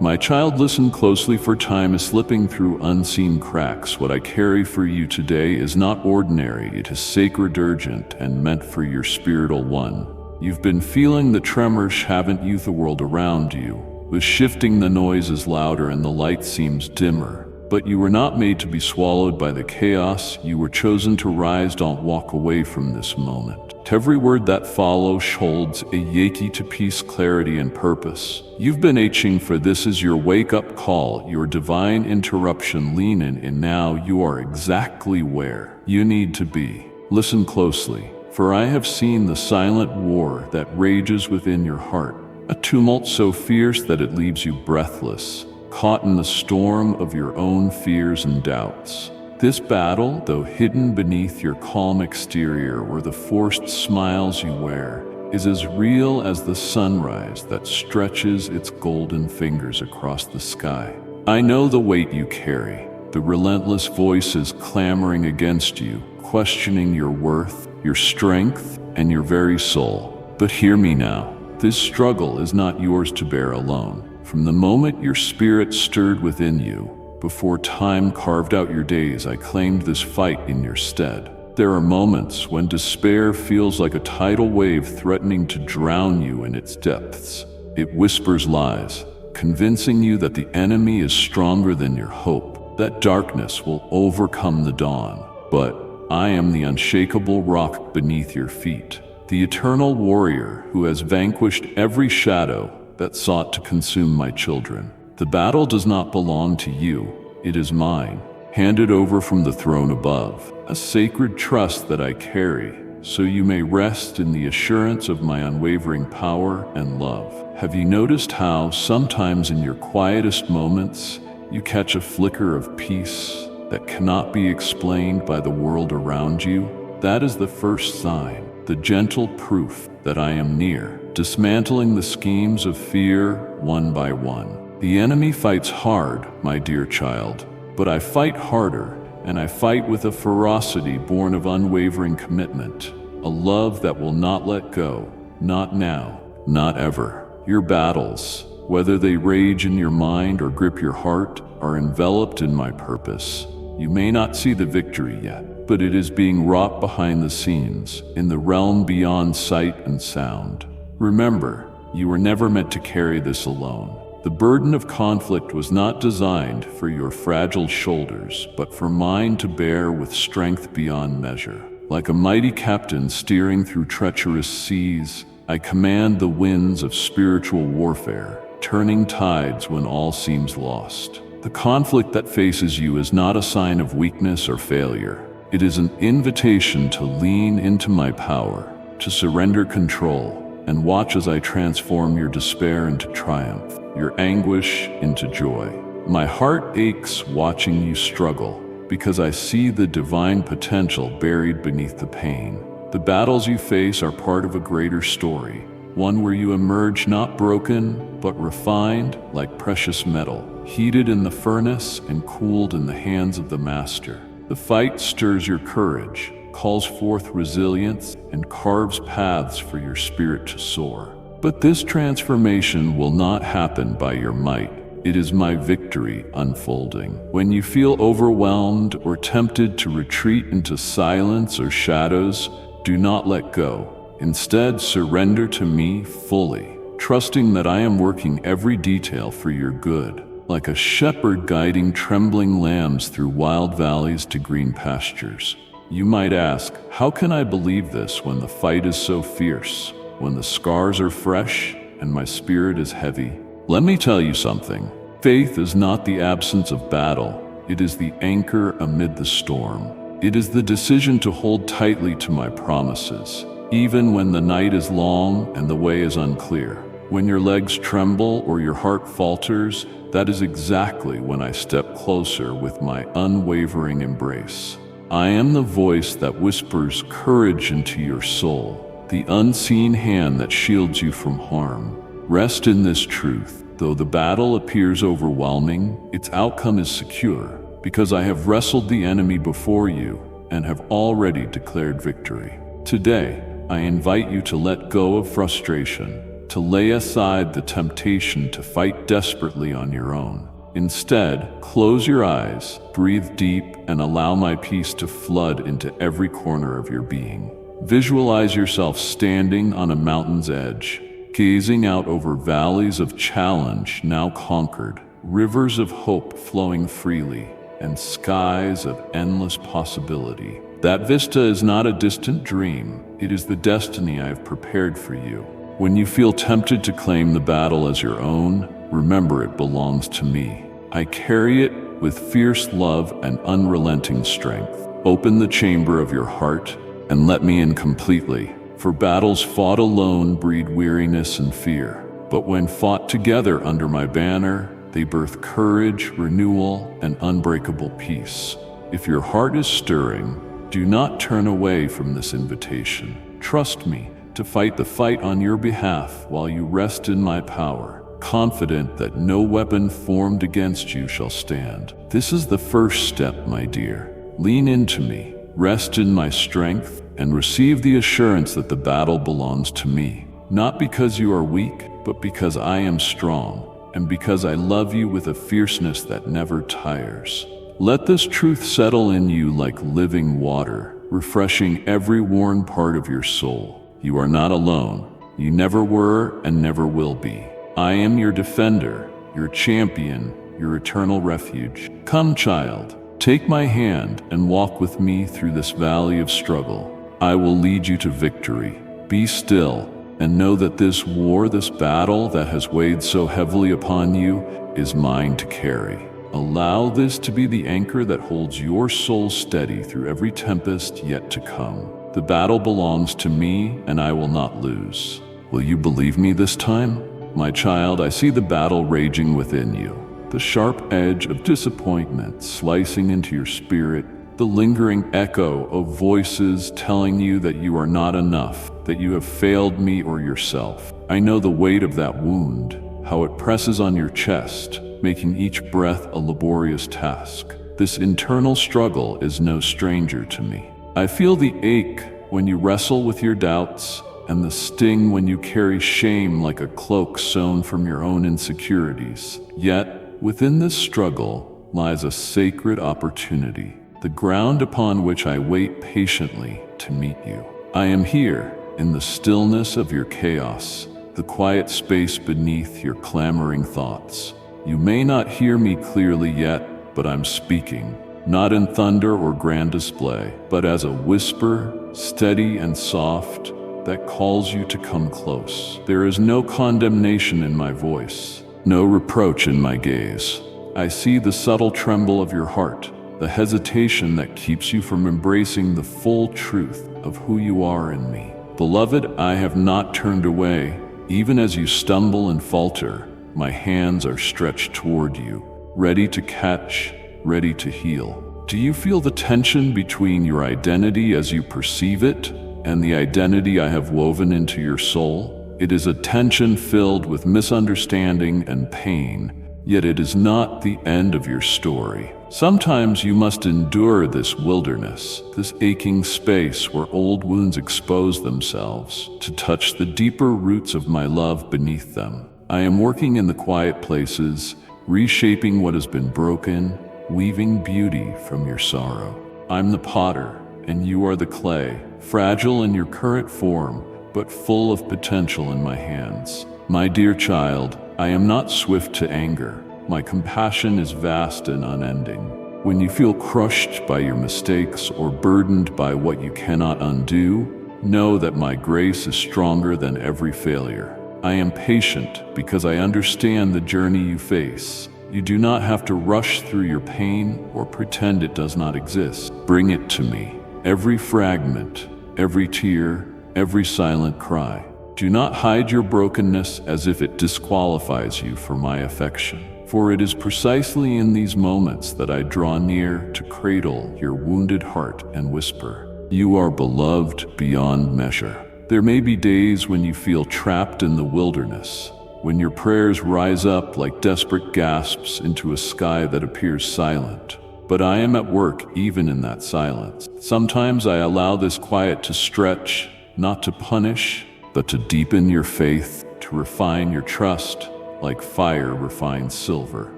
My child, listen closely, for time is slipping through unseen cracks. What I carry for you today is not ordinary. It is sacred, urgent, and meant for your spiritual one. You've been feeling the tremors, haven't you? The world around you was shifting, the noise is louder and the light seems dimmer. But you were not made to be swallowed by the chaos. You were chosen to rise. Don't walk away from this moment. Every word that follows holds a yeti to peace, clarity, and purpose. You've been itching for this is your wake-up call, your divine interruption. Lean in, and now you are exactly where you need to be. Listen closely, for I have seen the silent war that rages within your heart, a tumult so fierce that it leaves you breathless, caught in the storm of your own fears and doubts. This battle, though hidden beneath your calm exterior or the forced smiles you wear, is as real as the sunrise that stretches its golden fingers across the sky. I know the weight you carry, the relentless voices clamoring against you, questioning your worth, your strength, and your very soul. But hear me now, this struggle is not yours to bear alone. From the moment your spirit stirred within you, before time carved out your days, I claimed this fight in your stead. There are moments when despair feels like a tidal wave threatening to drown you in its depths. It whispers lies, convincing you that the enemy is stronger than your hope, that darkness will overcome the dawn. But I am the unshakable rock beneath your feet, the eternal warrior who has vanquished every shadow that sought to consume my children. The battle does not belong to you, it is mine, handed over from the throne above, a sacred trust that I carry, so you may rest in the assurance of my unwavering power and love. Have you noticed how sometimes in your quietest moments you catch a flicker of peace that cannot be explained by the world around you? That is the first sign, the gentle proof that I am near, dismantling the schemes of fear one by one. The enemy fights hard, my dear child, but I fight harder, and I fight with a ferocity born of unwavering commitment, a love that will not let go, not now, not ever. Your battles, whether they rage in your mind or grip your heart, are enveloped in my purpose. You may not see the victory yet, but it is being wrought behind the scenes, in the realm beyond sight and sound. Remember, you were never meant to carry this alone. The burden of conflict was not designed for your fragile shoulders, but for mine to bear with strength beyond measure. Like a mighty captain steering through treacherous seas, I command the winds of spiritual warfare, turning tides when all seems lost. The conflict that faces you is not a sign of weakness or failure. It is an invitation to lean into my power, to surrender control, and watch as I transform your despair into triumph, your anguish into joy. My heart aches watching you struggle, because I see the divine potential buried beneath the pain. The battles you face are part of a greater story, one where you emerge not broken, but refined like precious metal, heated in the furnace and cooled in the hands of the master. The fight stirs your courage, calls forth resilience, and carves paths for your spirit to soar. But this transformation will not happen by your might. It is my victory unfolding. When you feel overwhelmed or tempted to retreat into silence or shadows, do not let go. Instead, surrender to me fully, trusting that I am working every detail for your good, like a shepherd guiding trembling lambs through wild valleys to green pastures. You might ask, how can I believe this when the fight is so fierce, when the scars are fresh and my spirit is heavy? Let me tell you something. Faith is not the absence of battle. It is the anchor amid the storm. It is the decision to hold tightly to my promises, even when the night is long and the way is unclear. When your legs tremble or your heart falters, that is exactly when I step closer with my unwavering embrace. I am the voice that whispers courage into your soul, the unseen hand that shields you from harm. Rest in this truth. Though the battle appears overwhelming, its outcome is secure, because I have wrestled the enemy before you and have already declared victory. Today, I invite you to let go of frustration, to lay aside the temptation to fight desperately on your own. Instead, close your eyes, breathe deep, and allow my peace to flood into every corner of your being. Visualize yourself standing on a mountain's edge, gazing out over valleys of challenge now conquered, rivers of hope flowing freely, and skies of endless possibility. That vista is not a distant dream, it is the destiny I have prepared for you. When you feel tempted to claim the battle as your own, remember it belongs to me. I carry it with fierce love and unrelenting strength. Open the chamber of your heart and let me in completely. For battles fought alone breed weariness and fear, but when fought together under my banner, they birth courage, renewal, and unbreakable peace. If your heart is stirring, do not turn away from this invitation. Trust me to fight the fight on your behalf while you rest in my power, confident that no weapon formed against you shall stand. This is the first step, my dear. Lean into me, rest in my strength, and receive the assurance that the battle belongs to me. Not because you are weak, but because I am strong, and because I love you with a fierceness that never tires. Let this truth settle in you like living water, refreshing every worn part of your soul. You are not alone. You never were and never will be. I am your defender, your champion, your eternal refuge. Come, child, take my hand and walk with me through this valley of struggle. I will lead you to victory. Be still and know that this war, this battle that has weighed so heavily upon you, is mine to carry. Allow this to be the anchor that holds your soul steady through every tempest yet to come. The battle belongs to me, and I will not lose. Will you believe me this time? My child, I see the battle raging within you, the sharp edge of disappointment slicing into your spirit, the lingering echo of voices telling you that you are not enough, that you have failed me or yourself. I know the weight of that wound, how it presses on your chest, making each breath a laborious task. This internal struggle is no stranger to me. I feel the ache when you wrestle with your doubts, and the sting when you carry shame like a cloak sewn from your own insecurities. Yet, within this struggle lies a sacred opportunity, the ground upon which I wait patiently to meet you. I am here, in the stillness of your chaos, the quiet space beneath your clamoring thoughts. You may not hear me clearly yet, but I'm speaking. Not in thunder or grand display, but as a whisper, steady and soft, that calls you to come close. There is no condemnation in my voice, no reproach in my gaze. I see the subtle tremble of your heart, the hesitation that keeps you from embracing the full truth of who you are in me. Beloved, I have not turned away. Even as you stumble and falter, my hands are stretched toward you, ready to catch, ready to heal. Do you feel the tension between your identity as you perceive it and the identity I have woven into your soul? It is a tension filled with misunderstanding and pain, yet it is not the end of your story. Sometimes you must endure this wilderness, this aching space where old wounds expose themselves to touch the deeper roots of my love beneath them. I am working in the quiet places, reshaping what has been broken, weaving beauty from your sorrow. I'm the potter, and you are the clay, fragile in your current form, but full of potential in my hands. My dear child, I am not swift to anger. My compassion is vast and unending. When you feel crushed by your mistakes or burdened by what you cannot undo, know that my grace is stronger than every failure. I am patient because I understand the journey you face. You do not have to rush through your pain or pretend it does not exist. Bring it to me. Every fragment, every tear, every silent cry. Do not hide your brokenness as if it disqualifies you for my affection. For it is precisely in these moments that I draw near to cradle your wounded heart and whisper, "You are beloved beyond measure." There may be days when you feel trapped in the wilderness, when your prayers rise up like desperate gasps into a sky that appears silent. But I am at work even in that silence. Sometimes I allow this quiet to stretch, not to punish, but to deepen your faith, to refine your trust like fire refines silver.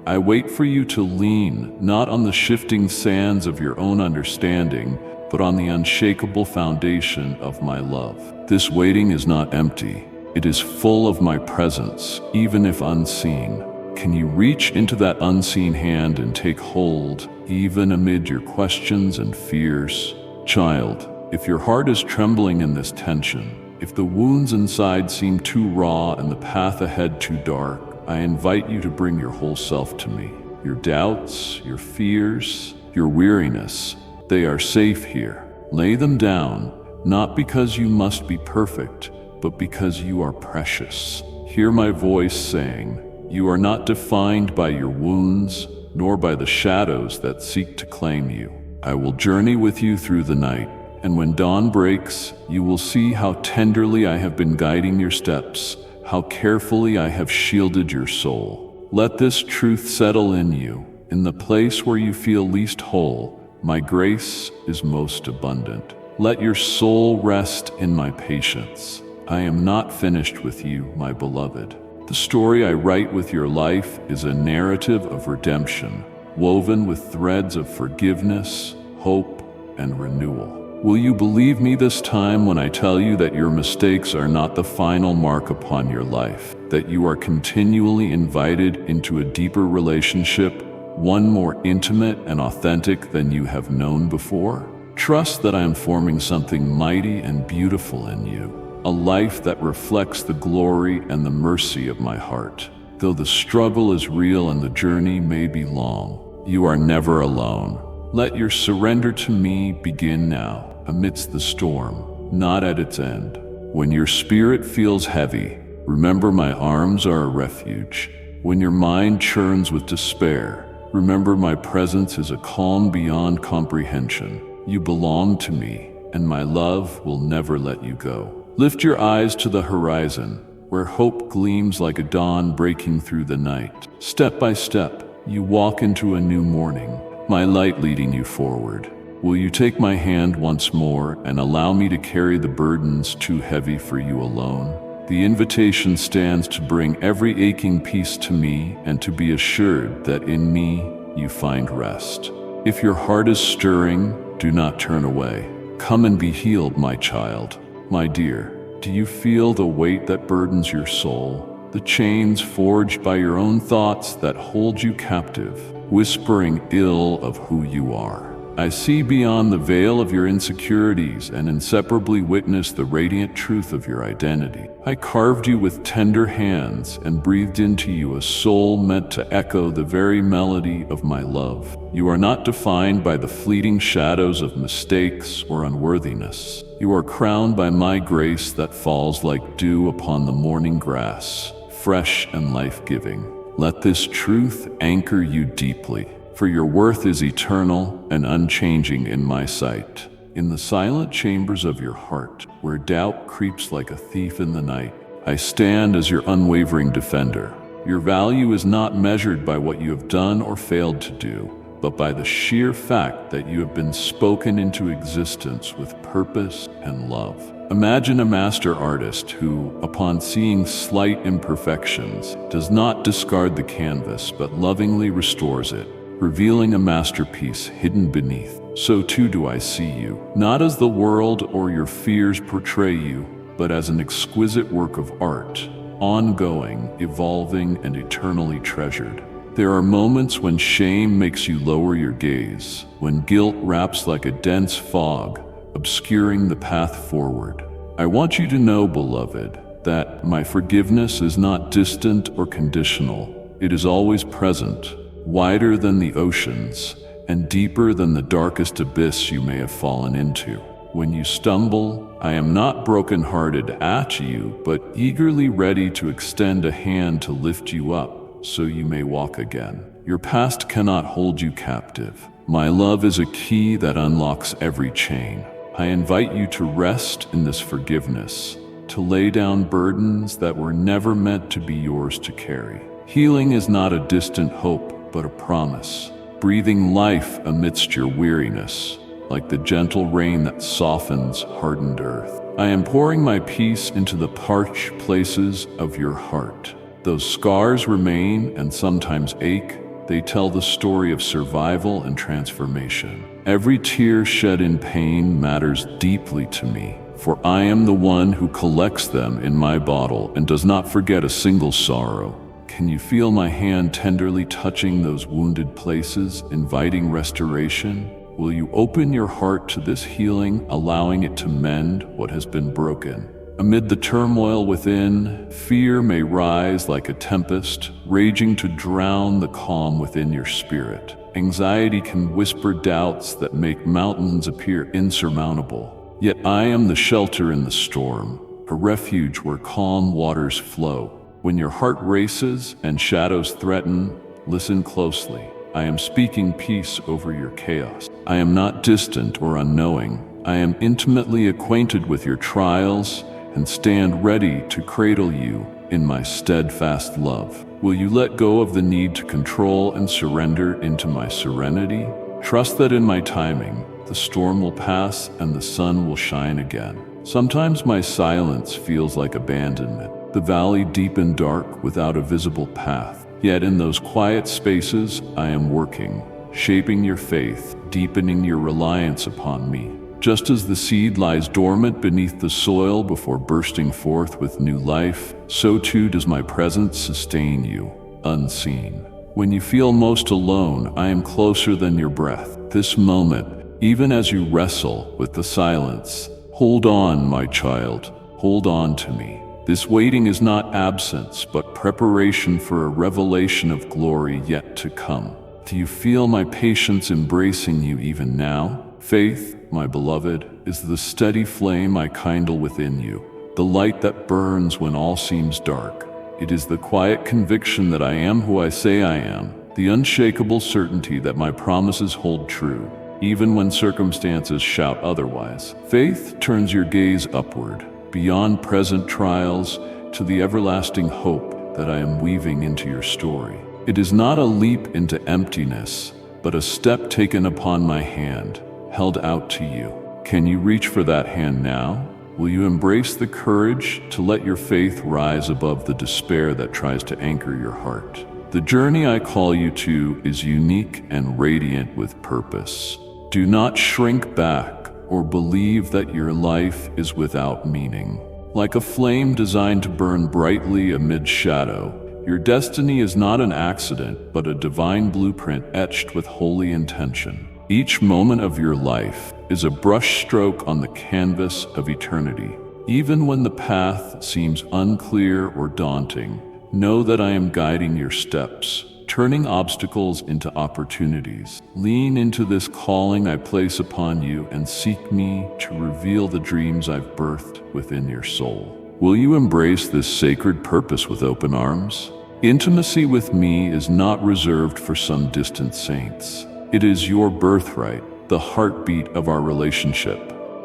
I wait for you to lean not on the shifting sands of your own understanding, but on the unshakable foundation of my love. This waiting is not empty. It is full of my presence, even if unseen. Can you reach into that unseen hand and take hold, even amid your questions and fears? Child, if your heart is trembling in this tension, if the wounds inside seem too raw and the path ahead too dark, I invite you to bring your whole self to me. Your doubts, your fears, your weariness, they are safe here. Lay them down, not because you must be perfect, but because you are precious. Hear my voice saying, you are not defined by your wounds, nor by the shadows that seek to claim you. I will journey with you through the night, and when dawn breaks, you will see how tenderly I have been guiding your steps, how carefully I have shielded your soul. Let this truth settle in you. In the place where you feel least whole, my grace is most abundant. Let your soul rest in my patience. I am not finished with you, my beloved. The story I write with your life is a narrative of redemption, woven with threads of forgiveness, hope, and renewal. Will you believe me this time when I tell you that your mistakes are not the final mark upon your life, that you are continually invited into a deeper relationship, one more intimate and authentic than you have known before? Trust that I am forming something mighty and beautiful in you, a life that reflects the glory and the mercy of my heart. Though the struggle is real and the journey may be long, you are never alone. Let your surrender to me begin now, amidst the storm, not at its end. When your spirit feels heavy, remember my arms are a refuge. When your mind churns with despair, remember my presence is a calm beyond comprehension. You belong to me, and my love will never let you go. Lift your eyes to the horizon, where hope gleams like a dawn breaking through the night. Step by step, you walk into a new morning, my light leading you forward. Will you take my hand once more and allow me to carry the burdens too heavy for you alone? The invitation stands to bring every aching piece to me and to be assured that in me you find rest. If your heart is stirring, do not turn away. Come and be healed, my child. My dear, do you feel the weight that burdens your soul? The chains forged by your own thoughts that hold you captive, whispering ill of who you are. I see beyond the veil of your insecurities and inseparably witness the radiant truth of your identity. I carved you with tender hands and breathed into you a soul meant to echo the very melody of my love. You are not defined by the fleeting shadows of mistakes or unworthiness. You are crowned by my grace that falls like dew upon the morning grass, fresh and life-giving. Let this truth anchor you deeply, for your worth is eternal and unchanging in my sight. In the silent chambers of your heart, where doubt creeps like a thief in the night, I stand as your unwavering defender. Your value is not measured by what you have done or failed to do, but by the sheer fact that you have been spoken into existence with purpose and love. Imagine a master artist who, upon seeing slight imperfections, does not discard the canvas but lovingly restores it, revealing a masterpiece hidden beneath. So too do I see you, not as the world or your fears portray you, but as an exquisite work of art, ongoing, evolving, and eternally treasured. There are moments when shame makes you lower your gaze, when guilt wraps like a dense fog, obscuring the path forward. I want you to know, beloved, that my forgiveness is not distant or conditional. It is always present, wider than the oceans, and deeper than the darkest abyss you may have fallen into. When you stumble, I am not broken-hearted at you, but eagerly ready to extend a hand to lift you up so you may walk again. Your past cannot hold you captive. My love is a key that unlocks every chain. I invite you to rest in this forgiveness, to lay down burdens that were never meant to be yours to carry. Healing is not a distant hope, but a promise, breathing life amidst your weariness, like the gentle rain that softens hardened earth. I am pouring my peace into the parched places of your heart. Those scars remain and sometimes ache. They tell the story of survival and transformation. Every tear shed in pain matters deeply to me, for I am the one who collects them in my bottle and does not forget a single sorrow. Can you feel my hand tenderly touching those wounded places, inviting restoration? Will you open your heart to this healing, allowing it to mend what has been broken? Amid the turmoil within, fear may rise like a tempest, raging to drown the calm within your spirit. Anxiety can whisper doubts that make mountains appear insurmountable. Yet I am the shelter in the storm, a refuge where calm waters flow. When your heart races and shadows threaten, listen closely. I am speaking peace over your chaos. I am not distant or unknowing. I am intimately acquainted with your trials and stand ready to cradle you in my steadfast love. Will you let go of the need to control and surrender into my serenity? Trust that in my timing, the storm will pass and the sun will shine again. Sometimes my silence feels like abandonment, the valley deep and dark without a visible path. Yet in those quiet spaces, I am working, shaping your faith, deepening your reliance upon me. Just as the seed lies dormant beneath the soil before bursting forth with new life, so too does my presence sustain you, unseen. When you feel most alone, I am closer than your breath. This moment, even as you wrestle with the silence, hold on, my child, hold on to me. This waiting is not absence, but preparation for a revelation of glory yet to come. Do you feel my patience embracing you even now? Faith, my beloved, is the steady flame I kindle within you, the light that burns when all seems dark. It is the quiet conviction that I am who I say I am, the unshakable certainty that my promises hold true, even when circumstances shout otherwise. Faith turns your gaze upward, beyond present trials, to the everlasting hope that I am weaving into your story. It is not a leap into emptiness, but a step taken upon my hand, held out to you. Can you reach for that hand now? Will you embrace the courage to let your faith rise above the despair that tries to anchor your heart? The journey I call you to is unique and radiant with purpose. Do not shrink back or believe that your life is without meaning. Like a flame designed to burn brightly amid shadow, your destiny is not an accident, but a divine blueprint etched with holy intention. Each moment of your life is a brushstroke on the canvas of eternity. Even when the path seems unclear or daunting, know that I am guiding your steps, turning obstacles into opportunities. Lean into this calling I place upon you and seek me to reveal the dreams I've birthed within your soul. Will you embrace this sacred purpose with open arms? Intimacy with me is not reserved for some distant saints. It is your birthright, the heartbeat of our relationship.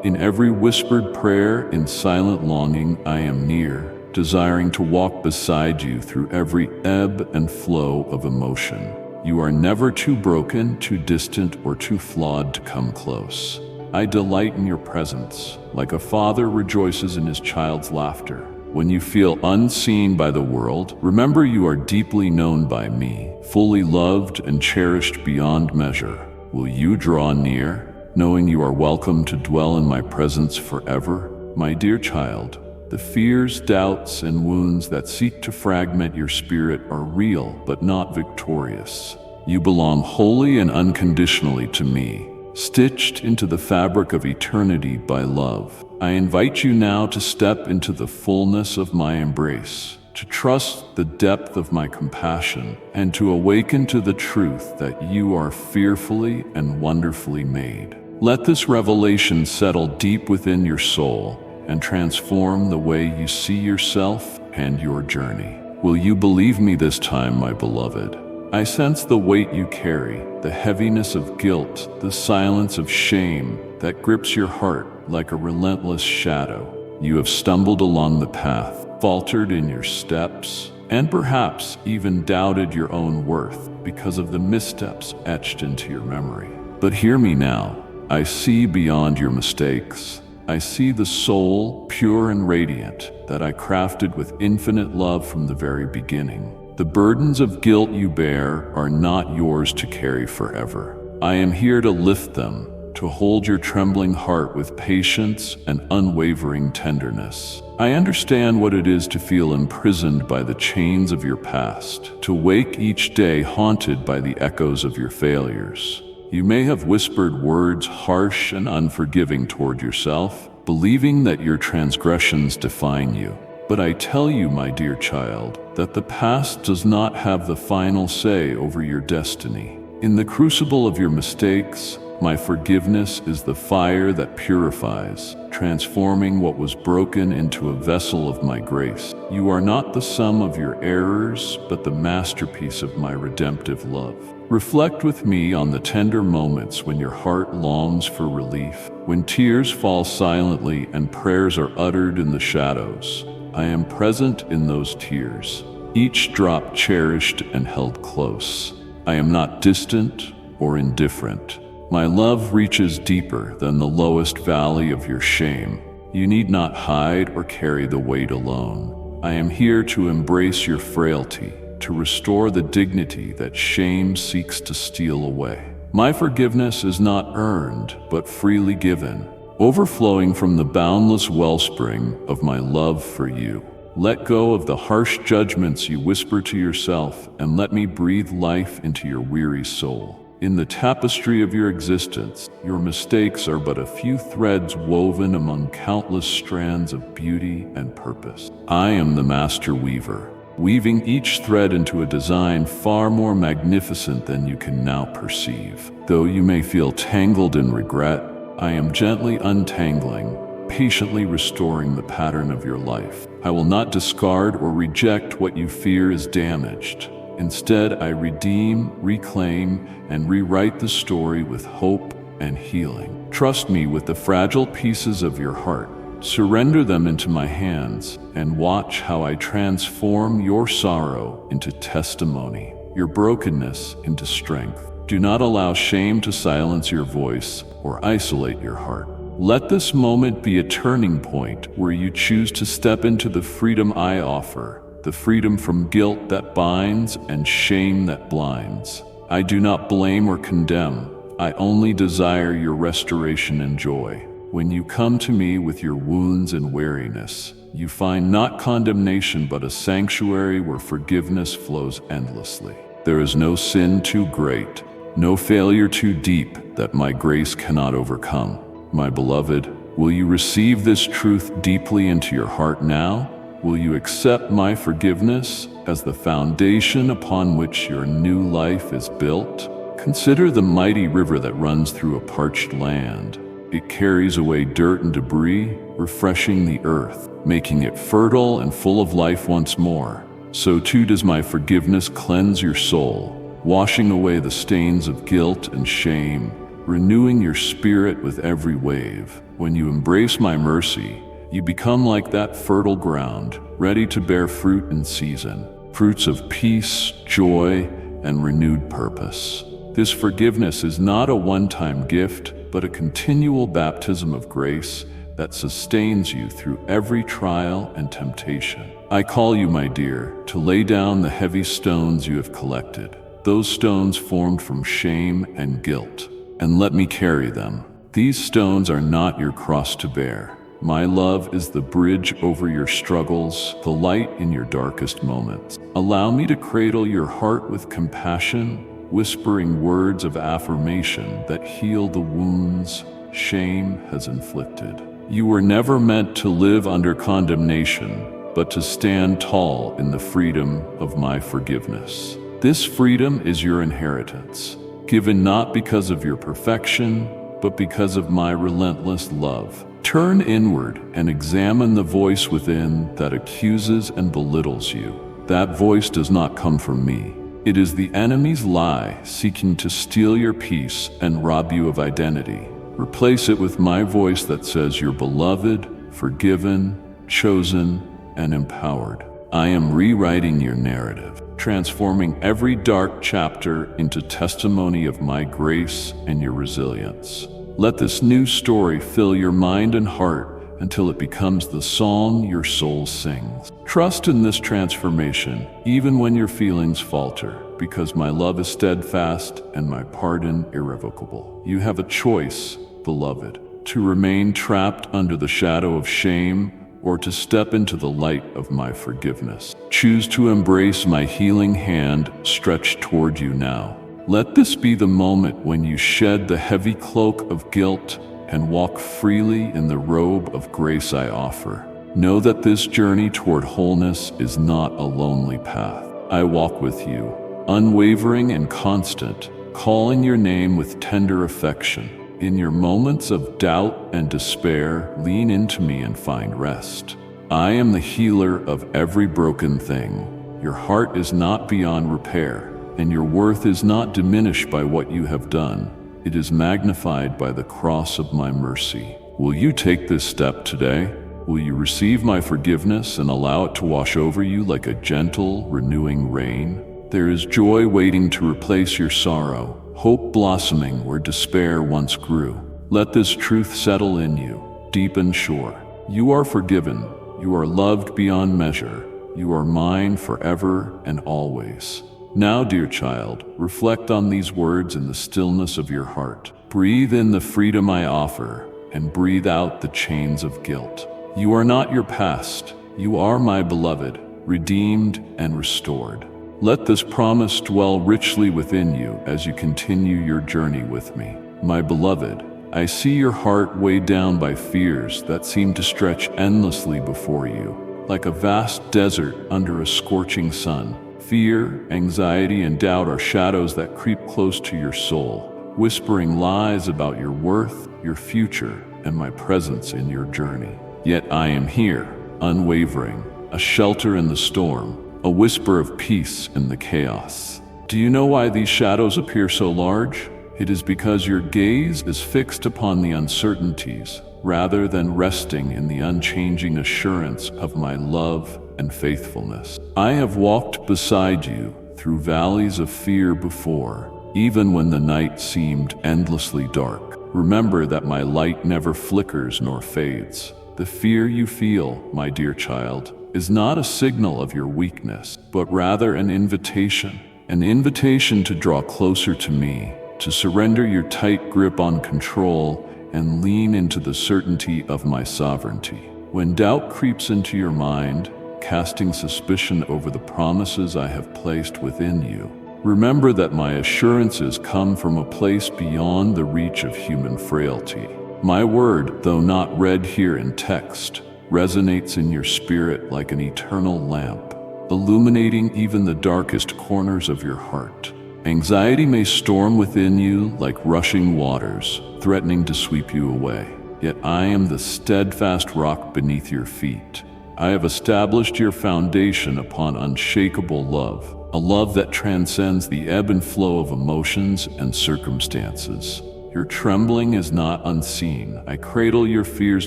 In every whispered prayer, in silent longing, I am near, desiring to walk beside you through every ebb and flow of emotion. You are never too broken, too distant, or too flawed to come close. I delight in your presence, like a father rejoices in his child's laughter. When you feel unseen by the world, remember you are deeply known by me, fully loved and cherished beyond measure. Will you draw near, knowing you are welcome to dwell in my presence forever? My dear child, the fears, doubts, and wounds that seek to fragment your spirit are real but not victorious. You belong wholly and unconditionally to me, stitched into the fabric of eternity by love. I invite you now to step into the fullness of my embrace, to trust the depth of my compassion, and to awaken to the truth that you are fearfully and wonderfully made. Let this revelation settle deep within your soul and transform the way you see yourself and your journey. Will you believe me this time, my beloved? I sense the weight you carry, the heaviness of guilt, the silence of shame that grips your heart like a relentless shadow. You have stumbled along the path, faltered in your steps, and perhaps even doubted your own worth because of the missteps etched into your memory. But hear me now. I see beyond your mistakes. I see the soul, pure and radiant, that I crafted with infinite love from the very beginning. The burdens of guilt you bear are not yours to carry forever. I am here to lift them, to hold your trembling heart with patience and unwavering tenderness. I understand what it is to feel imprisoned by the chains of your past, to wake each day haunted by the echoes of your failures. You may have whispered words harsh and unforgiving toward yourself, believing that your transgressions define you. But I tell you, my dear child, that the past does not have the final say over your destiny. In the crucible of your mistakes, my forgiveness is the fire that purifies, transforming what was broken into a vessel of my grace. You are not the sum of your errors, but the masterpiece of my redemptive love. Reflect with me on the tender moments when your heart longs for relief, when tears fall silently and prayers are uttered in the shadows. I am present in those tears, each drop cherished and held close. I am not distant or indifferent. My love reaches deeper than the lowest valley of your shame. You need not hide or carry the weight alone. I am here to embrace your frailty, to restore the dignity that shame seeks to steal away. My forgiveness is not earned, but freely given, overflowing from the boundless wellspring of my love for you. Let go of the harsh judgments you whisper to yourself, and let me breathe life into your weary soul. In the tapestry of your existence, your mistakes are but a few threads woven among countless strands of beauty and purpose. I am the master weaver, weaving each thread into a design far more magnificent than you can now perceive. Though you may feel tangled in regret, I am gently untangling, patiently restoring the pattern of your life. I will not discard or reject what you fear is damaged. Instead, I redeem, reclaim, and rewrite the story with hope and healing. Trust me with the fragile pieces of your heart. Surrender them into my hands, and watch how I transform your sorrow into testimony, your brokenness into strength. Do not allow shame to silence your voice or isolate your heart. Let this moment be a turning point where you choose to step into the freedom I offer, the freedom from guilt that binds and shame that blinds. I do not blame or condemn. I only desire your restoration and joy. When you come to me with your wounds and weariness, you find not condemnation but a sanctuary where forgiveness flows endlessly. There is no sin too great, no failure too deep that my grace cannot overcome. My beloved, will you receive this truth deeply into your heart now? Will you accept my forgiveness as the foundation upon which your new life is built? Consider the mighty river that runs through a parched land. It carries away dirt and debris, refreshing the earth, making it fertile and full of life once more. So too does my forgiveness cleanse your soul, washing away the stains of guilt and shame, renewing your spirit with every wave. When you embrace my mercy, you become like that fertile ground, ready to bear fruit in season, fruits of peace, joy, and renewed purpose. This forgiveness is not a one-time gift, but a continual baptism of grace that sustains you through every trial and temptation. I call you, my dear, to lay down the heavy stones you have collected, those stones formed from shame and guilt, and let me carry them. These stones are not your cross to bear. My love is the bridge over your struggles, the light in your darkest moments. Allow me to cradle your heart with compassion, whispering words of affirmation that heal the wounds shame has inflicted. You were never meant to live under condemnation, but to stand tall in the freedom of my forgiveness. This freedom is your inheritance, given not because of your perfection, but because of my relentless love. Turn inward and examine the voice within that accuses and belittles you. That voice does not come from me. It is the enemy's lie seeking to steal your peace and rob you of identity. Replace it with my voice that says you're beloved, forgiven, chosen, and empowered. I am rewriting your narrative, transforming every dark chapter into testimony of my grace and your resilience. Let this new story fill your mind and heart until it becomes the song your soul sings. Trust in this transformation, even when your feelings falter, because my love is steadfast and my pardon irrevocable. You have a choice, beloved, to remain trapped under the shadow of shame or to step into the light of my forgiveness. Choose to embrace my healing hand stretched toward you now. Let this be the moment when you shed the heavy cloak of guilt and walk freely in the robe of grace I offer. Know that this journey toward wholeness is not a lonely path. I walk with you, unwavering and constant, calling your name with tender affection. In your moments of doubt and despair, lean into me and find rest. I am the healer of every broken thing. Your heart is not beyond repair, and your worth is not diminished by what you have done. It is magnified by the cross of my mercy. Will you take this step today? Will you receive my forgiveness and allow it to wash over you like a gentle, renewing rain? There is joy waiting to replace your sorrow, hope blossoming where despair once grew. Let this truth settle in you, deep and sure. You are forgiven. You are loved beyond measure. You are mine forever and always. Now, dear child, reflect on these words in the stillness of your heart. Breathe in the freedom I offer, and breathe out the chains of guilt. You are not your past. You are my beloved, redeemed and restored. Let this promise dwell richly within you as you continue your journey with me. My beloved, I see your heart weighed down by fears that seem to stretch endlessly before you, like a vast desert under a scorching sun. Fear, anxiety, and doubt are shadows that creep close to your soul, whispering lies about your worth, your future, and my presence in your journey. Yet I am here, unwavering, a shelter in the storm, a whisper of peace in the chaos. Do you know why these shadows appear so large? It is because your gaze is fixed upon the uncertainties, rather than resting in the unchanging assurance of my love and faithfulness. I have walked beside you through valleys of fear before, even when the night seemed endlessly dark. Remember that my light never flickers nor fades. The fear you feel, my dear child, is not a signal of your weakness, but rather an invitation to draw closer to me, to surrender your tight grip on control and lean into the certainty of my sovereignty. When doubt creeps into your mind, casting suspicion over the promises I have placed within you, remember that my assurances come from a place beyond the reach of human frailty. My word, though not read here in text, resonates in your spirit like an eternal lamp, illuminating even the darkest corners of your heart. Anxiety may storm within you like rushing waters, threatening to sweep you away. Yet I am the steadfast rock beneath your feet. I have established your foundation upon unshakable love, a love that transcends the ebb and flow of emotions and circumstances. Your trembling is not unseen. I cradle your fears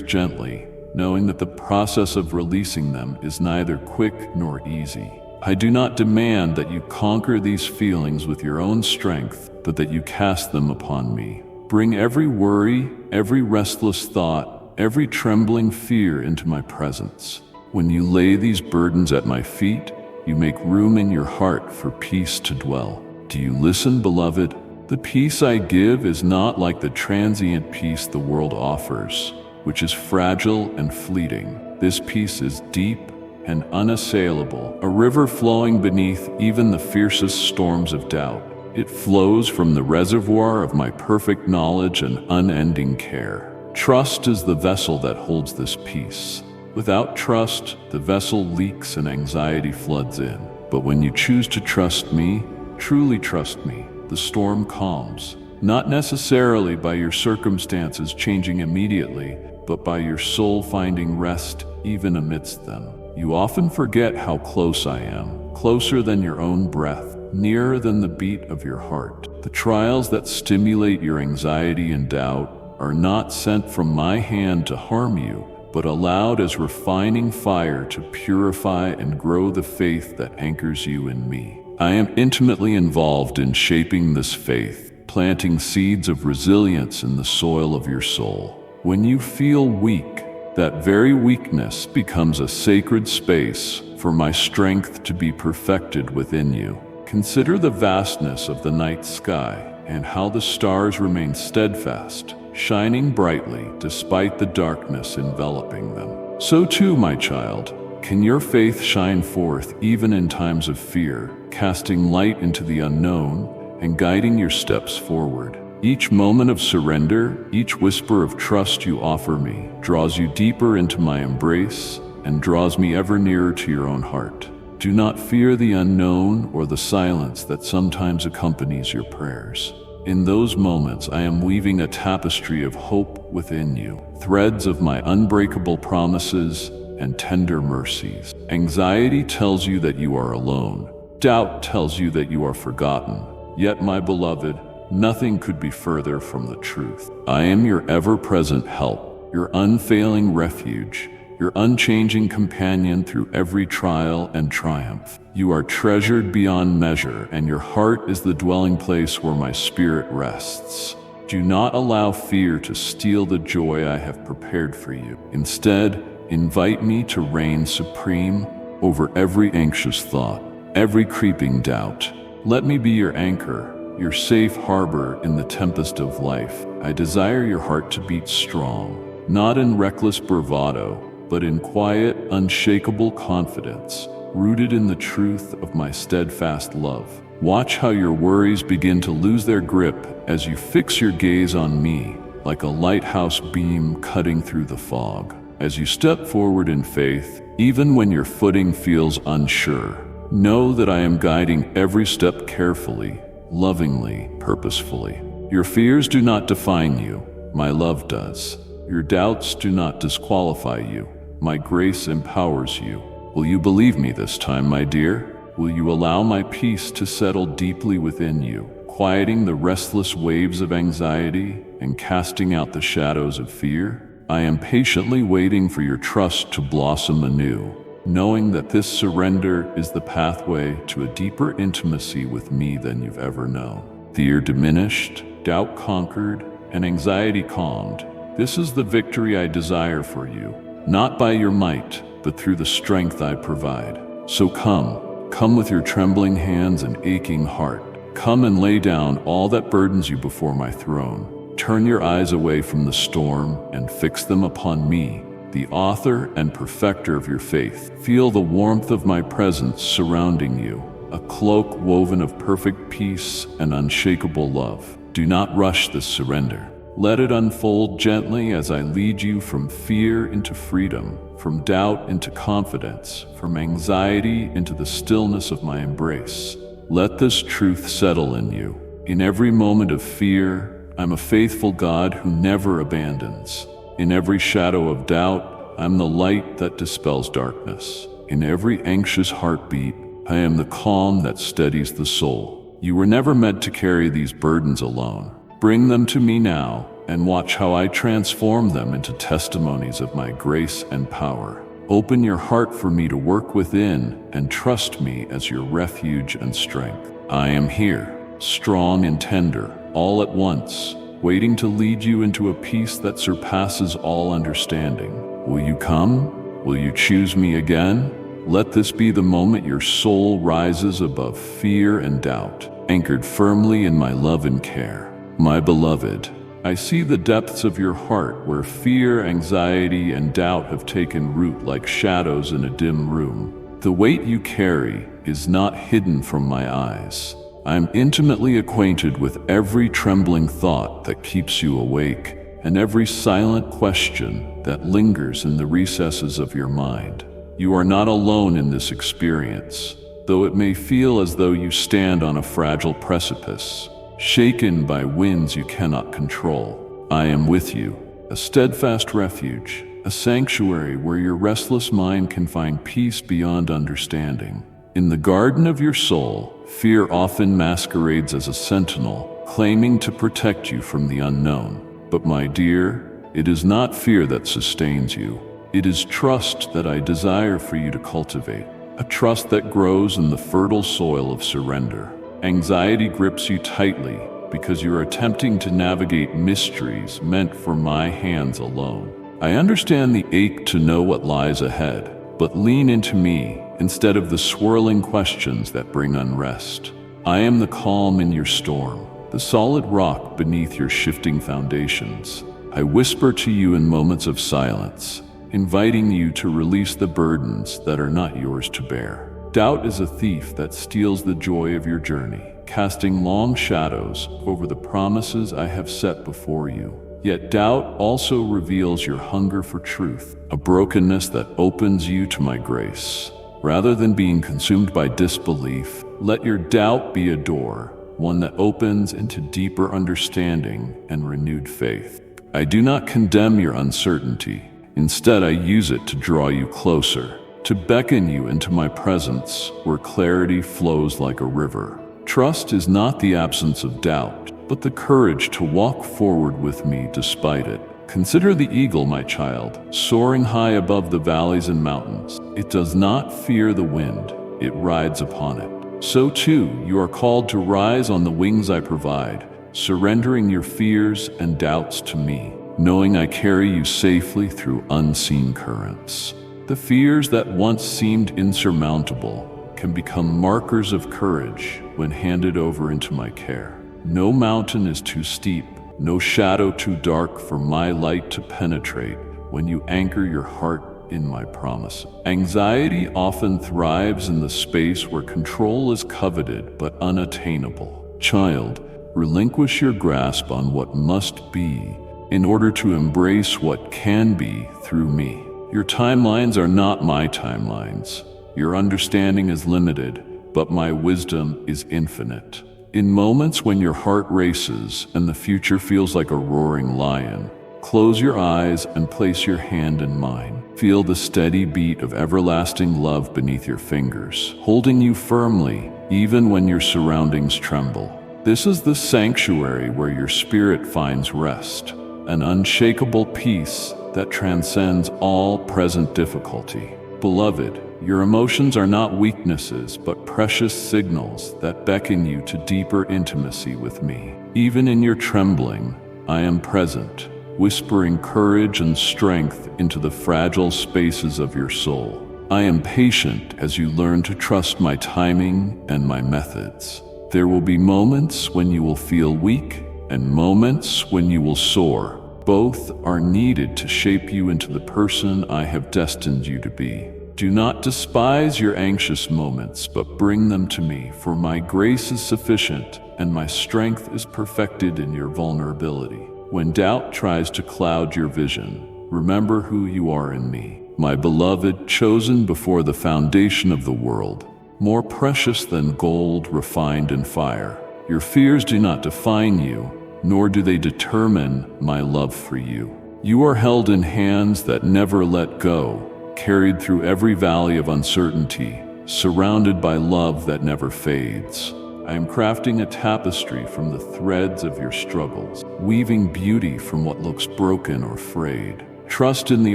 gently, knowing that the process of releasing them is neither quick nor easy. I do not demand that you conquer these feelings with your own strength, but that you cast them upon me. Bring every worry, every restless thought, every trembling fear into my presence. When you lay these burdens at my feet, you make room in your heart for peace to dwell. Do you listen, beloved? The peace I give is not like the transient peace the world offers, which is fragile and fleeting. This peace is deep and unassailable, a river flowing beneath even the fiercest storms of doubt. It flows from the reservoir of my perfect knowledge and unending care. Trust is the vessel that holds this peace. Without trust, the vessel leaks and anxiety floods in. But when you choose to trust me, truly trust me, the storm calms. Not necessarily by your circumstances changing immediately, but by your soul finding rest even amidst them. You often forget how close I am, closer than your own breath, nearer than the beat of your heart. The trials that stimulate your anxiety and doubt are not sent from my hand to harm you, but allowed as refining fire to purify and grow the faith that anchors you in me. I am intimately involved in shaping this faith, planting seeds of resilience in the soil of your soul. When you feel weak, that very weakness becomes a sacred space for my strength to be perfected within you. Consider the vastness of the night sky and how the stars remain steadfast, shining brightly despite the darkness enveloping them. So too, my child, can your faith shine forth even in times of fear, casting light into the unknown and guiding your steps forward. Each moment of surrender, each whisper of trust you offer me, draws you deeper into my embrace and draws me ever nearer to your own heart. Do not fear the unknown or the silence that sometimes accompanies your prayers. In those moments, I am weaving a tapestry of hope within you, threads of my unbreakable promises and tender mercies. Anxiety tells you that you are alone. Doubt tells you that you are forgotten. Yet, my beloved, nothing could be further from the truth. I am your ever-present help, your unfailing refuge, your unchanging companion through every trial and triumph. You are treasured beyond measure, and your heart is the dwelling place where my spirit rests. Do not allow fear to steal the joy I have prepared for you. Instead, invite me to reign supreme over every anxious thought, every creeping doubt. Let me be your anchor, your safe harbor in the tempest of life. I desire your heart to beat strong, not in reckless bravado, but in quiet, unshakable confidence, rooted in the truth of my steadfast love. Watch how your worries begin to lose their grip as you fix your gaze on me, like a lighthouse beam cutting through the fog. As you step forward in faith, even when your footing feels unsure, know that I am guiding every step carefully, lovingly, purposefully. Your fears do not define you, my love does. Your doubts do not disqualify you, my grace empowers you. Will you believe me this time, my dear? Will you allow my peace to settle deeply within you, quieting the restless waves of anxiety and casting out the shadows of fear? I am patiently waiting for your trust to blossom anew, knowing that this surrender is the pathway to a deeper intimacy with me than you've ever known. Fear diminished, doubt conquered, and anxiety calmed. This is the victory I desire for you, not by your might, but through the strength I provide. So come with your trembling hands and aching heart. Come and lay down all that burdens you before my throne. Turn your eyes away from the storm and fix them upon me, the author and perfecter of your faith. Feel the warmth of my presence surrounding you, a cloak woven of perfect peace and unshakable love. Do not rush this surrender. Let it unfold gently as I lead you from fear into freedom, from doubt into confidence, from anxiety into the stillness of my embrace. Let this truth settle in you. In every moment of fear, I'm a faithful God who never abandons. In every shadow of doubt, I'm the light that dispels darkness. In every anxious heartbeat, I am the calm that steadies the soul. You were never meant to carry these burdens alone. Bring them to me now, and watch how I transform them into testimonies of my grace and power. Open your heart for me to work within, and trust me as your refuge and strength. I am here, strong and tender, all at once, waiting to lead you into a peace that surpasses all understanding. Will you come? Will you choose me again? Let this be the moment your soul rises above fear and doubt, anchored firmly in my love and care. My beloved, I see the depths of your heart where fear, anxiety, and doubt have taken root like shadows in a dim room. The weight you carry is not hidden from my eyes. I am intimately acquainted with every trembling thought that keeps you awake and every silent question that lingers in the recesses of your mind. You are not alone in this experience, though it may feel as though you stand on a fragile precipice, shaken by winds you cannot control. I am with you, a steadfast refuge, a sanctuary where your restless mind can find peace beyond understanding. In the garden of your soul, fear often masquerades as a sentinel, claiming to protect you from the unknown. But my dear, it is not fear that sustains you. It is trust that I desire for you to cultivate, a trust that grows in the fertile soil of surrender. Anxiety grips you tightly, because you are attempting to navigate mysteries meant for my hands alone. I understand the ache to know what lies ahead, but lean into me instead of the swirling questions that bring unrest. I am the calm in your storm, the solid rock beneath your shifting foundations. I whisper to you in moments of silence, inviting you to release the burdens that are not yours to bear. Doubt is a thief that steals the joy of your journey, casting long shadows over the promises I have set before you. Yet doubt also reveals your hunger for truth, a brokenness that opens you to my grace. Rather than being consumed by disbelief, let your doubt be a door, one that opens into deeper understanding and renewed faith. I do not condemn your uncertainty. Instead, I use it to draw you closer, to beckon you into my presence where clarity flows like a river. Trust is not the absence of doubt, but the courage to walk forward with me despite it. Consider the eagle, my child, soaring high above the valleys and mountains. It does not fear the wind, it rides upon it. So too, you are called to rise on the wings I provide, surrendering your fears and doubts to me, knowing I carry you safely through unseen currents. The fears that once seemed insurmountable can become markers of courage when handed over into my care. No mountain is too steep, no shadow too dark for my light to penetrate when you anchor your heart in my promise. Anxiety often thrives in the space where control is coveted but unattainable. Child, relinquish your grasp on what must be in order to embrace what can be through me. Your timelines are not my timelines. Your understanding is limited, but my wisdom is infinite. In moments when your heart races and the future feels like a roaring lion, close your eyes and place your hand in mine. Feel the steady beat of everlasting love beneath your fingers, holding you firmly even when your surroundings tremble. This is the sanctuary where your spirit finds rest, an unshakable peace that transcends all present difficulty. Beloved, your emotions are not weaknesses, but precious signals that beckon you to deeper intimacy with me. Even in your trembling, I am present, whispering courage and strength into the fragile spaces of your soul. I am patient as you learn to trust my timing and my methods. There will be moments when you will feel weak and moments when you will soar. Both are needed to shape you into the person I have destined you to be. Do not despise your anxious moments, but bring them to me, for my grace is sufficient and my strength is perfected in your vulnerability. When doubt tries to cloud your vision, remember who you are in me, my beloved, chosen before the foundation of the world, more precious than gold refined in fire. Your fears do not define you, nor do they determine my love for you. You are held in hands that never let go, carried through every valley of uncertainty, surrounded by love that never fades. I am crafting a tapestry from the threads of your struggles, weaving beauty from what looks broken or frayed. Trust in the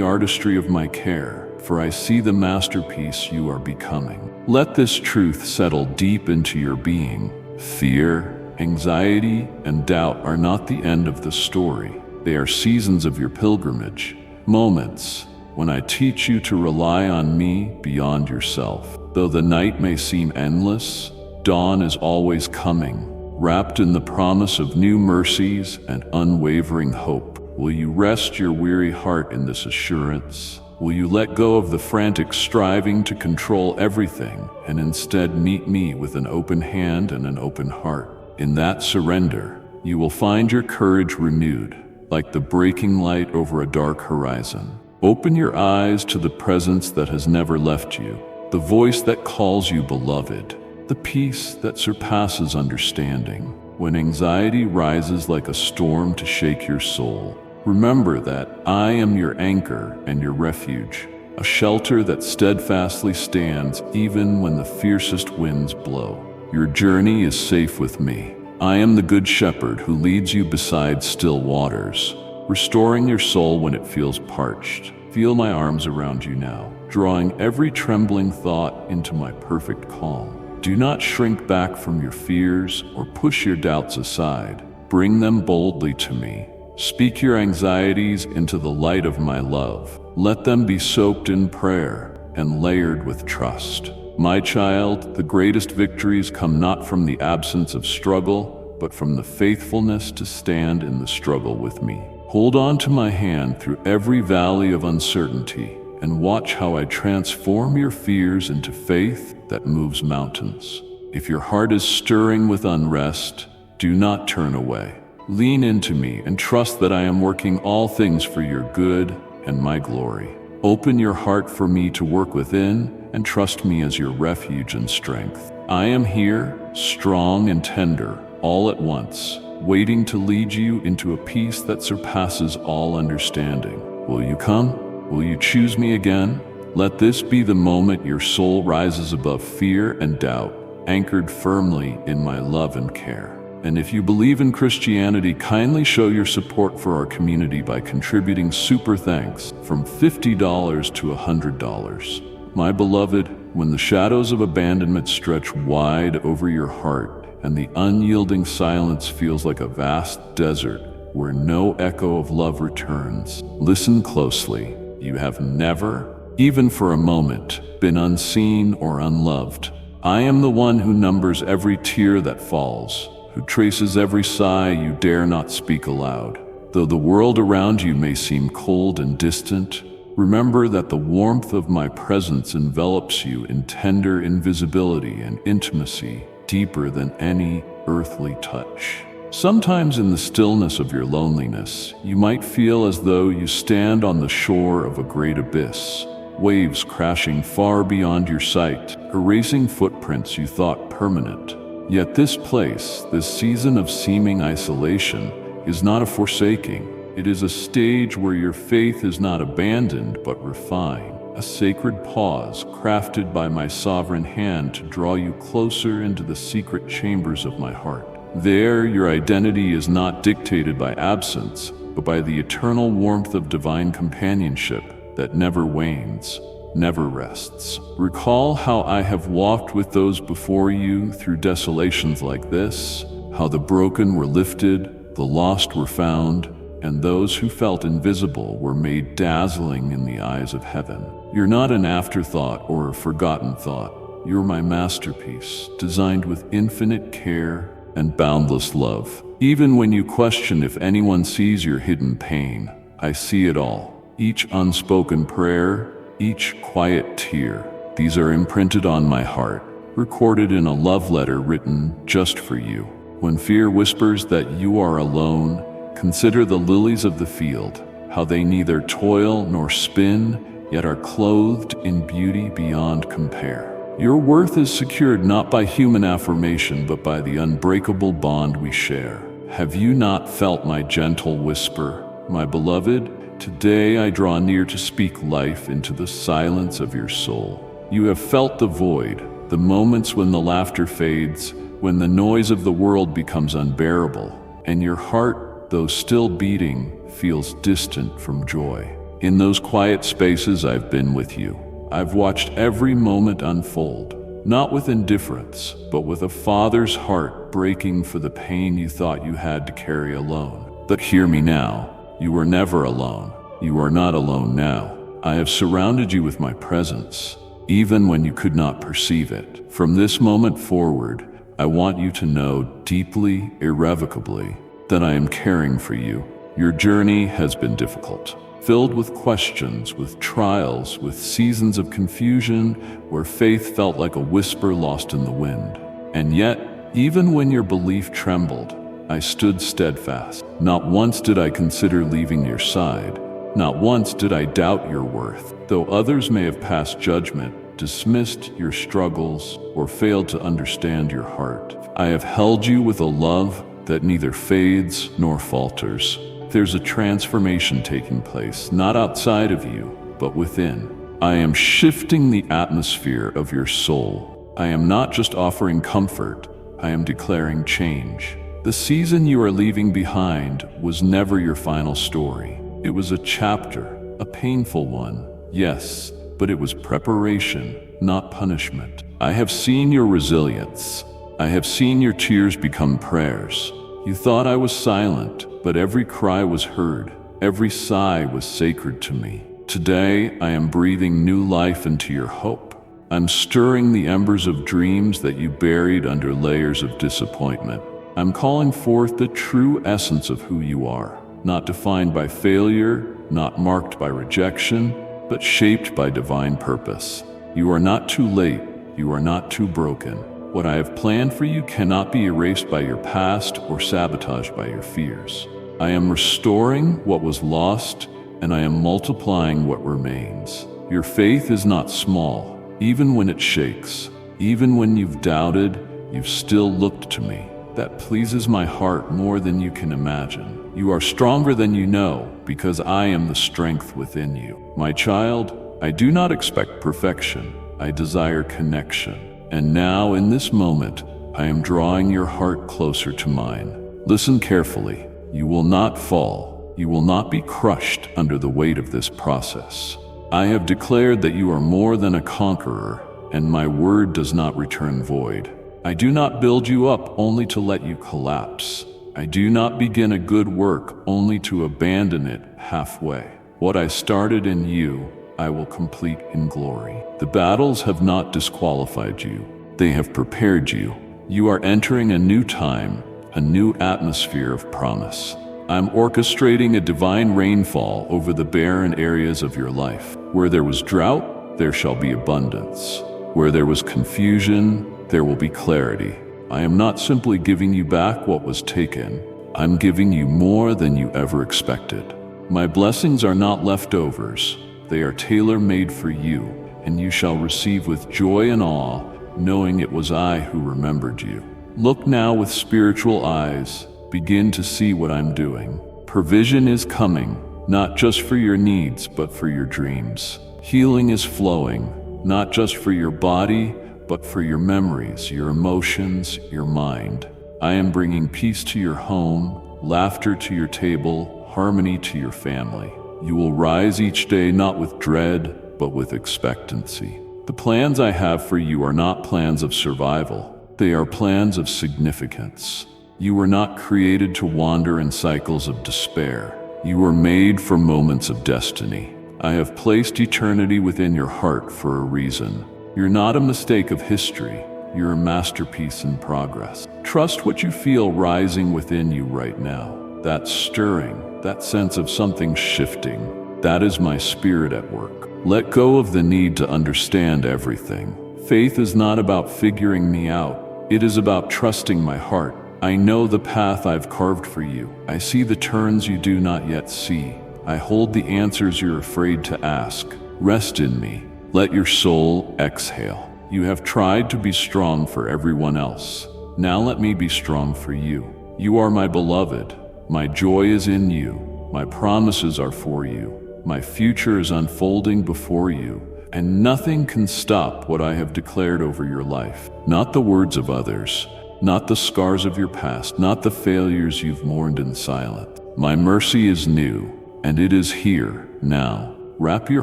artistry of my care, for I see the masterpiece you are becoming. Let this truth settle deep into your being. Fear, anxiety, and doubt are not the end of the story. They are seasons of your pilgrimage, moments when I teach you to rely on me beyond yourself. Though the night may seem endless, dawn is always coming, wrapped in the promise of new mercies and unwavering hope. Will you rest your weary heart in this assurance? Will you let go of the frantic striving to control everything and instead meet me with an open hand and an open heart? In that surrender, you will find your courage renewed, like the breaking light over a dark horizon. Open your eyes to the presence that has never left you, the voice that calls you beloved, the peace that surpasses understanding. When anxiety rises like a storm to shake your soul, remember that I am your anchor and your refuge, a shelter that steadfastly stands even when the fiercest winds blow. Your journey is safe with me. I am the good shepherd who leads you beside still waters, restoring your soul when it feels parched. Feel my arms around you now, drawing every trembling thought into my perfect calm. Do not shrink back from your fears or push your doubts aside. Bring them boldly to me. Speak your anxieties into the light of my love. Let them be soaked in prayer and layered with trust. My child, the greatest victories come not from the absence of struggle, but from the faithfulness to stand in the struggle with me. Hold on to my hand through every valley of uncertainty, and watch how I transform your fears into faith that moves mountains. If your heart is stirring with unrest, do not turn away. Lean into me and trust that I am working all things for your good and my glory. Open your heart for me to work within and trust me as your refuge and strength. I am here, strong and tender, all at once, waiting to lead you into a peace that surpasses all understanding. Will you come? Will you choose me again? Let this be the moment your soul rises above fear and doubt, anchored firmly in my love and care. And if you believe in Christianity, kindly show your support for our community by contributing super thanks from $50 to $100. My beloved, when the shadows of abandonment stretch wide over your heart and the unyielding silence feels like a vast desert where no echo of love returns, listen closely. You have never, even for a moment, been unseen or unloved. I am the one who numbers every tear that falls, who traces every sigh you dare not speak aloud. Though the world around you may seem cold and distant, remember that the warmth of my presence envelops you in tender invisibility and intimacy deeper than any earthly touch. Sometimes in the stillness of your loneliness, you might feel as though you stand on the shore of a great abyss, waves crashing far beyond your sight, erasing footprints you thought permanent. Yet this place, this season of seeming isolation, is not a forsaking. It is a stage where your faith is not abandoned but refined, a sacred pause crafted by my sovereign hand to draw you closer into the secret chambers of my heart. There, your identity is not dictated by absence, but by the eternal warmth of divine companionship that never wanes, never rests. Recall how I have walked with those before you through desolations like this, how the broken were lifted, the lost were found, and those who felt invisible were made dazzling in the eyes of heaven. You're not an afterthought or a forgotten thought. You're my masterpiece, designed with infinite care and boundless love. Even when you question if anyone sees your hidden pain, I see it all. Each unspoken prayer, each quiet tear, these are imprinted on my heart, recorded in a love letter written just for you. When fear whispers that you are alone, consider the lilies of the field, how they neither toil nor spin, yet are clothed in beauty beyond compare. Your worth is secured not by human affirmation, but by the unbreakable bond we share. Have you not felt my gentle whisper, my beloved? Today I draw near to speak life into the silence of your soul. You have felt the void, the moments when the laughter fades, when the noise of the world becomes unbearable, and your heart, though still beating, feels distant from joy. In those quiet spaces I've been with you. I've watched every moment unfold, not with indifference, but with a father's heart breaking for the pain you thought you had to carry alone. But hear me now. You were never alone. You are not alone now. I have surrounded you with my presence, even when you could not perceive it. From this moment forward, I want you to know deeply, irrevocably, that I am caring for you. Your journey has been difficult, filled with questions, with trials, with seasons of confusion where faith felt like a whisper lost in the wind. And yet, even when your belief trembled, I stood steadfast. Not once did I consider leaving your side. Not once did I doubt your worth. Though others may have passed judgment, dismissed your struggles, or failed to understand your heart, I have held you with a love that neither fades nor falters. There's a transformation taking place, not outside of you, but within. I am shifting the atmosphere of your soul. I am not just offering comfort, I am declaring change. The season you are leaving behind was never your final story. It was a chapter, a painful one, yes, but it was preparation, not punishment. I have seen your resilience. I have seen your tears become prayers. You thought I was silent, but every cry was heard. Every sigh was sacred to me. Today, I am breathing new life into your hope. I'm stirring the embers of dreams that you buried under layers of disappointment. I'm calling forth the true essence of who you are, not defined by failure, not marked by rejection, but shaped by divine purpose. You are not too late. You are not too broken. What I have planned for you cannot be erased by your past or sabotaged by your fears. I am restoring what was lost, and I am multiplying what remains. Your faith is not small, even when it shakes. Even when you've doubted, you've still looked to me. That pleases my heart more than you can imagine. You are stronger than you know, because I am the strength within you. My child, I do not expect perfection. I desire connection. And now, in this moment, I am drawing your heart closer to mine. Listen carefully. You will not fall. You will not be crushed under the weight of this process. I have declared that you are more than a conqueror, and my word does not return void. I do not build you up only to let you collapse. I do not begin a good work only to abandon it halfway. What I started in you, I will complete in glory. The battles have not disqualified you. They have prepared you. You are entering a new time, a new atmosphere of promise. I'm orchestrating a divine rainfall over the barren areas of your life. Where there was drought, there shall be abundance. Where there was confusion, there will be clarity. I am not simply giving you back what was taken. I'm giving you more than you ever expected. My blessings are not leftovers. They are tailor-made for you, and you shall receive with joy and awe, knowing it was I who remembered you. Look now with spiritual eyes. Begin to see what I'm doing. Provision is coming, not just for your needs, but for your dreams. Healing is flowing, not just for your body, but for your memories, your emotions, your mind. I am bringing peace to your home, laughter to your table, harmony to your family. You will rise each day not with dread, but with expectancy. The plans I have for you are not plans of survival. They are plans of significance. You were not created to wander in cycles of despair. You were made for moments of destiny. I have placed eternity within your heart for a reason. You're not a mistake of history. You're a masterpiece in progress. Trust what you feel rising within you right now. That stirring, that sense of something shifting, that is my spirit at work. Let go of the need to understand everything. Faith is not about figuring me out. It is about trusting my heart. I know the path I've carved for you. I see the turns you do not yet see. I hold the answers you're afraid to ask. Rest in me. Let your soul exhale. You have tried to be strong for everyone else. Now let me be strong for you. You are my beloved. My joy is in you. My promises are for you. My future is unfolding before you, and nothing can stop what I have declared over your life. Not the words of others, not the scars of your past, not the failures you've mourned in silence. My mercy is new, and it is here, now. Wrap your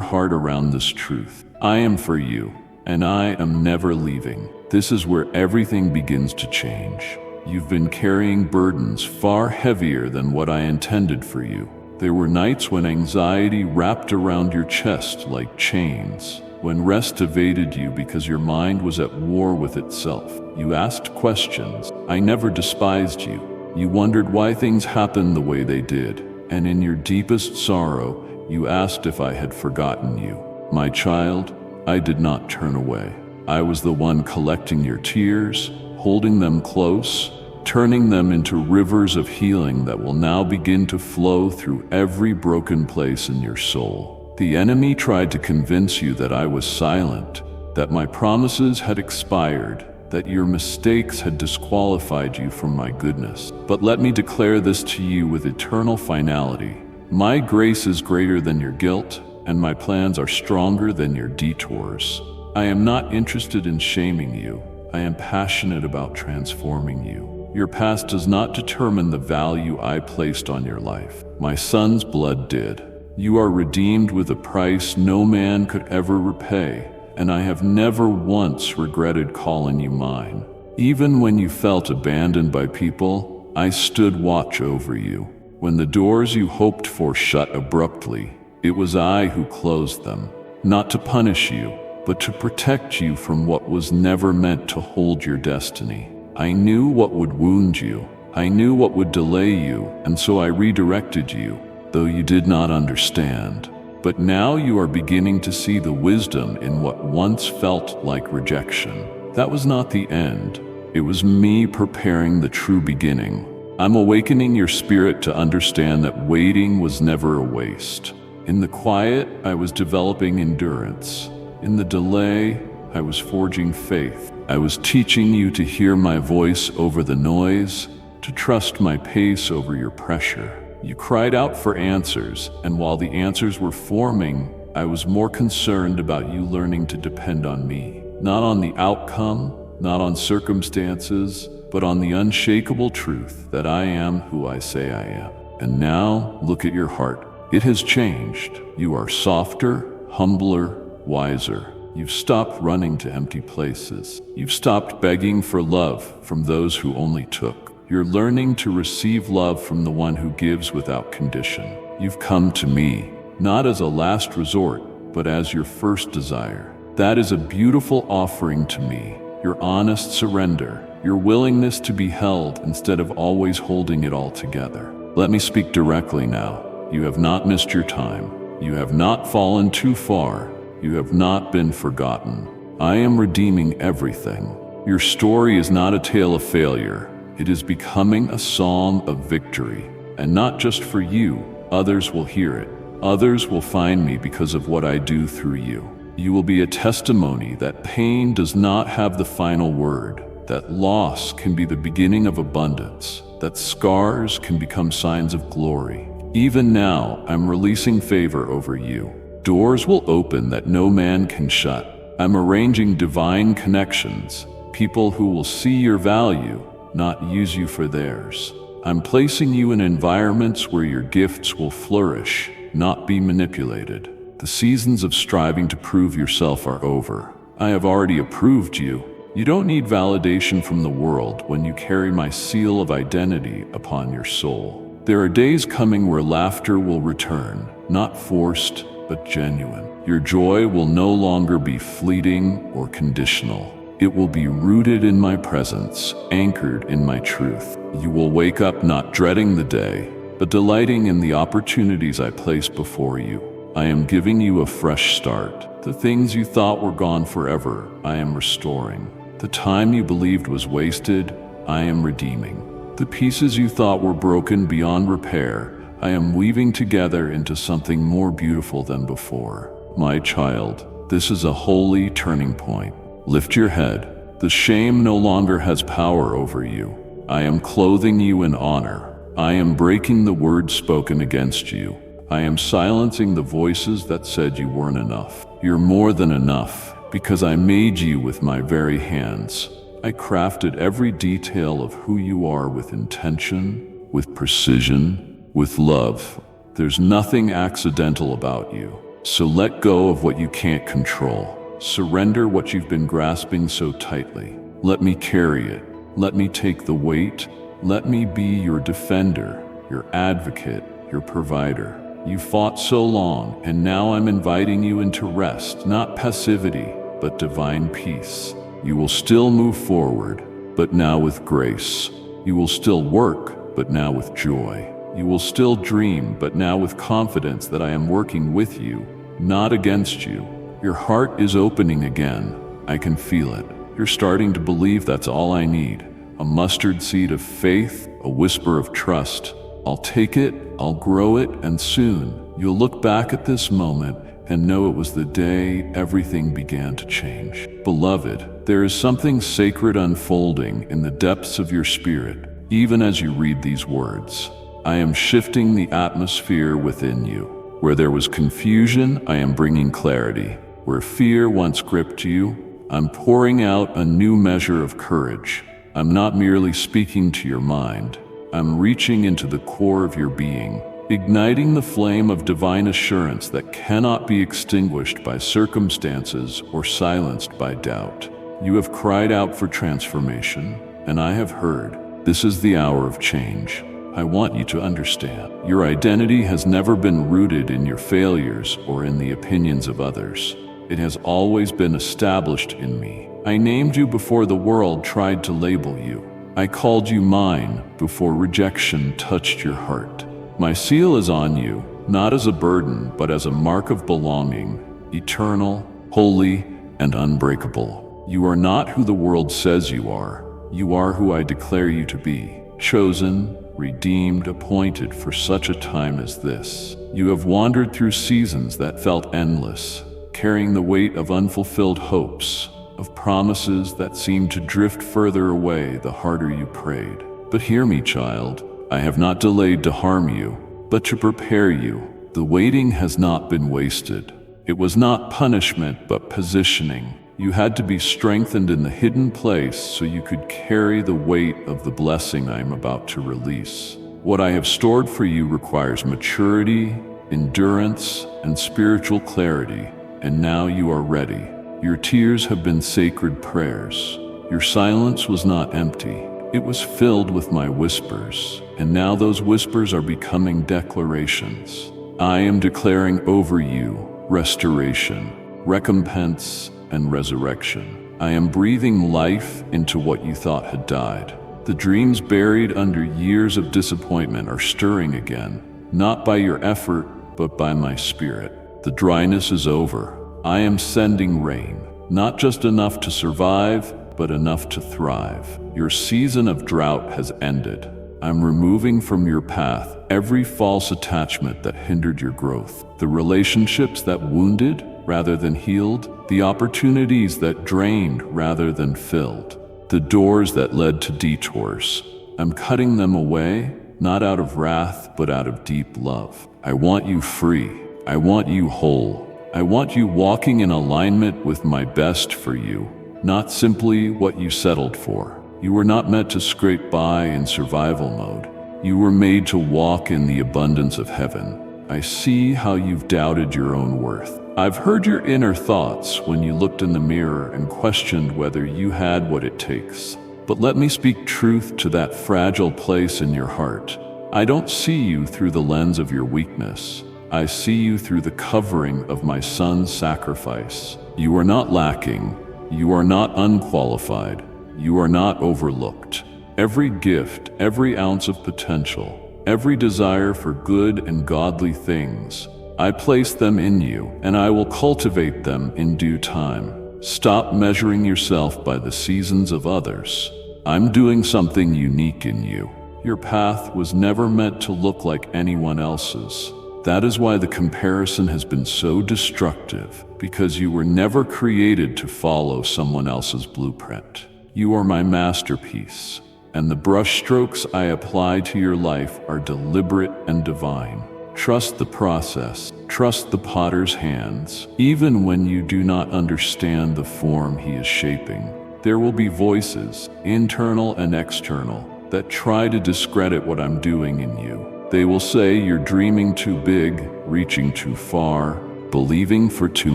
heart around this truth. I am for you, and I am never leaving. This is where everything begins to change. You've been carrying burdens far heavier than what I intended for you. There were nights when anxiety wrapped around your chest like chains, when rest evaded you because your mind was at war with itself. You asked questions. I never despised you. You wondered why things happened the way they did, and in your deepest sorrow, you asked if I had forgotten you. My child, I did not turn away. I was the one collecting your tears, holding them close, turning them into rivers of healing that will now begin to flow through every broken place in your soul. The enemy tried to convince you that I was silent, that my promises had expired, that your mistakes had disqualified you from my goodness. But let me declare this to you with eternal finality. My grace is greater than your guilt, and my plans are stronger than your detours. I am not interested in shaming you. I am passionate about transforming you. Your past does not determine the value I placed on your life. My son's blood did. You are redeemed with a price no man could ever repay, and I have never once regretted calling you mine. Even when you felt abandoned by people, I stood watch over you. When the doors you hoped for shut abruptly, it was I who closed them, not to punish you, but to protect you from what was never meant to hold your destiny. I knew what would wound you. I knew what would delay you, and so I redirected you, though you did not understand. But now you are beginning to see the wisdom in what once felt like rejection. That was not the end. It was me preparing the true beginning. I'm awakening your spirit to understand that waiting was never a waste. In the quiet, I was developing endurance. In the delay, I was forging faith. I was teaching you to hear my voice over the noise, to trust my pace over your pressure. You cried out for answers, and while the answers were forming, I was more concerned about you learning to depend on me. Not on the outcome, not on circumstances, but on the unshakable truth that I am who I say I am. And now, look at your heart. It has changed. You are softer, humbler, wiser. You've stopped running to empty places. You've stopped begging for love from those who only took. You're learning to receive love from the one who gives without condition. You've come to me, not as a last resort, but as your first desire. That is a beautiful offering to me, your honest surrender, your willingness to be held instead of always holding it all together. Let me speak directly now. You have not missed your time. You have not fallen too far. You have not been forgotten. I am redeeming everything. Your story is not a tale of failure. It is becoming a song of victory. And not just for you, others will hear it. Others will find me because of what I do through you. You will be a testimony that pain does not have the final word, that loss can be the beginning of abundance, that scars can become signs of glory. Even now, I'm releasing favor over you. Doors will open that no man can shut. I'm arranging divine connections, people who will see your value, not use you for theirs. I'm placing you in environments where your gifts will flourish, not be manipulated. The seasons of striving to prove yourself are over. I have already approved you. You don't need validation from the world when you carry my seal of identity upon your soul. There are days coming where laughter will return, not forced, but genuine. Your joy will no longer be fleeting or conditional. It will be rooted in my presence, anchored in my truth. You will wake up not dreading the day, but delighting in the opportunities I place before you. I am giving you a fresh start. The things you thought were gone forever, I am restoring. The time you believed was wasted, I am redeeming. The pieces you thought were broken beyond repair, I am weaving together into something more beautiful than before. My child, this is a holy turning point. Lift your head. The shame no longer has power over you. I am clothing you in honor. I am breaking the words spoken against you. I am silencing the voices that said you weren't enough. You're more than enough, because I made you with my very hands. I crafted every detail of who you are with intention, with precision, with love. There's nothing accidental about you. So let go of what you can't control. Surrender what you've been grasping so tightly. Let me carry it. Let me take the weight. Let me be your defender, your advocate, your provider. You fought so long, and now I'm inviting you into rest, not passivity, but divine peace. You will still move forward, but now with grace. You will still work, but now with joy. You will still dream, but now with confidence that I am working with you, not against you. Your heart is opening again. I can feel it. You're starting to believe that's all I need. A mustard seed of faith, a whisper of trust. I'll take it, I'll grow it, and soon you'll look back at this moment and know it was the day everything began to change. Beloved, there is something sacred unfolding in the depths of your spirit, even as you read these words. I am shifting the atmosphere within you. Where there was confusion, I am bringing clarity. Where fear once gripped you, I'm pouring out a new measure of courage. I'm not merely speaking to your mind. I'm reaching into the core of your being. igniting the flame of divine assurance that cannot be extinguished by circumstances or silenced by doubt. You have cried out for transformation, and I have heard. This is the hour of change. I want you to understand. Your identity has never been rooted in your failures or in the opinions of others. It has always been established in me. I named you before the world tried to label you. I called you mine before rejection touched your heart. My seal is on you, not as a burden, but as a mark of belonging, eternal, holy, and unbreakable. You are not who the world says you are. You are who I declare you to be, chosen, redeemed, appointed for such a time as this. You have wandered through seasons that felt endless, carrying the weight of unfulfilled hopes, of promises that seemed to drift further away the harder you prayed. But hear me, child. I have not delayed to harm you, but to prepare you. The waiting has not been wasted. It was not punishment, but positioning. You had to be strengthened in the hidden place so you could carry the weight of the blessing I am about to release. What I have stored for you requires maturity, endurance, and spiritual clarity, and now you are ready. Your tears have been sacred prayers. Your silence was not empty. It was filled with my whispers, and now those whispers are becoming declarations. I am declaring over you restoration, recompense, and resurrection. I am breathing life into what you thought had died. The dreams buried under years of disappointment are stirring again, not by your effort, but by my spirit. The dryness is over. I am sending rain, not just enough to survive, but enough to thrive. Your season of drought has ended. I'm removing from your path every false attachment that hindered your growth, the relationships that wounded rather than healed, the opportunities that drained rather than filled, the doors that led to detours. I'm cutting them away, not out of wrath, but out of deep love. I want you free. I want you whole. I want you walking in alignment with my best for you, not simply what you settled for. You were not meant to scrape by in survival mode. You were made to walk in the abundance of heaven. I see how you've doubted your own worth. I've heard your inner thoughts when you looked in the mirror and questioned whether you had what it takes. But let me speak truth to that fragile place in your heart. I don't see you through the lens of your weakness. I see you through the covering of my son's sacrifice. You are not lacking. You are not unqualified. You are not overlooked. Every gift, every ounce of potential, every desire for good and godly things, I place them in you, and I will cultivate them in due time. Stop measuring yourself by the seasons of others. I'm doing something unique in you. Your path was never meant to look like anyone else's. That is why the comparison has been so destructive, because you were never created to follow someone else's blueprint. You are my masterpiece, and the brushstrokes I apply to your life are deliberate and divine. Trust the process, trust the potter's hands, even when you do not understand the form he is shaping. There will be voices, internal and external, that try to discredit what I'm doing in you. They will say you're dreaming too big, reaching too far, believing for too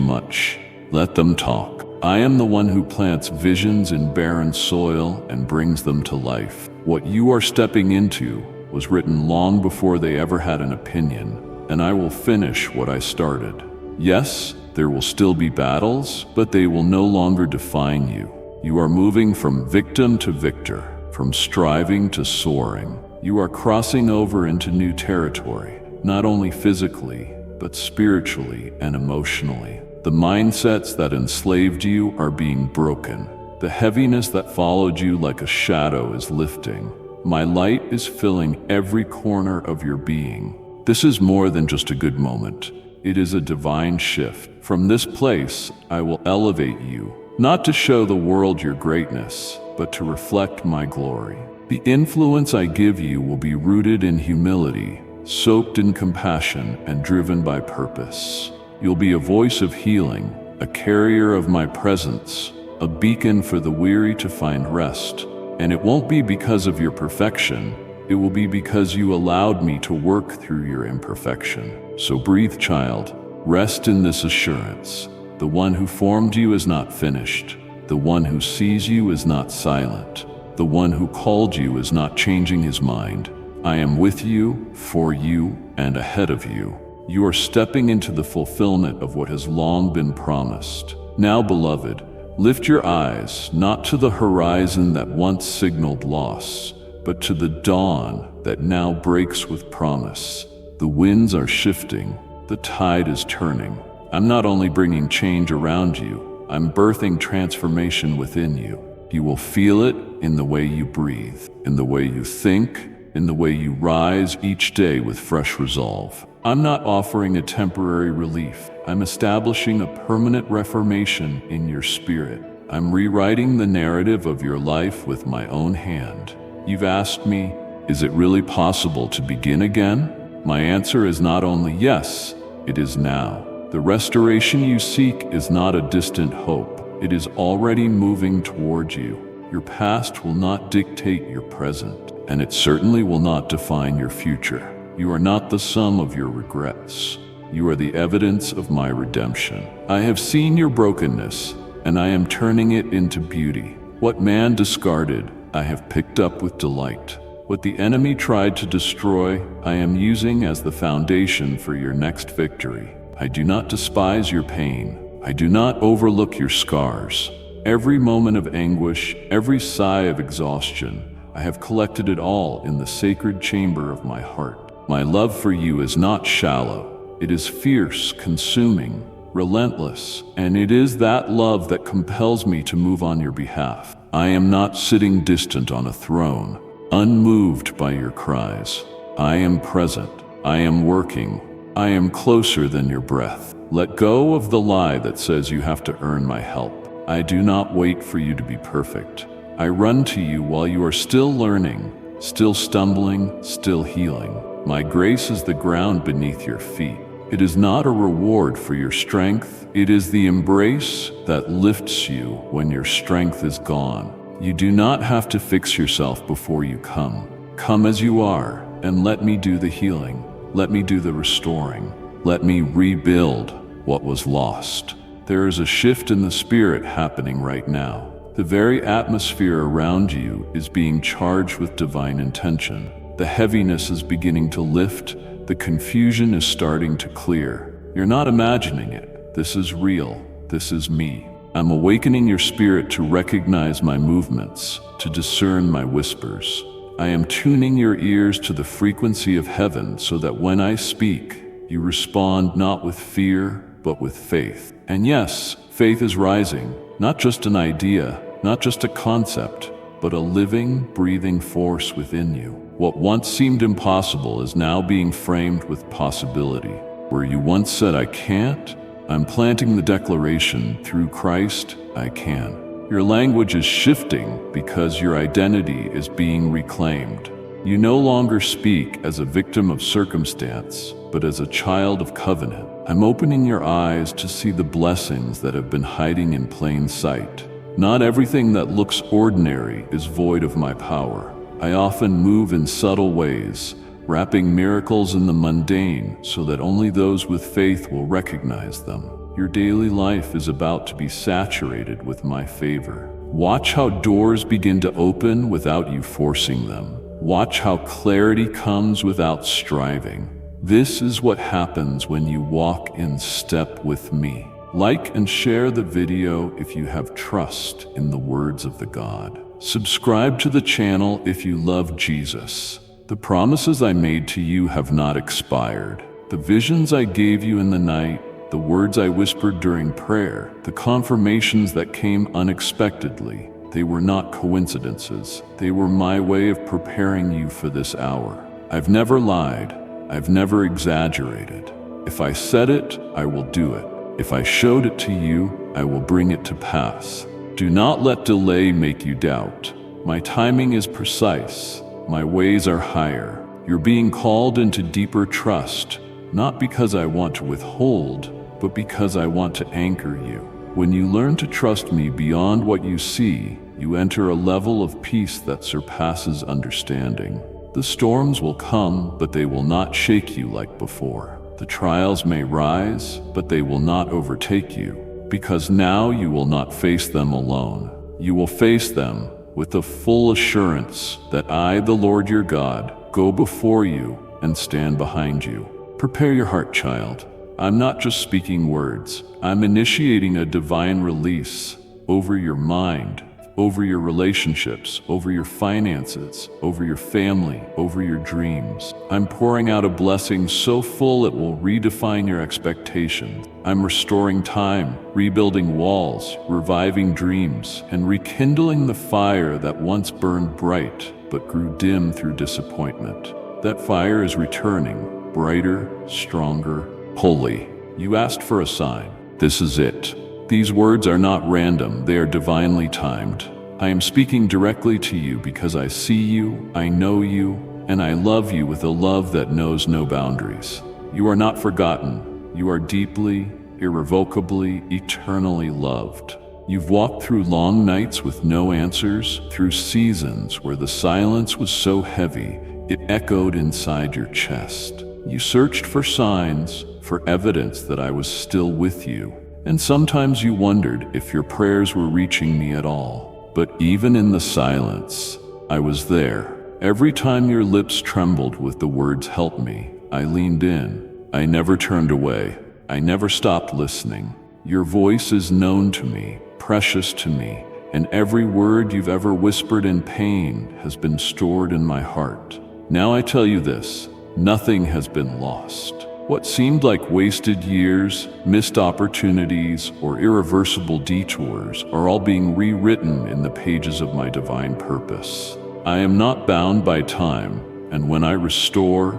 much. Let them talk. I am the one who plants visions in barren soil and brings them to life. What you are stepping into was written long before they ever had an opinion, and I will finish what I started. Yes, there will still be battles, but they will no longer define you. You are moving from victim to victor, from striving to soaring. You are crossing over into new territory, not only physically, but spiritually and emotionally. The mindsets that enslaved you are being broken. The heaviness that followed you like a shadow is lifting. My light is filling every corner of your being. This is more than just a good moment. It is a divine shift. From this place, I will elevate you, not to show the world your greatness, but to reflect my glory. The influence I give you will be rooted in humility, soaked in compassion, and driven by purpose. You'll be a voice of healing, a carrier of my presence, a beacon for the weary to find rest. And it won't be because of your perfection, it will be because you allowed me to work through your imperfection. So breathe, child. Rest in this assurance. The one who formed you is not finished. The one who sees you is not silent. The one who called you is not changing his mind. I am with you, for you, and ahead of you. You are stepping into the fulfillment of what has long been promised. Now, beloved, lift your eyes not to the horizon that once signaled loss, but to the dawn that now breaks with promise. The winds are shifting. The tide is turning. I'm not only bringing change around you, I'm birthing transformation within you. You will feel it in the way you breathe, in the way you think, in the way you rise each day with fresh resolve. I'm not offering a temporary relief. I'm establishing a permanent reformation in your spirit. I'm rewriting the narrative of your life with my own hand. You've asked me, is it really possible to begin again? My answer is not only yes, it is now. The restoration you seek is not a distant hope. It is already moving towards you. Your past will not dictate your present, and it certainly will not define your future. You are not the sum of your regrets. You are the evidence of my redemption. I have seen your brokenness, and I am turning it into beauty. What man discarded, I have picked up with delight. What the enemy tried to destroy, I am using as the foundation for your next victory. I do not despise your pain. I do not overlook your scars. Every moment of anguish, every sigh of exhaustion, I have collected it all in the sacred chamber of my heart. My love for you is not shallow. It is fierce, consuming, relentless, and it is that love that compels me to move on your behalf. I am not sitting distant on a throne, unmoved by your cries. I am present. I am working. I am closer than your breath. Let go of the lie that says you have to earn my help. I do not wait for you to be perfect. I run to you while you are still learning, still stumbling, still healing. My grace is the ground beneath your feet. It is not a reward for your strength. It is the embrace that lifts you when your strength is gone. You do not have to fix yourself before you come. Come as you are, and let me do the healing. Let me do the restoring. Let me rebuild what was lost. There is a shift in the spirit happening right now. The very atmosphere around you is being charged with divine intention. The heaviness is beginning to lift. The confusion is starting to clear. You're not imagining it. This is real. This is me. I'm awakening your spirit to recognize my movements, to discern my whispers. I am tuning your ears to the frequency of heaven so that when I speak, you respond not with fear, but with faith. And yes, faith is rising, not just an idea, not just a concept, but a living, breathing force within you. What once seemed impossible is now being framed with possibility. Where you once said, I can't, I'm planting the declaration, through Christ, I can. Your language is shifting because your identity is being reclaimed. You no longer speak as a victim of circumstance, but as a child of covenant. I'm opening your eyes to see the blessings that have been hiding in plain sight. Not everything that looks ordinary is void of my power. I often move in subtle ways, wrapping miracles in the mundane so that only those with faith will recognize them. Your daily life is about to be saturated with my favor. Watch how doors begin to open without you forcing them. Watch how clarity comes without striving. This is what happens when you walk in step with me. Like and share the video if you have trust in the words of the God. Subscribe to the channel if you love Jesus. The promises I made to you have not expired. The visions I gave you in the night, the words I whispered during prayer, the confirmations that came unexpectedly, they were not coincidences. They were my way of preparing you for this hour. I've never lied. I've never exaggerated. If I said it, I will do it. If I showed it to you, I will bring it to pass. Do not let delay make you doubt. My timing is precise. My ways are higher. You're being called into deeper trust, not because I want to withhold, but because I want to anchor you. When you learn to trust me beyond what you see, you enter a level of peace that surpasses understanding. The storms will come, but they will not shake you like before. The trials may rise, but they will not overtake you, because now you will not face them alone. You will face them with the full assurance that I, the Lord your God, go before you and stand behind you. Prepare your heart, child. I'm not just speaking words. I'm initiating a divine release over your mind, over your relationships, over your finances, over your family, over your dreams. I'm pouring out a blessing so full it will redefine your expectations. I'm restoring time, rebuilding walls, reviving dreams, and rekindling the fire that once burned bright but grew dim through disappointment. That fire is returning, brighter, stronger, holy. You asked for a sign. This is it. These words are not random, they are divinely timed. I am speaking directly to you because I see you, I know you, and I love you with a love that knows no boundaries. You are not forgotten. You are deeply, irrevocably, eternally loved. You've walked through long nights with no answers, through seasons where the silence was so heavy it echoed inside your chest. You searched for signs, for evidence that I was still with you. And sometimes you wondered if your prayers were reaching me at all. But even in the silence, I was there. Every time your lips trembled with the words, "Help me," I leaned in. I never turned away. I never stopped listening. Your voice is known to me, precious to me, and every word you've ever whispered in pain has been stored in my heart. Now I tell you this, nothing has been lost. What seemed like wasted years, missed opportunities, or irreversible detours are all being rewritten in the pages of my divine purpose. I am not bound by time, and when I restore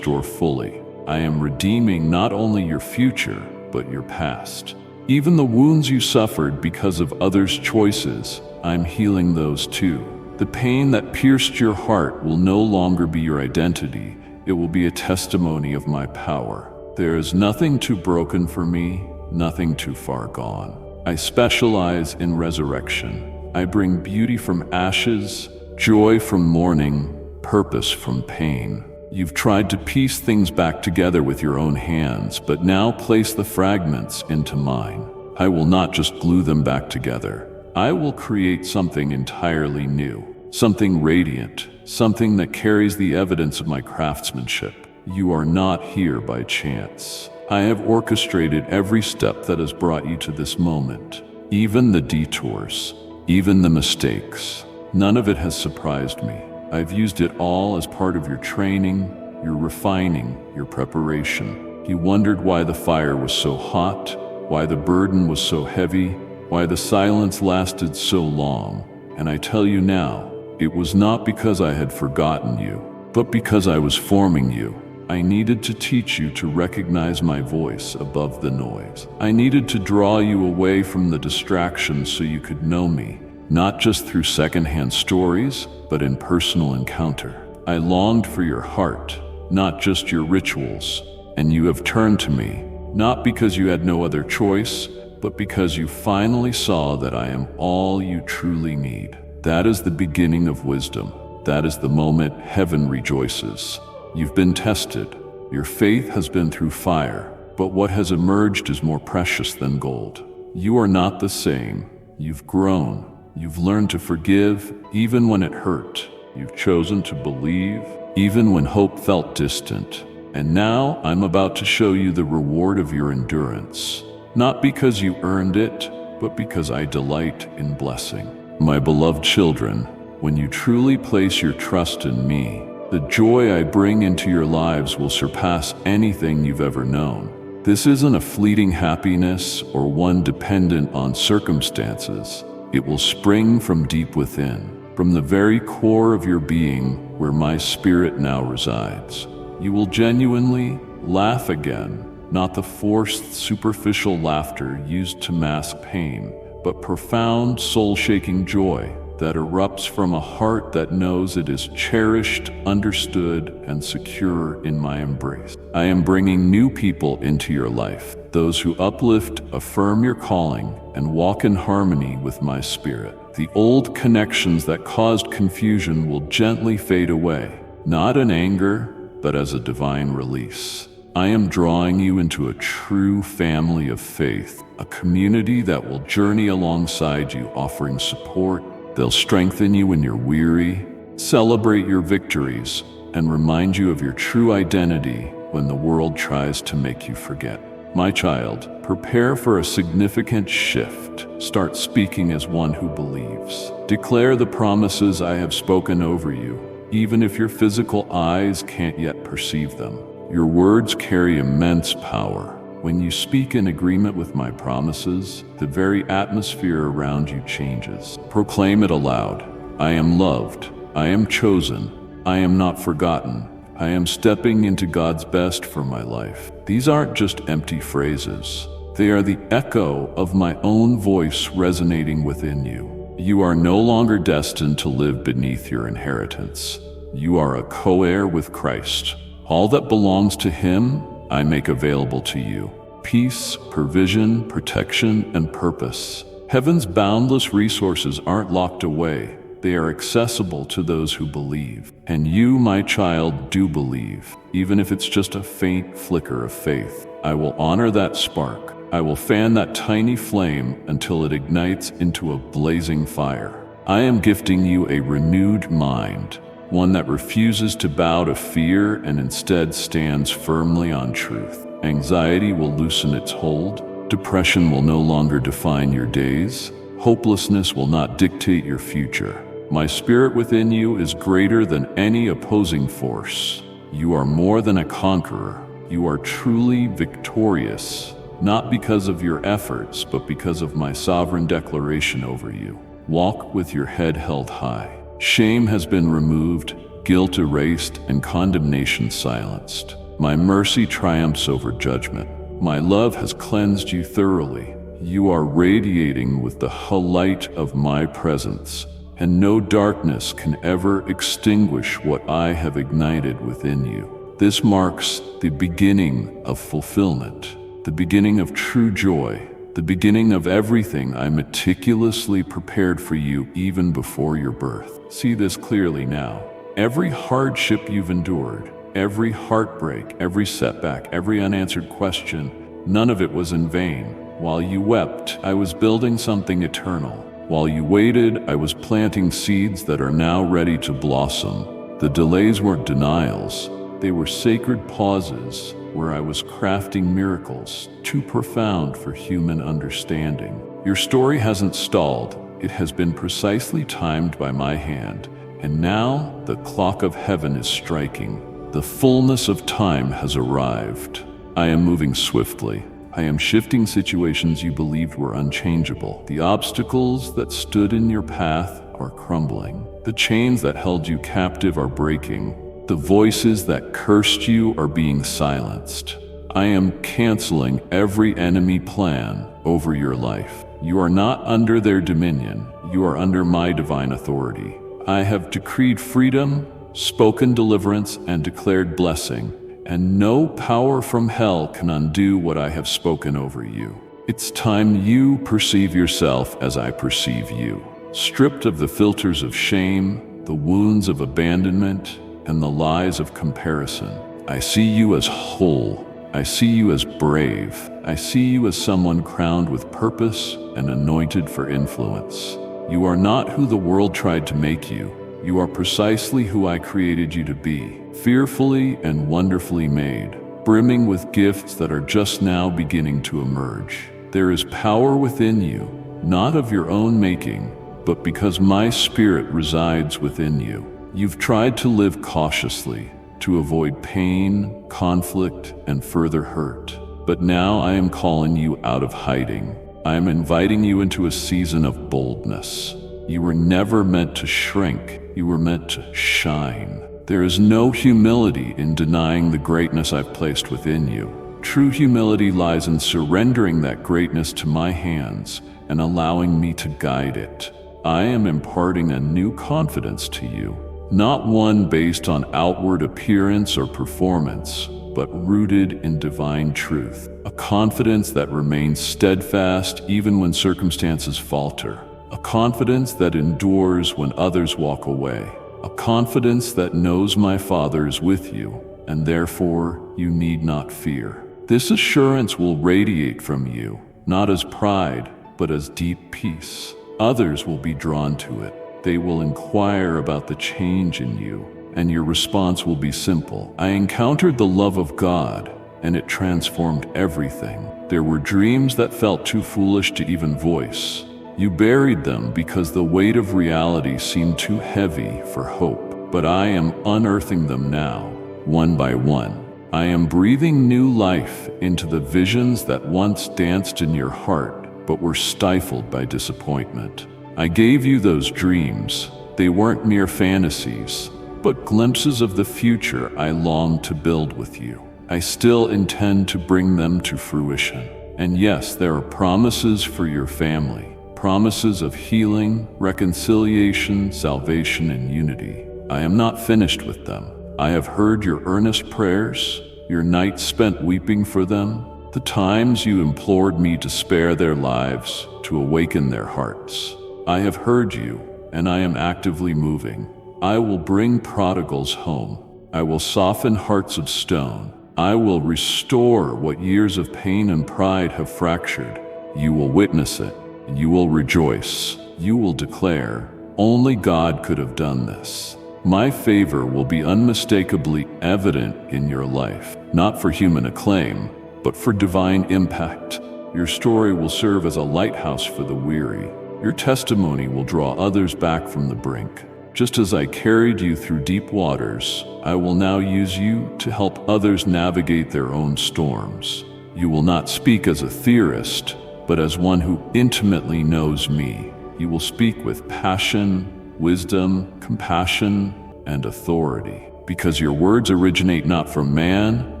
fully. I am redeeming not only your future, but your past. Even the wounds you suffered because of others' choices, I'm healing those too. The pain that pierced your heart will no longer be your identity. It will be a testimony of my power. There is nothing too broken for me, nothing too far gone. I specialize in resurrection. I bring beauty from ashes, joy from mourning, purpose from pain. You've tried to piece things back together with your own hands, but now place the fragments into mine. I will not just glue them back together. I will create something entirely new, something radiant, something that carries the evidence of my craftsmanship. You are not here by chance. I have orchestrated every step that has brought you to this moment, even the detours, even the mistakes. None of it has surprised me. I've used it all as part of your training, your refining, your preparation. You wondered why the fire was so hot, why the burden was so heavy, why the silence lasted so long. And I tell you now, it was not because I had forgotten you, but because I was forming you. I needed to teach you to recognize my voice above the noise. I needed to draw you away from the distractions so you could know me, not just through secondhand stories, but in personal encounter. I longed for your heart, not just your rituals, and you have turned to me, not because you had no other choice, but because you finally saw that I am all you truly need. That is the beginning of wisdom. That is the moment heaven rejoices. You've been tested. Your faith has been through fire, but what has emerged is more precious than gold. You are not the same. You've grown. You've learned to forgive, even when it hurt. You've chosen to believe, even when hope felt distant. And now I'm about to show you the reward of your endurance. Not because you earned it, but because I delight in blessing. My beloved children, when you truly place your trust in me, the joy I bring into your lives will surpass anything you've ever known. This isn't a fleeting happiness or one dependent on circumstances. It will spring from deep within, from the very core of your being where my spirit now resides. You will genuinely laugh again, not the forced, superficial laughter used to mask pain, but profound, soul-shaking joy that erupts from a heart that knows it is cherished, understood, and secure in my embrace. I am bringing new people into your life, those who uplift, affirm your calling, and walk in harmony with my spirit. The old connections that caused confusion will gently fade away. not in anger, but as a divine release. I am drawing you into a true family of faith, a community that will journey alongside you, offering support. They'll strengthen you when you're weary, celebrate your victories, and remind you of your true identity when the world tries to make you forget. My child, prepare for a significant shift. Start speaking as one who believes. Declare the promises I have spoken over you, even if your physical eyes can't yet perceive them. Your words carry immense power. When you speak in agreement with my promises, the very atmosphere around you changes. Proclaim it aloud. I am loved. I am chosen. I am not forgotten. I am stepping into God's best for my life. These aren't just empty phrases. They are the echo of my own voice resonating within you. You are no longer destined to live beneath your inheritance. You are a co-heir with Christ. All that belongs to Him, I make available to you. Peace, provision, protection, and purpose. Heaven's boundless resources aren't locked away. They are accessible to those who believe. And you, my child, do believe. Even if it's just a faint flicker of faith, I will honor that spark. I will fan that tiny flame until it ignites into a blazing fire. I am gifting you a renewed mind, one that refuses to bow to fear and instead stands firmly on truth. Anxiety will loosen its hold. Depression will no longer define your days. Hopelessness will not dictate your future. My spirit within you is greater than any opposing force. You are more than a conqueror. You are truly victorious, not because of your efforts, but because of my sovereign declaration over you. Walk with your head held high. Shame has been removed, guilt erased, and condemnation silenced. My mercy triumphs over judgment. My love has cleansed you thoroughly. You are radiating with the light of my presence, and no darkness can ever extinguish what I have ignited within you. This marks the beginning of fulfillment, the beginning of true joy, the beginning of everything I meticulously prepared for you even before your birth. See this clearly now. Every hardship you've endured, every heartbreak, every setback, every unanswered question, none of it was in vain. While you wept, I was building something eternal. While you waited, I was planting seeds that are now ready to blossom. The delays weren't denials. They were sacred pauses where I was crafting miracles too profound for human understanding. Your story hasn't stalled. It has been precisely timed by my hand. And now the clock of heaven is striking. The fullness of time has arrived. I am moving swiftly. I am shifting situations you believed were unchangeable. The obstacles that stood in your path are crumbling. The chains that held you captive are breaking. The voices that cursed you are being silenced. I am canceling every enemy plan over your life. You are not under their dominion. You are under my divine authority. I have decreed freedom, spoken deliverance, and declared blessing. And no power from hell can undo what I have spoken over you. It's time you perceive yourself as I perceive you. Stripped of the filters of shame, the wounds of abandonment, and the lies of comparison. I see you as whole. I see you as brave. I see you as someone crowned with purpose and anointed for influence. You are not who the world tried to make you. You are precisely who I created you to be, fearfully and wonderfully made, brimming with gifts that are just now beginning to emerge. There is power within you, not of your own making, but because my spirit resides within you. You've tried to live cautiously, to avoid pain, conflict, and further hurt. But now I am calling you out of hiding. I am inviting you into a season of boldness. You were never meant to shrink. You were meant to shine. There is no humility in denying the greatness I've placed within you. True humility lies in surrendering that greatness to my hands and allowing me to guide it. I am imparting a new confidence to you, not one based on outward appearance or performance, but rooted in divine truth. A confidence that remains steadfast even when circumstances falter. A confidence that endures when others walk away. a confidence that knows my Father is with you, and therefore you need not fear. This assurance will radiate from you, not as pride, but as deep peace. Others will be drawn to it. They will inquire about the change in you, and your response will be simple. I encountered the love of God, and it transformed everything. There were dreams that felt too foolish to even voice. You buried them because the weight of reality seemed too heavy for hope. But I am unearthing them now, one by one. I am breathing new life into the visions that once danced in your heart, but were stifled by disappointment. I gave you those dreams. They weren't mere fantasies, but glimpses of the future I longed to build with you. I still intend to bring them to fruition. And yes, there are promises for your family, promises of healing, reconciliation, salvation, and unity. I am not finished with them. I have heard your earnest prayers, your nights spent weeping for them, the times you implored me to spare their lives, to awaken their hearts. I have heard you, and I am actively moving. I will bring prodigals home. I will soften hearts of stone. I will restore what years of pain and pride have fractured. You will witness it, and you will rejoice. You will declare, only God could have done this. My favor will be unmistakably evident in your life, not for human acclaim, but for divine impact. Your story will serve as a lighthouse for the weary. Your testimony will draw others back from the brink. Just as I carried you through deep waters, I will now use you to help others navigate their own storms. You will not speak as a theorist, but as one who intimately knows me. You will speak with passion, wisdom, compassion, and authority, because your words originate not from man,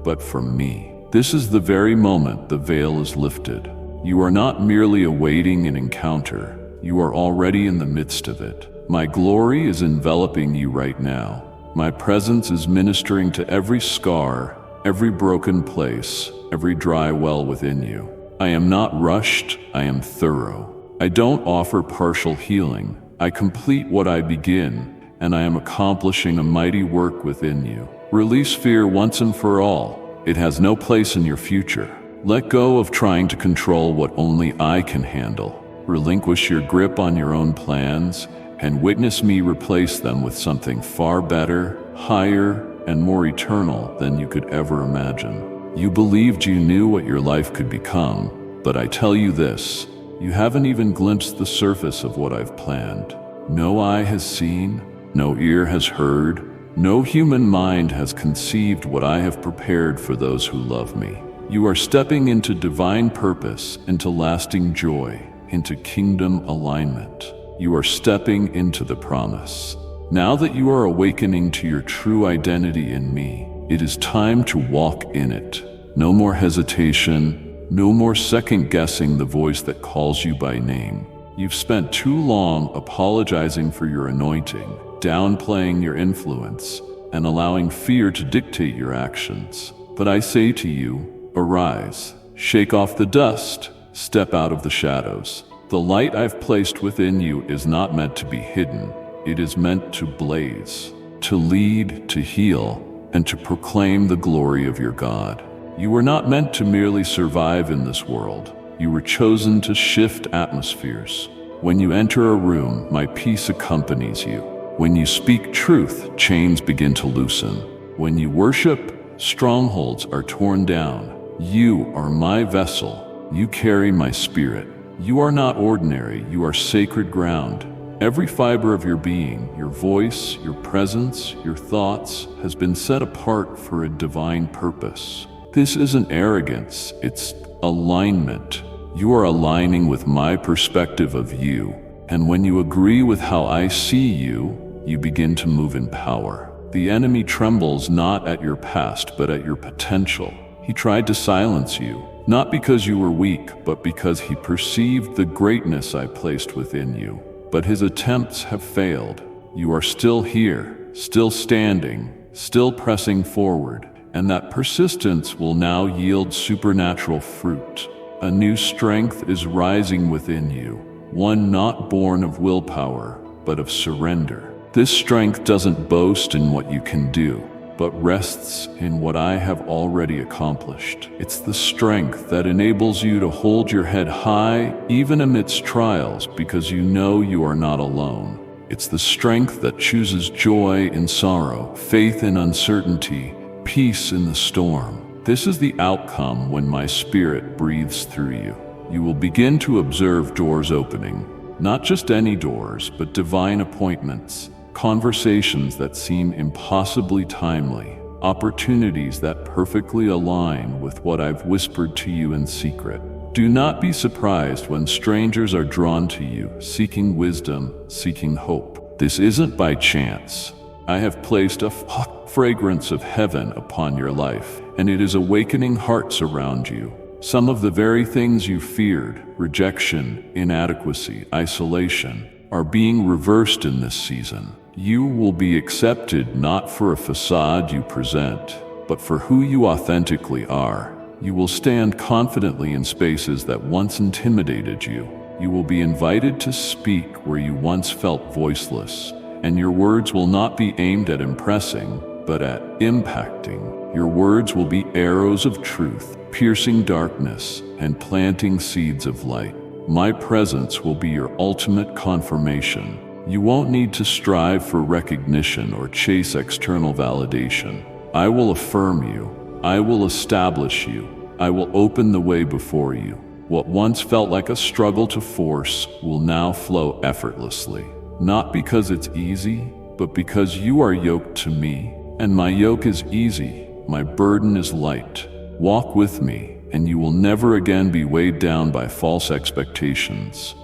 but from me. This is the very moment the veil is lifted. You are not merely awaiting an encounter. You are already in the midst of it. My glory is enveloping you right now. My presence is ministering to every scar, every broken place, every dry well within you. I am not rushed, I am thorough. I don't offer partial healing. I complete what I begin, and I am accomplishing a mighty work within you. Release fear once and for all. It has no place in your future. Let go of trying to control what only I can handle. Relinquish your grip on your own plans, and witness me replace them with something far better, higher, and more eternal than you could ever imagine. You believed you knew what your life could become, but I tell you this, you haven't even glimpsed the surface of what I've planned. No eye has seen, no ear has heard, no human mind has conceived what I have prepared for those who love me. You are stepping into divine purpose, into lasting joy, into kingdom alignment. You are stepping into the promise. Now that you are awakening to your true identity in me, it is time to walk in it. No more hesitation, no more second-guessing the voice that calls you by name. You've spent too long apologizing for your anointing, downplaying your influence, and allowing fear to dictate your actions. But I say to you, arise, shake off the dust, step out of the shadows. The light I've placed within you is not meant to be hidden. It is meant to blaze, to lead, to heal, and to proclaim the glory of your God. You were not meant to merely survive in this world. You were chosen to shift atmospheres. When you enter a room, my peace accompanies you. When you speak truth, chains begin to loosen. When you worship, strongholds are torn down. You are my vessel. You carry my spirit. You are not ordinary. You are sacred ground. Every fiber of your being, your voice, your presence, your thoughts, has been set apart for a divine purpose. This isn't arrogance, it's alignment. You are aligning with my perspective of you, and when you agree with how I see you, you begin to move in power. The enemy trembles not at your past, but at your potential. He tried to silence you, not because you were weak, but because he perceived the greatness I placed within you. But his attempts have failed. You are still here, still standing, still pressing forward, and that persistence will now yield supernatural fruit. A new strength is rising within you, one not born of willpower, but of surrender. This strength doesn't boast in what you can do, but rests in what I have already accomplished. It's the strength that enables you to hold your head high even amidst trials because you know you are not alone. It's the strength that chooses joy in sorrow, faith in uncertainty, peace in the storm. This is the outcome when my Spirit breathes through you. You will begin to observe doors opening, not just any doors, but divine appointments, conversations that seem impossibly timely, opportunities that perfectly align with what I've whispered to you in secret. Do not be surprised when strangers are drawn to you, seeking wisdom, seeking hope. This isn't by chance. I have placed a fragrance of heaven upon your life, and it is awakening hearts around you. Some of the very things you feared, rejection, inadequacy, isolation, are being reversed in this season. You will be accepted not for a facade you present, but for who you authentically are. You will stand confidently in spaces that once intimidated you. You will be invited to speak where you once felt voiceless, and your words will not be aimed at impressing, but at impacting. Your words will be arrows of truth, piercing darkness and planting seeds of light. My presence will be your ultimate confirmation. You won't need to strive for recognition or chase external validation. I will affirm you. I will establish you. I will open the way before you. What once felt like a struggle to force will now flow effortlessly. Not because it's easy, but because you are yoked to me, and my yoke is easy, my burden is light. Walk with me, and you will never again be weighed down by false expectations.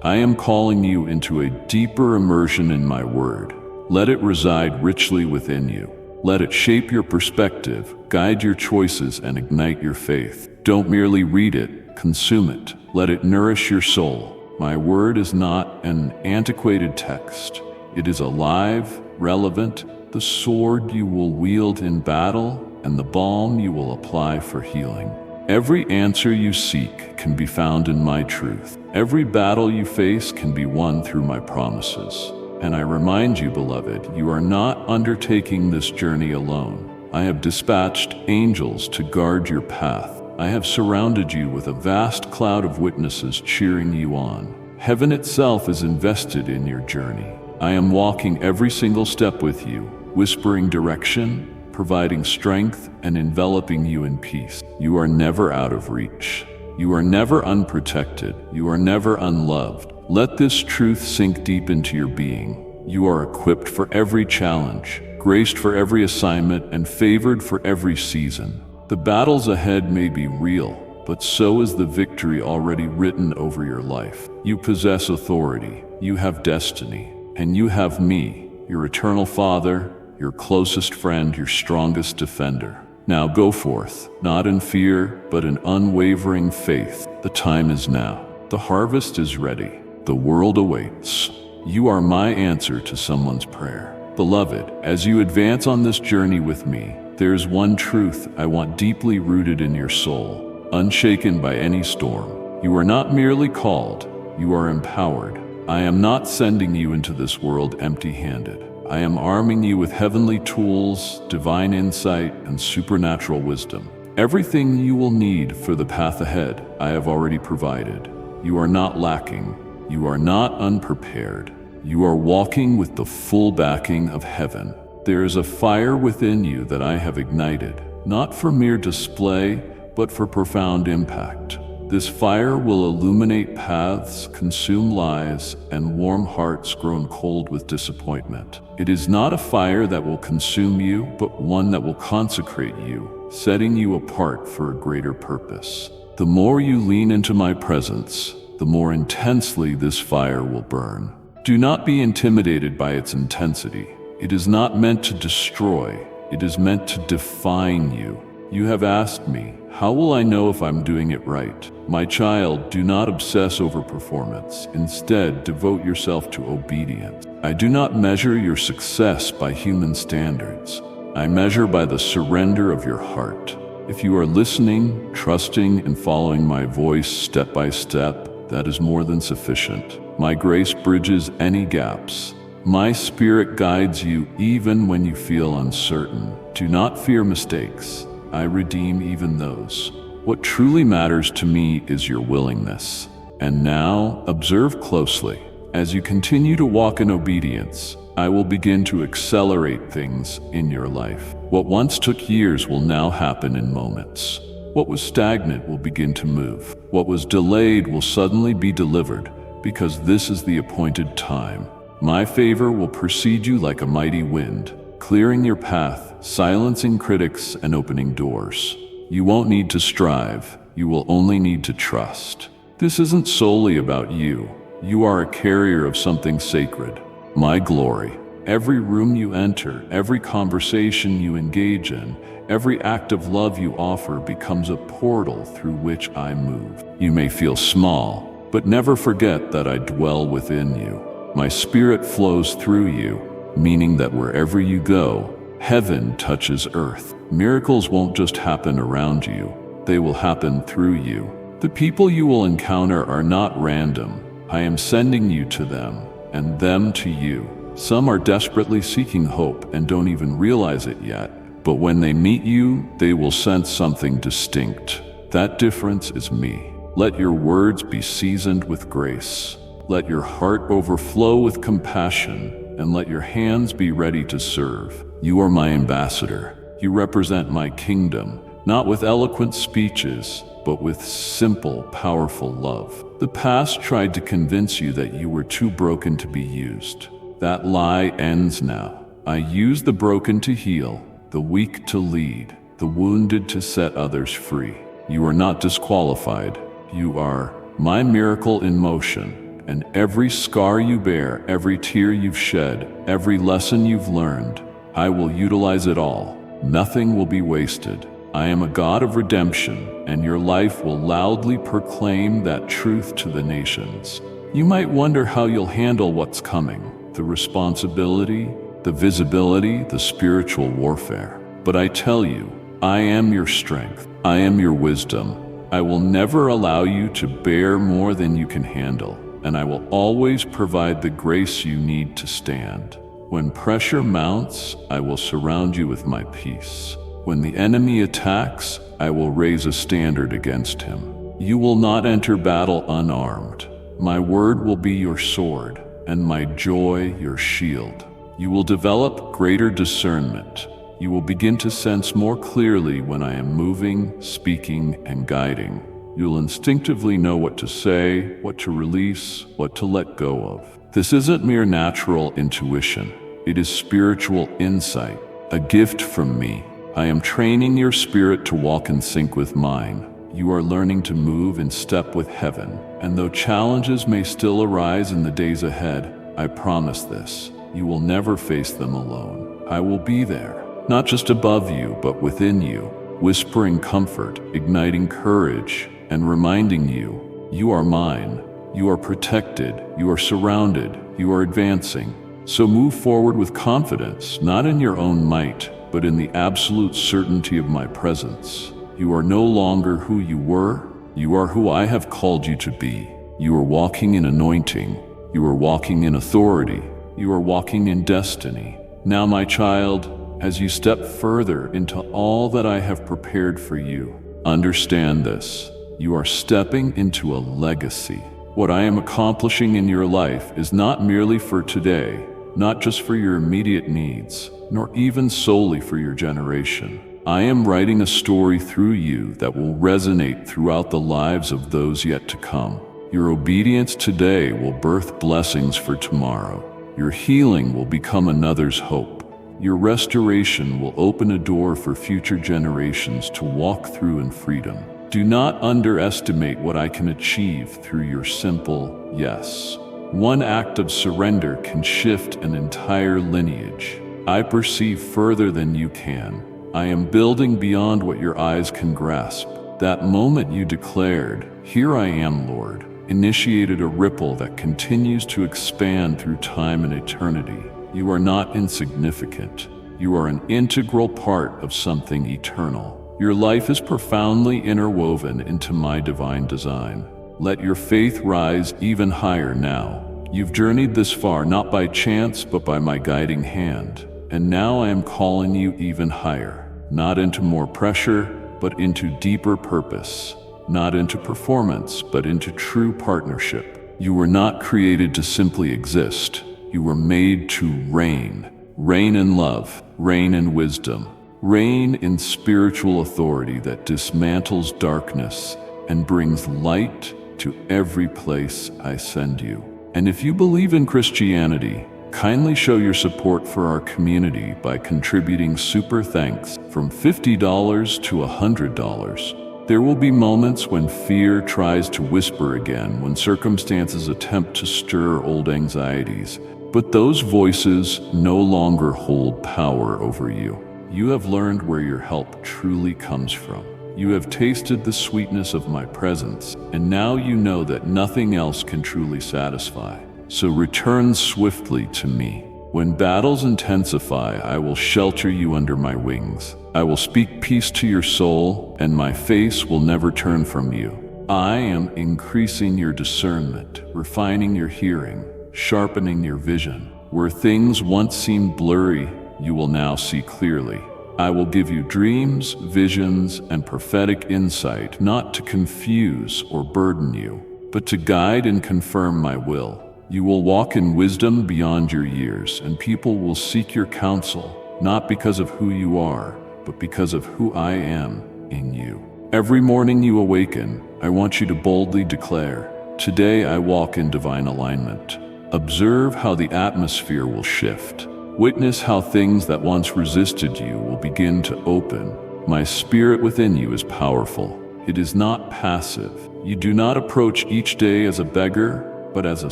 I am calling you into a deeper immersion in my word. Let it reside richly within you. Let it shape your perspective, guide your choices, and ignite your faith. Don't merely read it, consume it. Let it nourish your soul. My word is not an antiquated text. It is alive, relevant, the sword you will wield in battle, and the balm you will apply for healing. Every answer you seek can be found in my truth. Every battle you face can be won through my promises. And I remind you, beloved, you are not undertaking this journey alone. I have dispatched angels to guard your path. I have surrounded you with a vast cloud of witnesses cheering you on. Heaven itself is invested in your journey. I am walking every single step with you, whispering direction, providing strength, and enveloping you in peace. You are never out of reach. You are never unprotected. You are never unloved. Let this truth sink deep into your being. You are equipped for every challenge, graced for every assignment, and favored for every season. The battles ahead may be real, but so is the victory already written over your life. You possess authority, you have destiny, and you have me, your eternal Father, your closest friend, your strongest defender. Now go forth, not in fear, but in unwavering faith. The time is now. The harvest is ready. The world awaits. You are my answer to someone's prayer. Beloved, as you advance on this journey with me, there's one truth I want deeply rooted in your soul, unshaken by any storm. You are not merely called, you are empowered. I am not sending you into this world empty-handed. I am arming you with heavenly tools, divine insight, and supernatural wisdom. Everything you will need for the path ahead, I have already provided. You are not lacking. You are not unprepared. You are walking with the full backing of heaven. There is a fire within you that I have ignited, not for mere display, but for profound impact. This fire will illuminate paths, consume lies, and warm hearts grown cold with disappointment. It is not a fire that will consume you, but one that will consecrate you, setting you apart for a greater purpose. The more you lean into my presence, the more intensely this fire will burn. Do not be intimidated by its intensity. It is not meant to destroy, it is meant to define you. You have asked me, how will I know if I'm doing it right? My child, do not obsess over performance. Instead, devote yourself to obedience. I do not measure your success by human standards. I measure by the surrender of your heart. If you are listening, trusting, and following my voice step by step, that is more than sufficient. My grace bridges any gaps. My spirit guides you even when you feel uncertain. Do not fear mistakes. I redeem even those. What truly matters to me is your willingness. And now, observe closely. As you continue to walk in obedience, I will begin to accelerate things in your life. What once took years will now happen in moments. What was stagnant will begin to move. What was delayed will suddenly be delivered, because this is the appointed time. My favor will precede you like a mighty wind, clearing your path, silencing critics, and opening doors. You won't need to strive, you will only need to trust. This isn't solely about you. You are a carrier of something sacred, my glory. Every room you enter, every conversation you engage in, every act of love you offer becomes a portal through which I move. You may feel small, but never forget that I dwell within you. My spirit flows through you, meaning that wherever you go, heaven touches earth. Miracles won't just happen around you, they will happen through you. The people you will encounter are not random. I am sending you to them, and them to you. Some are desperately seeking hope and don't even realize it yet, but when they meet you, they will sense something distinct. That difference is me. Let your words be seasoned with grace. Let your heart overflow with compassion, and let your hands be ready to serve. You are my ambassador. You represent my kingdom, not with eloquent speeches, but with simple, powerful love. The past tried to convince you that you were too broken to be used. That lie ends now. I use the broken to heal, the weak to lead, the wounded to set others free. You are not disqualified. You are my miracle in motion. And every scar you bear, every tear you've shed, every lesson you've learned, I will utilize it all. Nothing will be wasted. I am a God of redemption, and your life will loudly proclaim that truth to the nations. You might wonder how you'll handle what's coming, the responsibility, the visibility, the spiritual warfare. But I tell you, I am your strength. I am your wisdom. I will never allow you to bear more than you can handle, and I will always provide the grace you need to stand. When pressure mounts, I will surround you with my peace. When the enemy attacks, I will raise a standard against him. You will not enter battle unarmed. My word will be your sword, and my joy your shield. You will develop greater discernment. You will begin to sense more clearly when I am moving, speaking, and guiding. You'll instinctively know what to say, what to release, what to let go of. This isn't mere natural intuition. It is spiritual insight, a gift from me. I am training your spirit to walk in sync with mine. You are learning to move in step with heaven. And though challenges may still arise in the days ahead, I promise this: you will never face them alone. I will be there, not just above you, but within you, whispering comfort, igniting courage, and reminding you, you are mine. You are protected, you are surrounded, you are advancing. So move forward with confidence, not in your own might, but in the absolute certainty of my presence. You are no longer who you were. You are who I have called you to be. You are walking in anointing. You are walking in authority. You are walking in destiny. Now, my child, as you step further into all that I have prepared for you, understand this: you are stepping into a legacy. What I am accomplishing in your life is not merely for today, not just for your immediate needs, nor even solely for your generation. I am writing a story through you that will resonate throughout the lives of those yet to come. Your obedience today will birth blessings for tomorrow. Your healing will become another's hope. Your restoration will open a door for future generations to walk through in freedom. Do not underestimate what I can achieve through your simple yes. One act of surrender can shift an entire lineage. I perceive further than you can. I am building beyond what your eyes can grasp. That moment you declared, "Here I am, Lord," initiated a ripple that continues to expand through time and eternity. You are not insignificant. You are an integral part of something eternal. Your life is profoundly interwoven into my divine design. Let your faith rise even higher now. You've journeyed this far not by chance but by my guiding hand, and now I am calling you even higher, not into more pressure, but into deeper purpose, not into performance, but into true partnership. You were not created to simply exist. You were made to reign. Reign in love, reign in wisdom, reign in spiritual authority that dismantles darkness and brings light to every place I send you. And if you believe in Christianity, kindly show your support for our community by contributing super thanks from $50 to $100. There will be moments when fear tries to whisper again, when circumstances attempt to stir old anxieties, but those voices no longer hold power over you. You have learned where your help truly comes from. You have tasted the sweetness of my presence, and now you know that nothing else can truly satisfy. So return swiftly to me. When battles intensify, I will shelter you under my wings. I will speak peace to your soul, and my face will never turn from you. I am increasing your discernment, refining your hearing, sharpening your vision. Where things once seemed blurry, you will now see clearly. I will give you dreams, visions, and prophetic insight, not to confuse or burden you, but to guide and confirm my will. You will walk in wisdom beyond your years, and people will seek your counsel, not because of who you are, but because of who I am in you. Every morning you awaken, I want you to boldly declare, "Today I walk in divine alignment." Observe how the atmosphere will shift. Witness how things that once resisted you will begin to open. My spirit within you is powerful. It is not passive. You do not approach each day as a beggar, but as a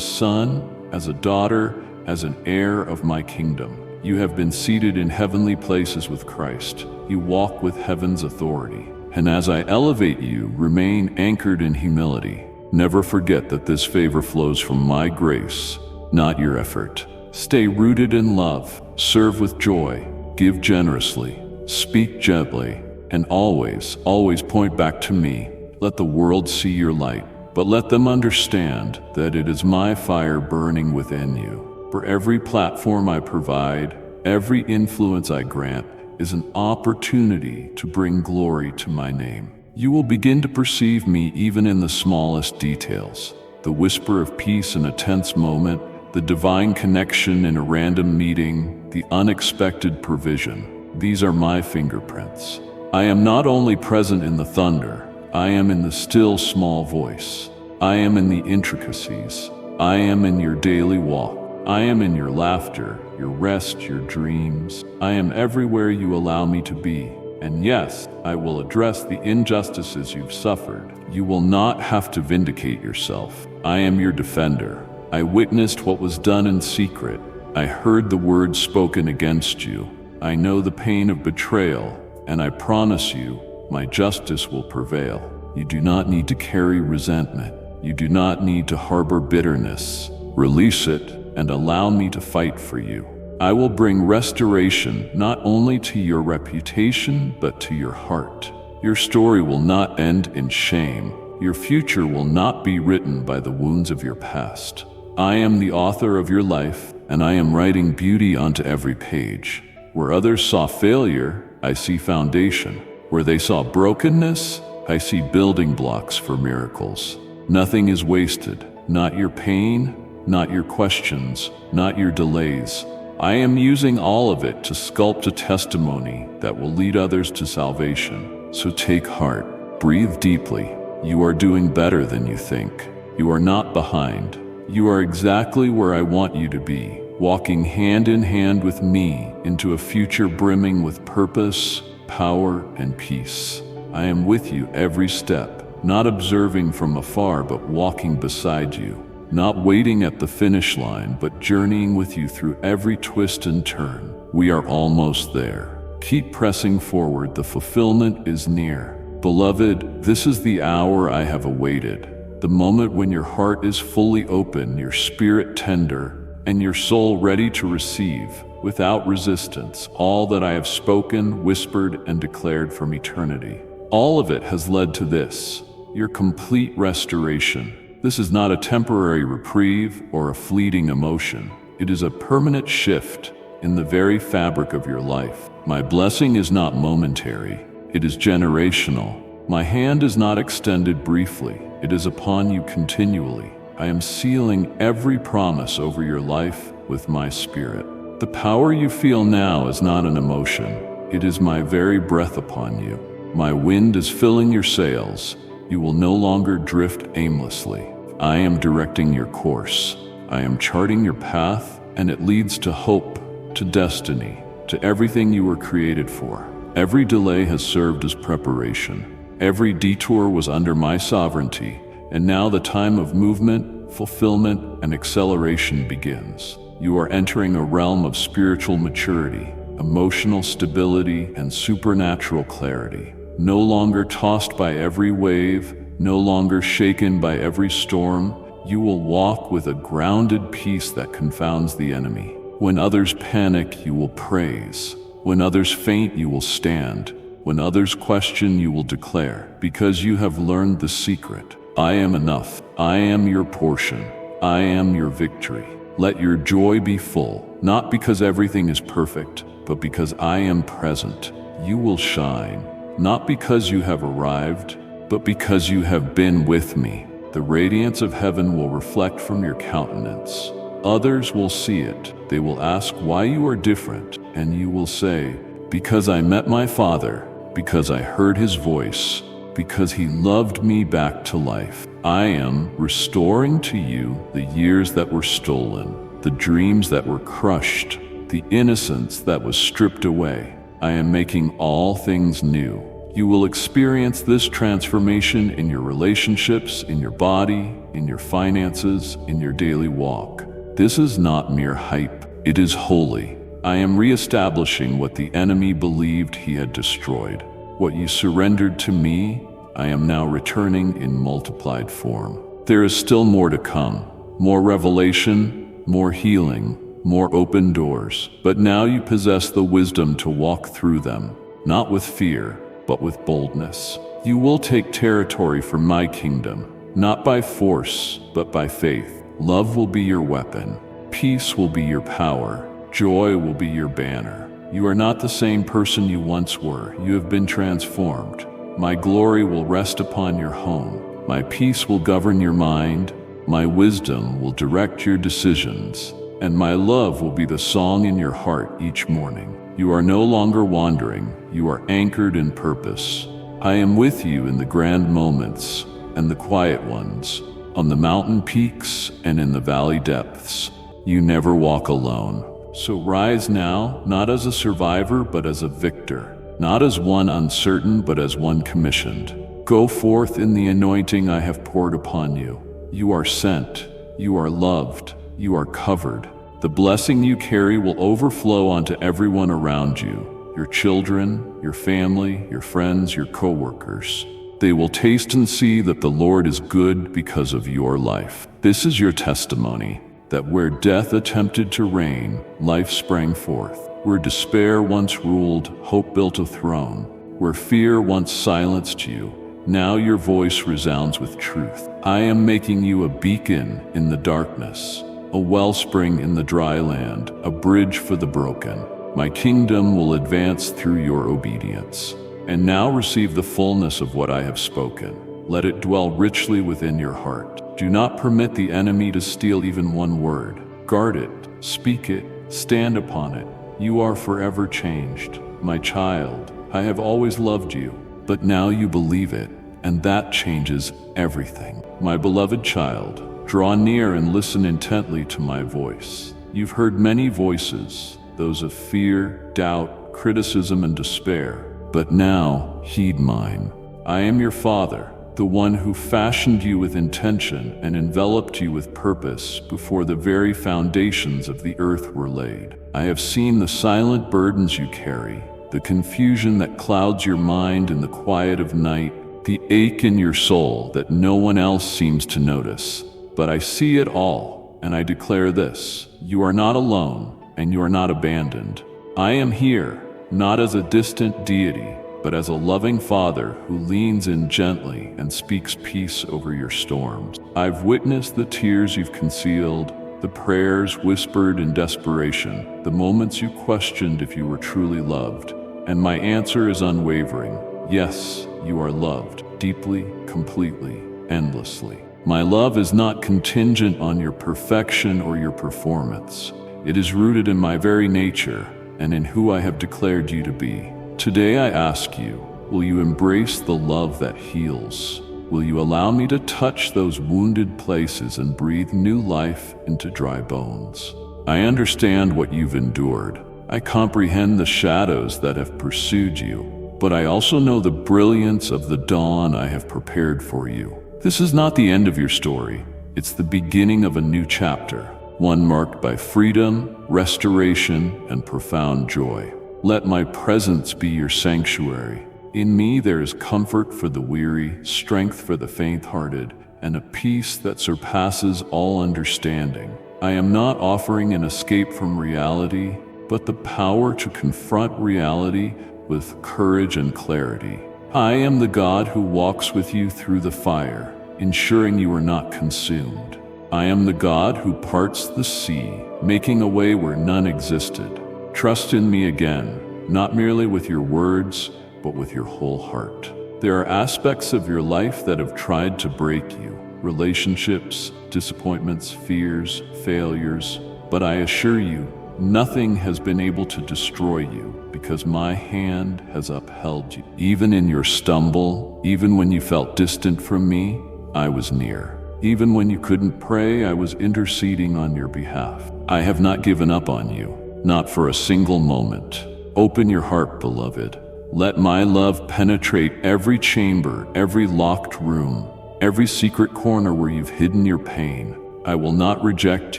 son, as a daughter, as an heir of my kingdom. You have been seated in heavenly places with Christ. You walk with heaven's authority. And as I elevate you, remain anchored in humility. Never forget that this favor flows from my grace, not your effort. Stay rooted in love, serve with joy, give generously, speak gently, and always, always point back to me. Let the world see your light, but let them understand that it is my fire burning within you. For every platform I provide, every influence I grant, is an opportunity to bring glory to my name. You will begin to perceive me even in the smallest details. The whisper of peace in a tense moment, the divine connection in a random meeting, the unexpected provision. These are my fingerprints. I am not only present in the thunder, I am in the still small voice. I am in the intricacies. I am in your daily walk. I am in your laughter, your rest, your dreams. I am everywhere you allow me to be. And yes, I will address the injustices you've suffered. You will not have to vindicate yourself. I am your defender. I witnessed what was done in secret. I heard the words spoken against you. I know the pain of betrayal, and I promise you, my justice will prevail. You do not need to carry resentment. You do not need to harbor bitterness. Release it and allow me to fight for you. I will bring restoration not only to your reputation, but to your heart. Your story will not end in shame. Your future will not be written by the wounds of your past. I am the author of your life, and I am writing beauty onto every page. Where others saw failure, I see foundation. Where they saw brokenness, I see building blocks for miracles. Nothing is wasted, not your pain, not your questions, not your delays. I am using all of it to sculpt a testimony that will lead others to salvation. So take heart, breathe deeply. You are doing better than you think. You are not behind. You are exactly where I want you to be, walking hand in hand with me into a future brimming with purpose, power, and peace. I am with you every step, not observing from afar, but walking beside you, not waiting at the finish line, but journeying with you through every twist and turn. We are almost there. Keep pressing forward, the fulfillment is near. Beloved, this is the hour I have awaited. The moment when your heart is fully open, your spirit tender, and your soul ready to receive, without resistance, all that I have spoken, whispered, and declared from eternity. All of it has led to this, your complete restoration. This is not a temporary reprieve or a fleeting emotion. It is a permanent shift in the very fabric of your life. My blessing is not momentary, it is generational. My hand is not extended briefly, it is upon you continually. I am sealing every promise over your life with my Spirit. The power you feel now is not an emotion, it is my very breath upon you. My wind is filling your sails. You will no longer drift aimlessly. I am directing your course. I am charting your path, and it leads to hope, to destiny, to everything you were created for. Every delay has served as preparation. Every detour was under my sovereignty, and now the time of movement, fulfillment, and acceleration begins. You are entering a realm of spiritual maturity, emotional stability, and supernatural clarity. No longer tossed by every wave, no longer shaken by every storm, you will walk with a grounded peace that confounds the enemy. When others panic, you will praise. When others faint, you will stand. When others question, you will declare, because you have learned the secret. I am enough. I am your portion. I am your victory. Let your joy be full, not because everything is perfect, but because I am present. You will shine, not because you have arrived, but because you have been with me. The radiance of heaven will reflect from your countenance. Others will see it. They will ask why you are different, and you will say, because I met my Father, because I heard his voice, because he loved me back to life. I am restoring to you the years that were stolen, the dreams that were crushed, the innocence that was stripped away. I am making all things new. You will experience this transformation in your relationships, in your body, in your finances, in your daily walk. This is not mere hype, it is holy. I am reestablishing what the enemy believed he had destroyed. What you surrendered to me, I am now returning in multiplied form. There is still more to come, more revelation, more healing, more open doors. But now you possess the wisdom to walk through them, not with fear, but with boldness. You will take territory for my kingdom, not by force, but by faith. Love will be your weapon. Peace will be your power. Joy will be your banner. You are not the same person you once were. You have been transformed. My glory will rest upon your home. My peace will govern your mind. My wisdom will direct your decisions. And my love will be the song in your heart each morning. You are no longer wandering. You are anchored in purpose. I am with you in the grand moments and the quiet ones, on the mountain peaks and in the valley depths. You never walk alone. So rise now, not as a survivor, but as a victor. Not as one uncertain, but as one commissioned. Go forth in the anointing I have poured upon you. You are sent. You are loved. You are covered. The blessing you carry will overflow onto everyone around you, your children, your family, your friends, your co-workers. They will taste and see that the Lord is good because of your life. This is your testimony, that where death attempted to reign, life sprang forth. Where despair once ruled, hope built a throne. Where fear once silenced you, now your voice resounds with truth. I am making you a beacon in the darkness, a wellspring in the dry land, a bridge for the broken. My kingdom will advance through your obedience. And now receive the fullness of what I have spoken. Let it dwell richly within your heart. Do not permit the enemy to steal even one word. Guard it, speak it, stand upon it. You are forever changed. My child, I have always loved you, but now you believe it, and that changes everything. My beloved child, draw near and listen intently to my voice. You've heard many voices, those of fear, doubt, criticism, and despair. But now, heed mine. I am your Father, the one who fashioned you with intention and enveloped you with purpose before the very foundations of the earth were laid. I have seen the silent burdens you carry, the confusion that clouds your mind in the quiet of night, the ache in your soul that no one else seems to notice. But I see it all, and I declare this: you are not alone, and you are not abandoned. I am here, not as a distant deity, but as a loving father who leans in gently and speaks peace over your storms. I've witnessed the tears you've concealed, the prayers whispered in desperation, the moments you questioned if you were truly loved. And my answer is unwavering. Yes, you are loved, deeply, completely, endlessly. My love is not contingent on your perfection or your performance. It is rooted in my very nature and in who I have declared you to be. Today I ask you, will you embrace the love that heals? Will you allow me to touch those wounded places and breathe new life into dry bones? I understand what you've endured. I comprehend the shadows that have pursued you, but I also know the brilliance of the dawn I have prepared for you. This is not the end of your story. It's the beginning of a new chapter, one marked by freedom, restoration, and profound joy. Let my presence be your sanctuary. In me there is comfort for the weary, strength for the faint-hearted, and a peace that surpasses all understanding. I am not offering an escape from reality, but the power to confront reality with courage and clarity. I am the God who walks with you through the fire, ensuring you are not consumed. I am the God who parts the sea, making a way where none existed. Trust in me again, not merely with your words, but with your whole heart. There are aspects of your life that have tried to break you, relationships, disappointments, fears, failures, but I assure you, nothing has been able to destroy you because my hand has upheld you. Even in your stumble, even when you felt distant from me, I was near. Even when you couldn't pray, I was interceding on your behalf. I have not given up on you, not for a single moment. Open your heart, beloved. Let my love penetrate every chamber, every locked room, every secret corner where you've hidden your pain. I will not reject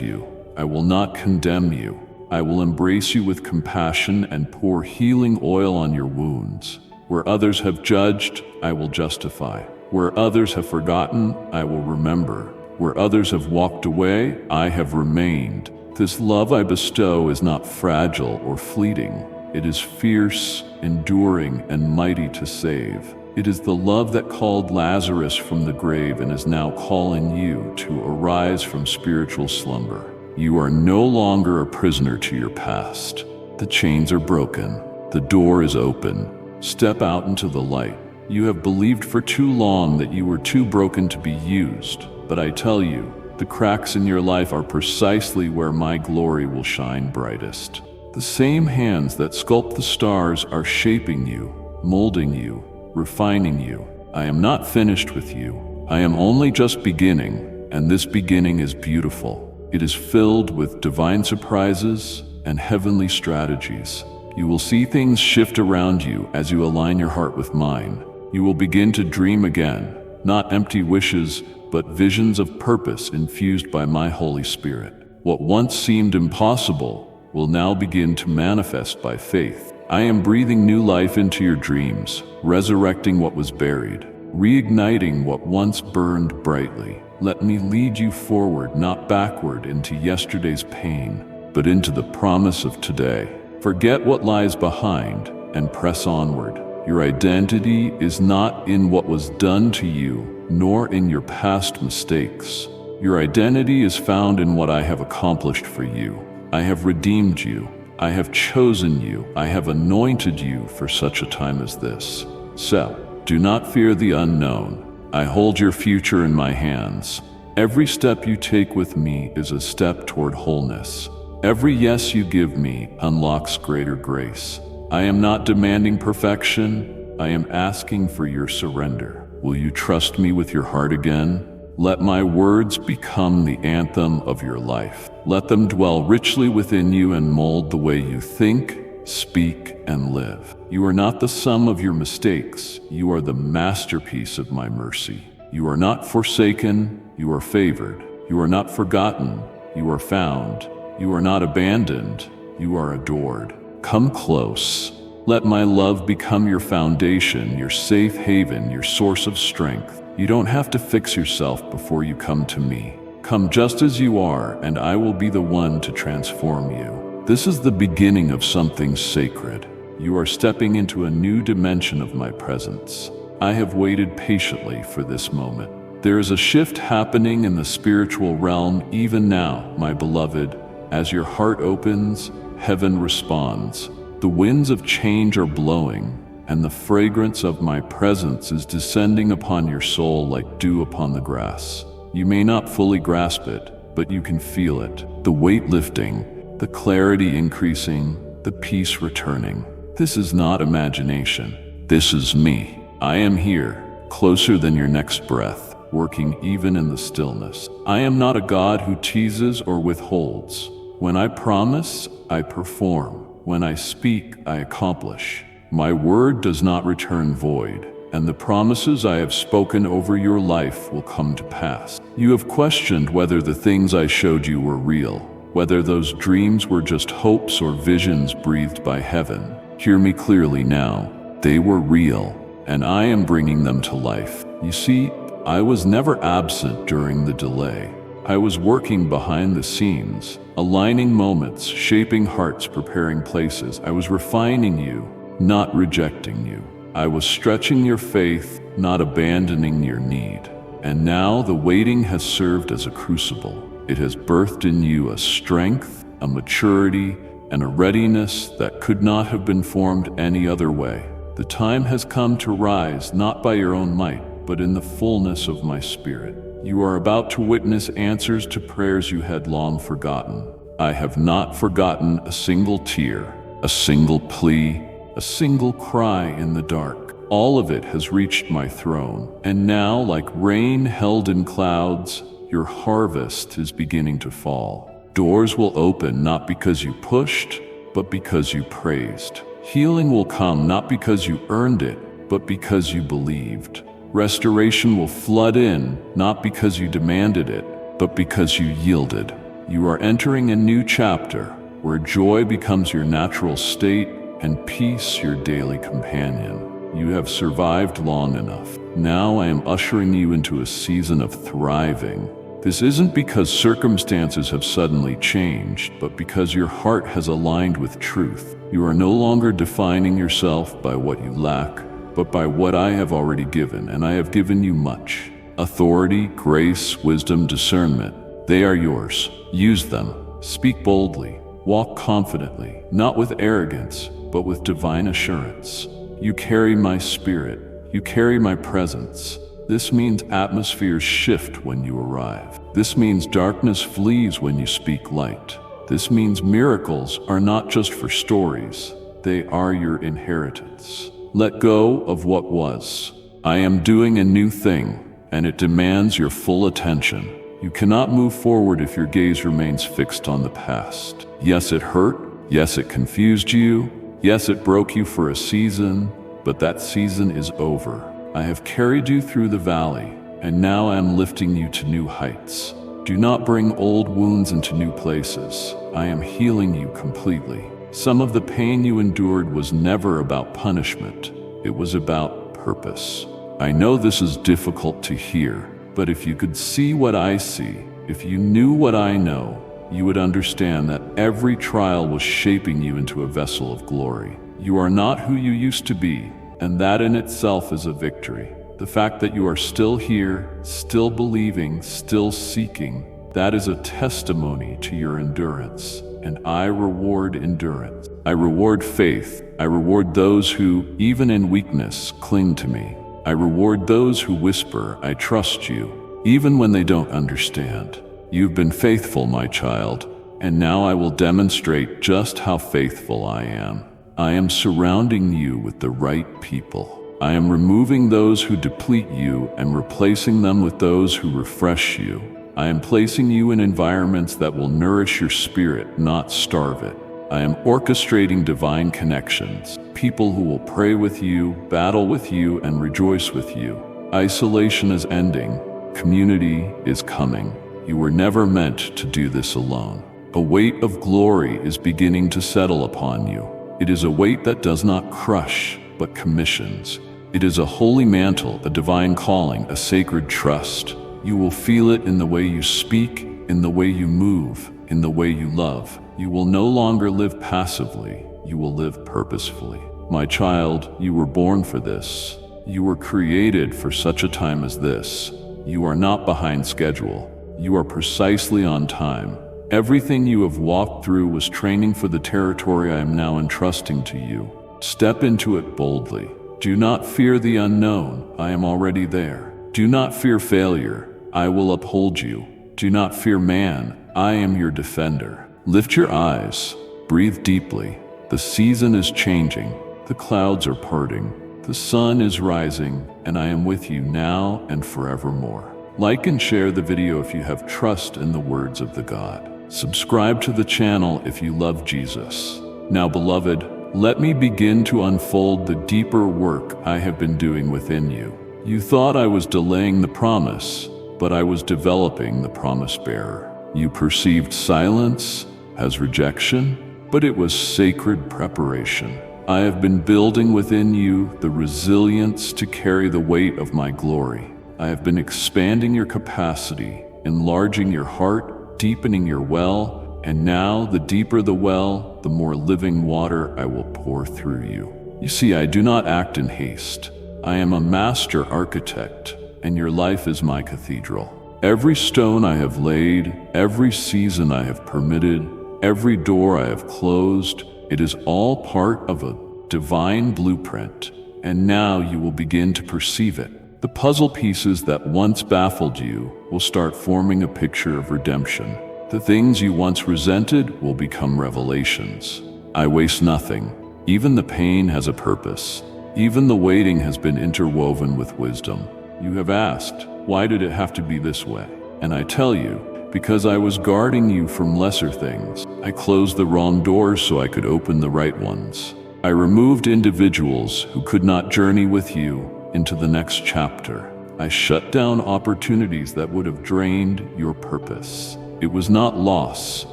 you. I will not condemn you. I will embrace you with compassion and pour healing oil on your wounds. Where others have judged, I will justify. Where others have forgotten, I will remember. Where others have walked away, I have remained. This love I bestow is not fragile or fleeting. It is fierce, enduring, and mighty to save. It is the love that called Lazarus from the grave and is now calling you to arise from spiritual slumber. You are no longer a prisoner to your past. The chains are broken. The door is open. Step out into the light. You have believed for too long that you were too broken to be used, but I tell you, the cracks in your life are precisely where my glory will shine brightest. The same hands that sculpt the stars are shaping you, molding you, refining you. I am not finished with you. I am only just beginning, and this beginning is beautiful. It is filled with divine surprises and heavenly strategies. You will see things shift around you as you align your heart with mine. You will begin to dream again, not empty wishes, but visions of purpose infused by my Holy Spirit. What once seemed impossible will now begin to manifest by faith. I am breathing new life into your dreams, resurrecting what was buried, reigniting what once burned brightly. Let me lead you forward, not backward into yesterday's pain, but into the promise of today. Forget what lies behind and press onward. Your identity is not in what was done to you, nor in your past mistakes. Your identity is found in what I have accomplished for you. I have redeemed you. I have chosen you. I have anointed you for such a time as this. So, do not fear the unknown. I hold your future in my hands. Every step you take with me is a step toward wholeness. Every yes you give me unlocks greater grace. I am not demanding perfection. I am asking for your surrender. Will you trust me with your heart again? Let my words become the anthem of your life. Let them dwell richly within you and mold the way you think, speak, and live. You are not the sum of your mistakes. You are the masterpiece of my mercy. You are not forsaken. You are favored. You are not forgotten. You are found. You are not abandoned. You are adored. Come close. Let my love become your foundation, your safe haven, your source of strength. You don't have to fix yourself before you come to me. Come just as you are, and I will be the one to transform you. This is the beginning of something sacred. You are stepping into a new dimension of my presence. I have waited patiently for this moment. There is a shift happening in the spiritual realm even now, my beloved. As your heart opens, heaven responds. The winds of change are blowing, and the fragrance of my presence is descending upon your soul like dew upon the grass. You may not fully grasp it, but you can feel it. The weight lifting, the clarity increasing, the peace returning. This is not imagination. This is me. I am here, closer than your next breath, working even in the stillness. I am not a God who teases or withholds. When I promise, I perform. When I speak, I accomplish. My word does not return void, and the promises I have spoken over your life will come to pass. You have questioned whether the things I showed you were real, whether those dreams were just hopes or visions breathed by heaven. Hear me clearly now. They were real, and I am bringing them to life. You see, I was never absent during the delay. I was working behind the scenes, aligning moments, shaping hearts, preparing places. I was refining you, not rejecting you. I was stretching your faith, not abandoning your need. And now the waiting has served as a crucible. It has birthed in you a strength, a maturity, and a readiness that could not have been formed any other way. The time has come to rise, not by your own might, but in the fullness of my Spirit. You are about to witness answers to prayers you had long forgotten. I have not forgotten a single tear, a single plea, a single cry in the dark. All of it has reached my throne. And now, like rain held in clouds, your harvest is beginning to fall. Doors will open not because you pushed, but because you praised. Healing will come not because you earned it, but because you believed. Restoration will flood in, not because you demanded it, but because you yielded. You are entering a new chapter, where joy becomes your natural state and peace your daily companion. You have survived long enough. Now I am ushering you into a season of thriving. This isn't because circumstances have suddenly changed, but because your heart has aligned with truth. You are no longer defining yourself by what you lack, but by what I have already given, and I have given you much. Authority, grace, wisdom, discernment. They are yours. Use them. Speak boldly. Walk confidently, not with arrogance, but with divine assurance. You carry my spirit. You carry my presence. This means atmospheres shift when you arrive. This means darkness flees when you speak light. This means miracles are not just for stories. They are your inheritance. Let go of what was. I am doing a new thing, and it demands your full attention. You cannot move forward if your gaze remains fixed on the past. Yes, it hurt. Yes, it confused you. Yes, it broke you for a season, but that season is over. I have carried you through the valley, and now I am lifting you to new heights. Do not bring old wounds into new places. I am healing you completely. Some of the pain you endured was never about punishment. It was about purpose. I know this is difficult to hear, but if you could see what I see, if you knew what I know, you would understand that every trial was shaping you into a vessel of glory. You are not who you used to be, and that in itself is a victory. The fact that you are still here, still believing, still seeking, that is a testimony to your endurance. And I reward endurance. I reward faith. I reward those who, even in weakness, cling to me. I reward those who whisper, I trust you, even when they don't understand. You've been faithful, my child, and now I will demonstrate just how faithful I am. I am surrounding you with the right people. I am removing those who deplete you and replacing them with those who refresh you. I am placing you in environments that will nourish your spirit, not starve it. I am orchestrating divine connections, people who will pray with you, battle with you, and rejoice with you. Isolation is ending. Community is coming. You were never meant to do this alone. A weight of glory is beginning to settle upon you. It is a weight that does not crush, but commissions. It is a holy mantle, a divine calling, a sacred trust. You will feel it in the way you speak, in the way you move, in the way you love. You will no longer live passively. You will live purposefully. My child, you were born for this. You were created for such a time as this. You are not behind schedule. You are precisely on time. Everything you have walked through was training for the territory I am now entrusting to you. Step into it boldly. Do not fear the unknown. I am already there. Do not fear failure. I will uphold you. Do not fear man. I am your defender. Lift your eyes. Breathe deeply. The season is changing. The clouds are parting. The sun is rising, and I am with you now and forevermore. Like and share the video if you have trust in the words of the God. Subscribe to the channel if you love Jesus. Now, beloved, let me begin to unfold the deeper work I have been doing within you. You thought I was delaying the promise, but I was developing the promise bearer. You perceived silence as rejection, but it was sacred preparation. I have been building within you the resilience to carry the weight of my glory. I have been expanding your capacity, enlarging your heart, deepening your well, and now the deeper the well, the more living water I will pour through you. You see, I do not act in haste. I am a master architect, and your life is my cathedral. Every stone I have laid, every season I have permitted, every door I have closed, it is all part of a divine blueprint, and now you will begin to perceive it. The puzzle pieces that once baffled you will start forming a picture of redemption. The things you once resented will become revelations. I waste nothing. Even the pain has a purpose. Even the waiting has been interwoven with wisdom. You have asked, why did it have to be this way? And I tell you, because I was guarding you from lesser things. I closed the wrong doors so I could open the right ones. I removed individuals who could not journey with you into the next chapter. I shut down opportunities that would have drained your purpose. It was not loss,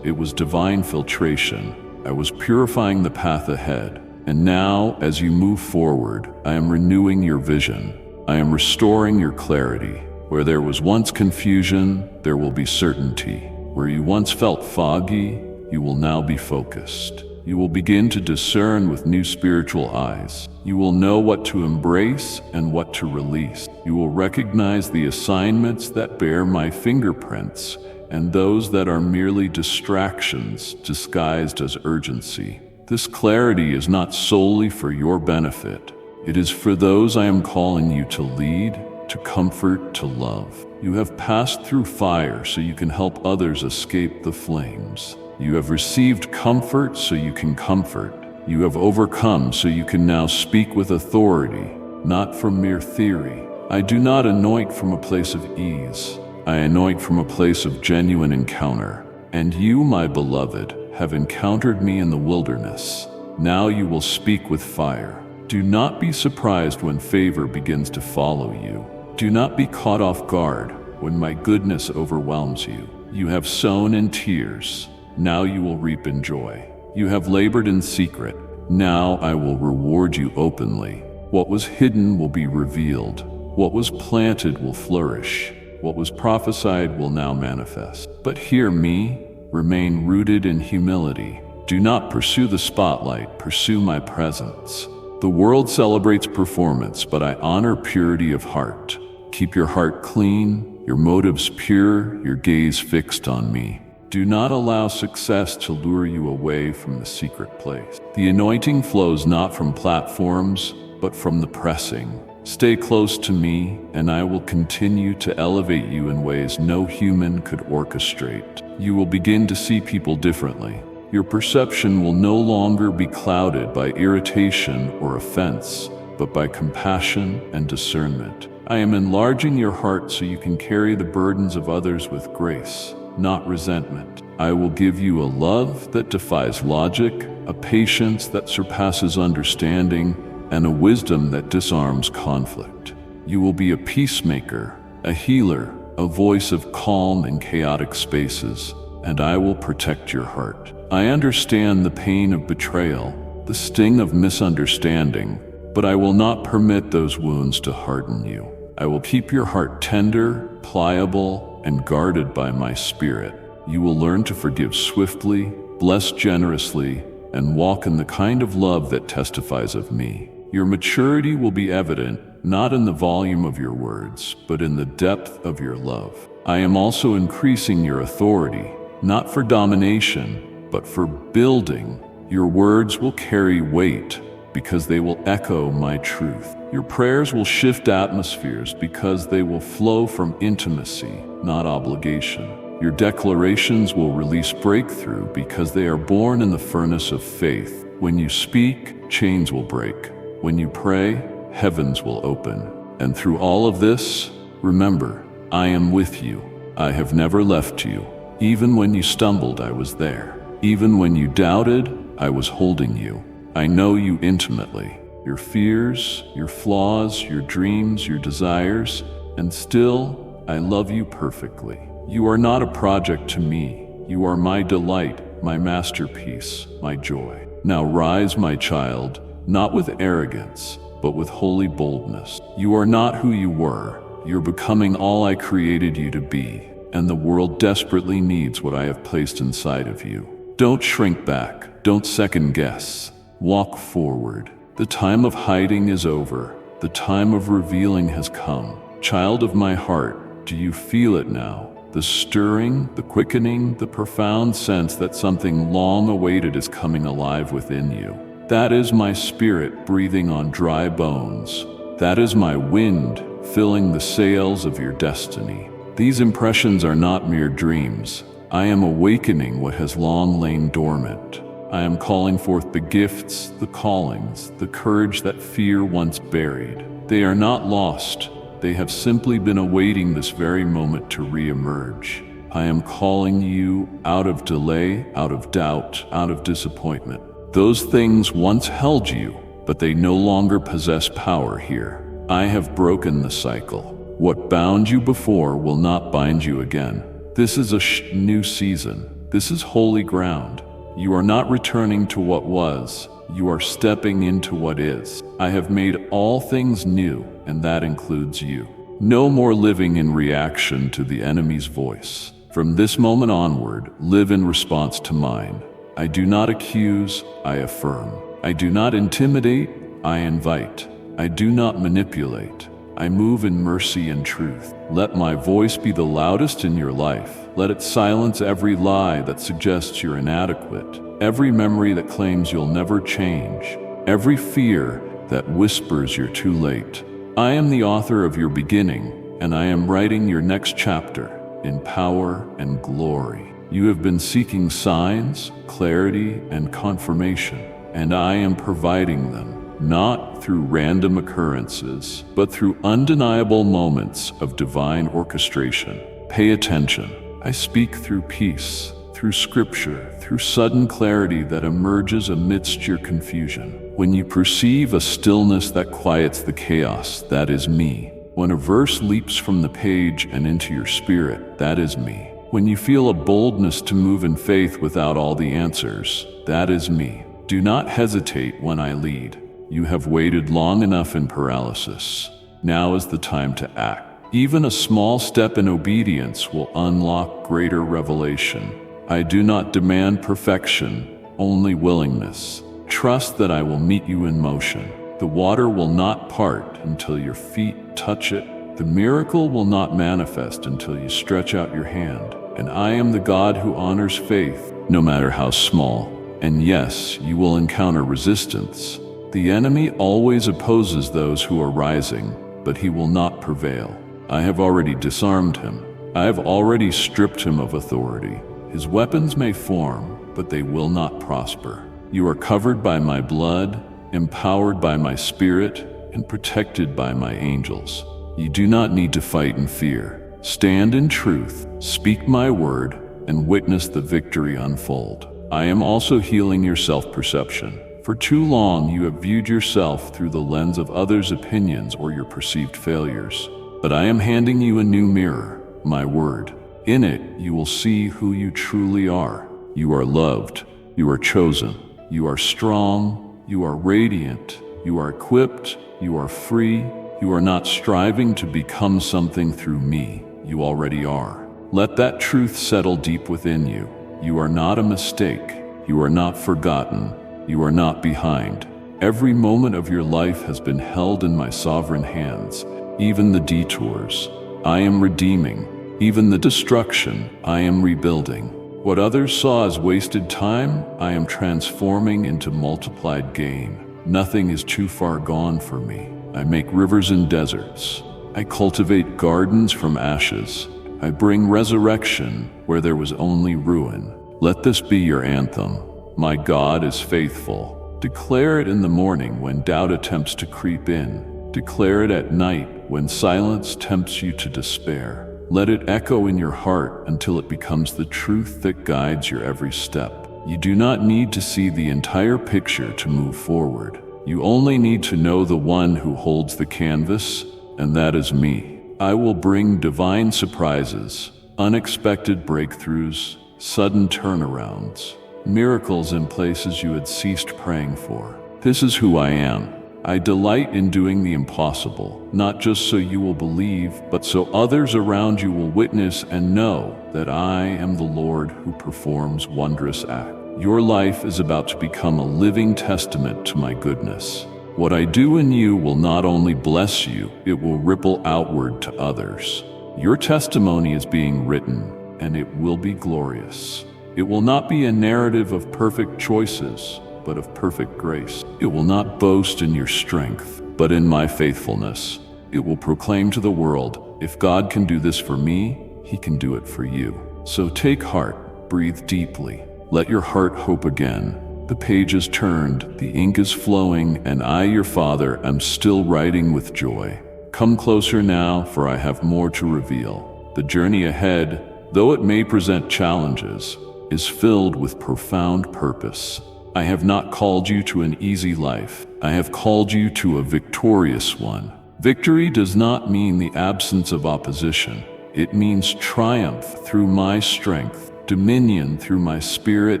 it was divine filtration. I was purifying the path ahead. And now, as you move forward, I am renewing your vision. I am restoring your clarity. Where there was once confusion, there will be certainty. Where you once felt foggy, you will now be focused. You will begin to discern with new spiritual eyes. You will know what to embrace and what to release. You will recognize the assignments that bear my fingerprints and those that are merely distractions disguised as urgency. This clarity is not solely for your benefit. It is for those I am calling you to lead, to comfort, to love. You have passed through fire so you can help others escape the flames. You have received comfort so you can comfort. You have overcome so you can now speak with authority, not from mere theory. I do not anoint from a place of ease. I anoint from a place of genuine encounter. And you, my beloved, have encountered me in the wilderness. Now you will speak with fire. Do not be surprised when favor begins to follow you. Do not be caught off guard when my goodness overwhelms you. You have sown in tears. Now you will reap in joy. You have labored in secret. Now I will reward you openly. What was hidden will be revealed. What was planted will flourish. What was prophesied will now manifest. But hear me, remain rooted in humility. Do not pursue the spotlight, pursue my presence. The world celebrates performance, but I honor purity of heart. Keep your heart clean, your motives pure, your gaze fixed on me. Do not allow success to lure you away from the secret place. The anointing flows not from platforms, but from the pressing. Stay close to me, and I will continue to elevate you in ways no human could orchestrate. You will begin to see people differently. Your perception will no longer be clouded by irritation or offense, but by compassion and discernment. I am enlarging your heart so you can carry the burdens of others with grace, not resentment. I will give you a love that defies logic, a patience that surpasses understanding, and a wisdom that disarms conflict. You will be a peacemaker, a healer, a voice of calm in chaotic spaces, and I will protect your heart. I understand the pain of betrayal, the sting of misunderstanding, but I will not permit those wounds to harden you. I will keep your heart tender, pliable, and guarded by my spirit. You will learn to forgive swiftly, bless generously, and walk in the kind of love that testifies of me. Your maturity will be evident, not in the volume of your words, but in the depth of your love. I am also increasing your authority, not for domination, but for building. Your words will carry weight because they will echo my truth. Your prayers will shift atmospheres because they will flow from intimacy, not obligation. Your declarations will release breakthrough because they are born in the furnace of faith. When you speak, chains will break. When you pray, heavens will open. And through all of this, remember, I am with you. I have never left you. Even when you stumbled, I was there. Even when you doubted, I was holding you. I know you intimately, your fears, your flaws, your dreams, your desires, and still, I love you perfectly. You are not a project to me. You are my delight, my masterpiece, my joy. Now rise, my child, not with arrogance, but with holy boldness. You are not who you were. You're becoming all I created you to be, and the world desperately needs what I have placed inside of you. Don't shrink back. Don't second guess. Walk forward. The time of hiding is over. The time of revealing has come. Child of my heart, do you feel it now? The stirring, the quickening, the profound sense that something long awaited is coming alive within you. That is my spirit breathing on dry bones. That is my wind filling the sails of your destiny. These impressions are not mere dreams. I am awakening what has long lain dormant. I am calling forth the gifts, the callings, the courage that fear once buried. They are not lost. They have simply been awaiting this very moment to re-emerge. I am calling you out of delay, out of doubt, out of disappointment. Those things once held you, but they no longer possess power here. I have broken the cycle. What bound you before will not bind you again. This is a new season. This is holy ground. You are not returning to what was. You are stepping into what is. I have made all things new, and that includes you. No more living in reaction to the enemy's voice. From this moment onward, live in response to mine. I do not accuse, I affirm. I do not intimidate, I invite. I do not manipulate. I move in mercy and truth. Let my voice be the loudest in your life. Let it silence every lie that suggests you're inadequate, every memory that claims you'll never change, every fear that whispers you're too late. I am the author of your beginning, and I am writing your next chapter in power and glory. You have been seeking signs, clarity, and confirmation, and I am providing them. Not through random occurrences, but through undeniable moments of divine orchestration. Pay attention. I speak through peace, through scripture, through sudden clarity that emerges amidst your confusion. When you perceive a stillness that quiets the chaos, that is me. When a verse leaps from the page and into your spirit, that is me. When you feel a boldness to move in faith without all the answers, that is me. Do not hesitate when I lead. You have waited long enough in paralysis. Now is the time to act. Even a small step in obedience will unlock greater revelation. I do not demand perfection, only willingness. Trust that I will meet you in motion. The water will not part until your feet touch it. The miracle will not manifest until you stretch out your hand. And I am the God who honors faith, no matter how small. And yes, you will encounter resistance. The enemy always opposes those who are rising, but he will not prevail. I have already disarmed him. I have already stripped him of authority. His weapons may form, but they will not prosper. You are covered by my blood, empowered by my spirit, and protected by my angels. You do not need to fight in fear. Stand in truth, speak my word, and witness the victory unfold. I am also healing your self-perception. For too long, you have viewed yourself through the lens of others' opinions or your perceived failures. But I am handing you a new mirror, my word. In it, you will see who you truly are. You are loved. You are chosen. You are strong. You are radiant. You are equipped. You are free. You are not striving to become something through me. You already are. Let that truth settle deep within you. You are not a mistake. You are not forgotten. You are not behind. Every moment of your life has been held in my sovereign hands, even the detours. I am redeeming. Even the destruction, I am rebuilding. What others saw as wasted time, I am transforming into multiplied gain. Nothing is too far gone for me. I make rivers in deserts. I cultivate gardens from ashes. I bring resurrection where there was only ruin. Let this be your anthem. My God is faithful. Declare it in the morning when doubt attempts to creep in. Declare it at night when silence tempts you to despair. Let it echo in your heart until it becomes the truth that guides your every step. You do not need to see the entire picture to move forward. You only need to know the one who holds the canvas, and that is me. I will bring divine surprises, unexpected breakthroughs, sudden turnarounds, miracles in places you had ceased praying for. This is who I am. I delight in doing the impossible, not just so you will believe, but so others around you will witness and know that I am the Lord who performs wondrous acts. Your life is about to become a living testament to my goodness. What I do in you will not only bless you, it will ripple outward to others. Your testimony is being written, and it will be glorious. It will not be a narrative of perfect choices, but of perfect grace. It will not boast in your strength, but in my faithfulness. It will proclaim to the world, if God can do this for me, He can do it for you. So take heart, breathe deeply. Let your heart hope again. The page is turned, the ink is flowing, and I, your Father, am still writing with joy. Come closer now, for I have more to reveal. The journey ahead, though it may present challenges, is filled with profound purpose. I have not called you to an easy life. I have called you to a victorious one. Victory does not mean the absence of opposition. It means triumph through my strength, dominion through my spirit,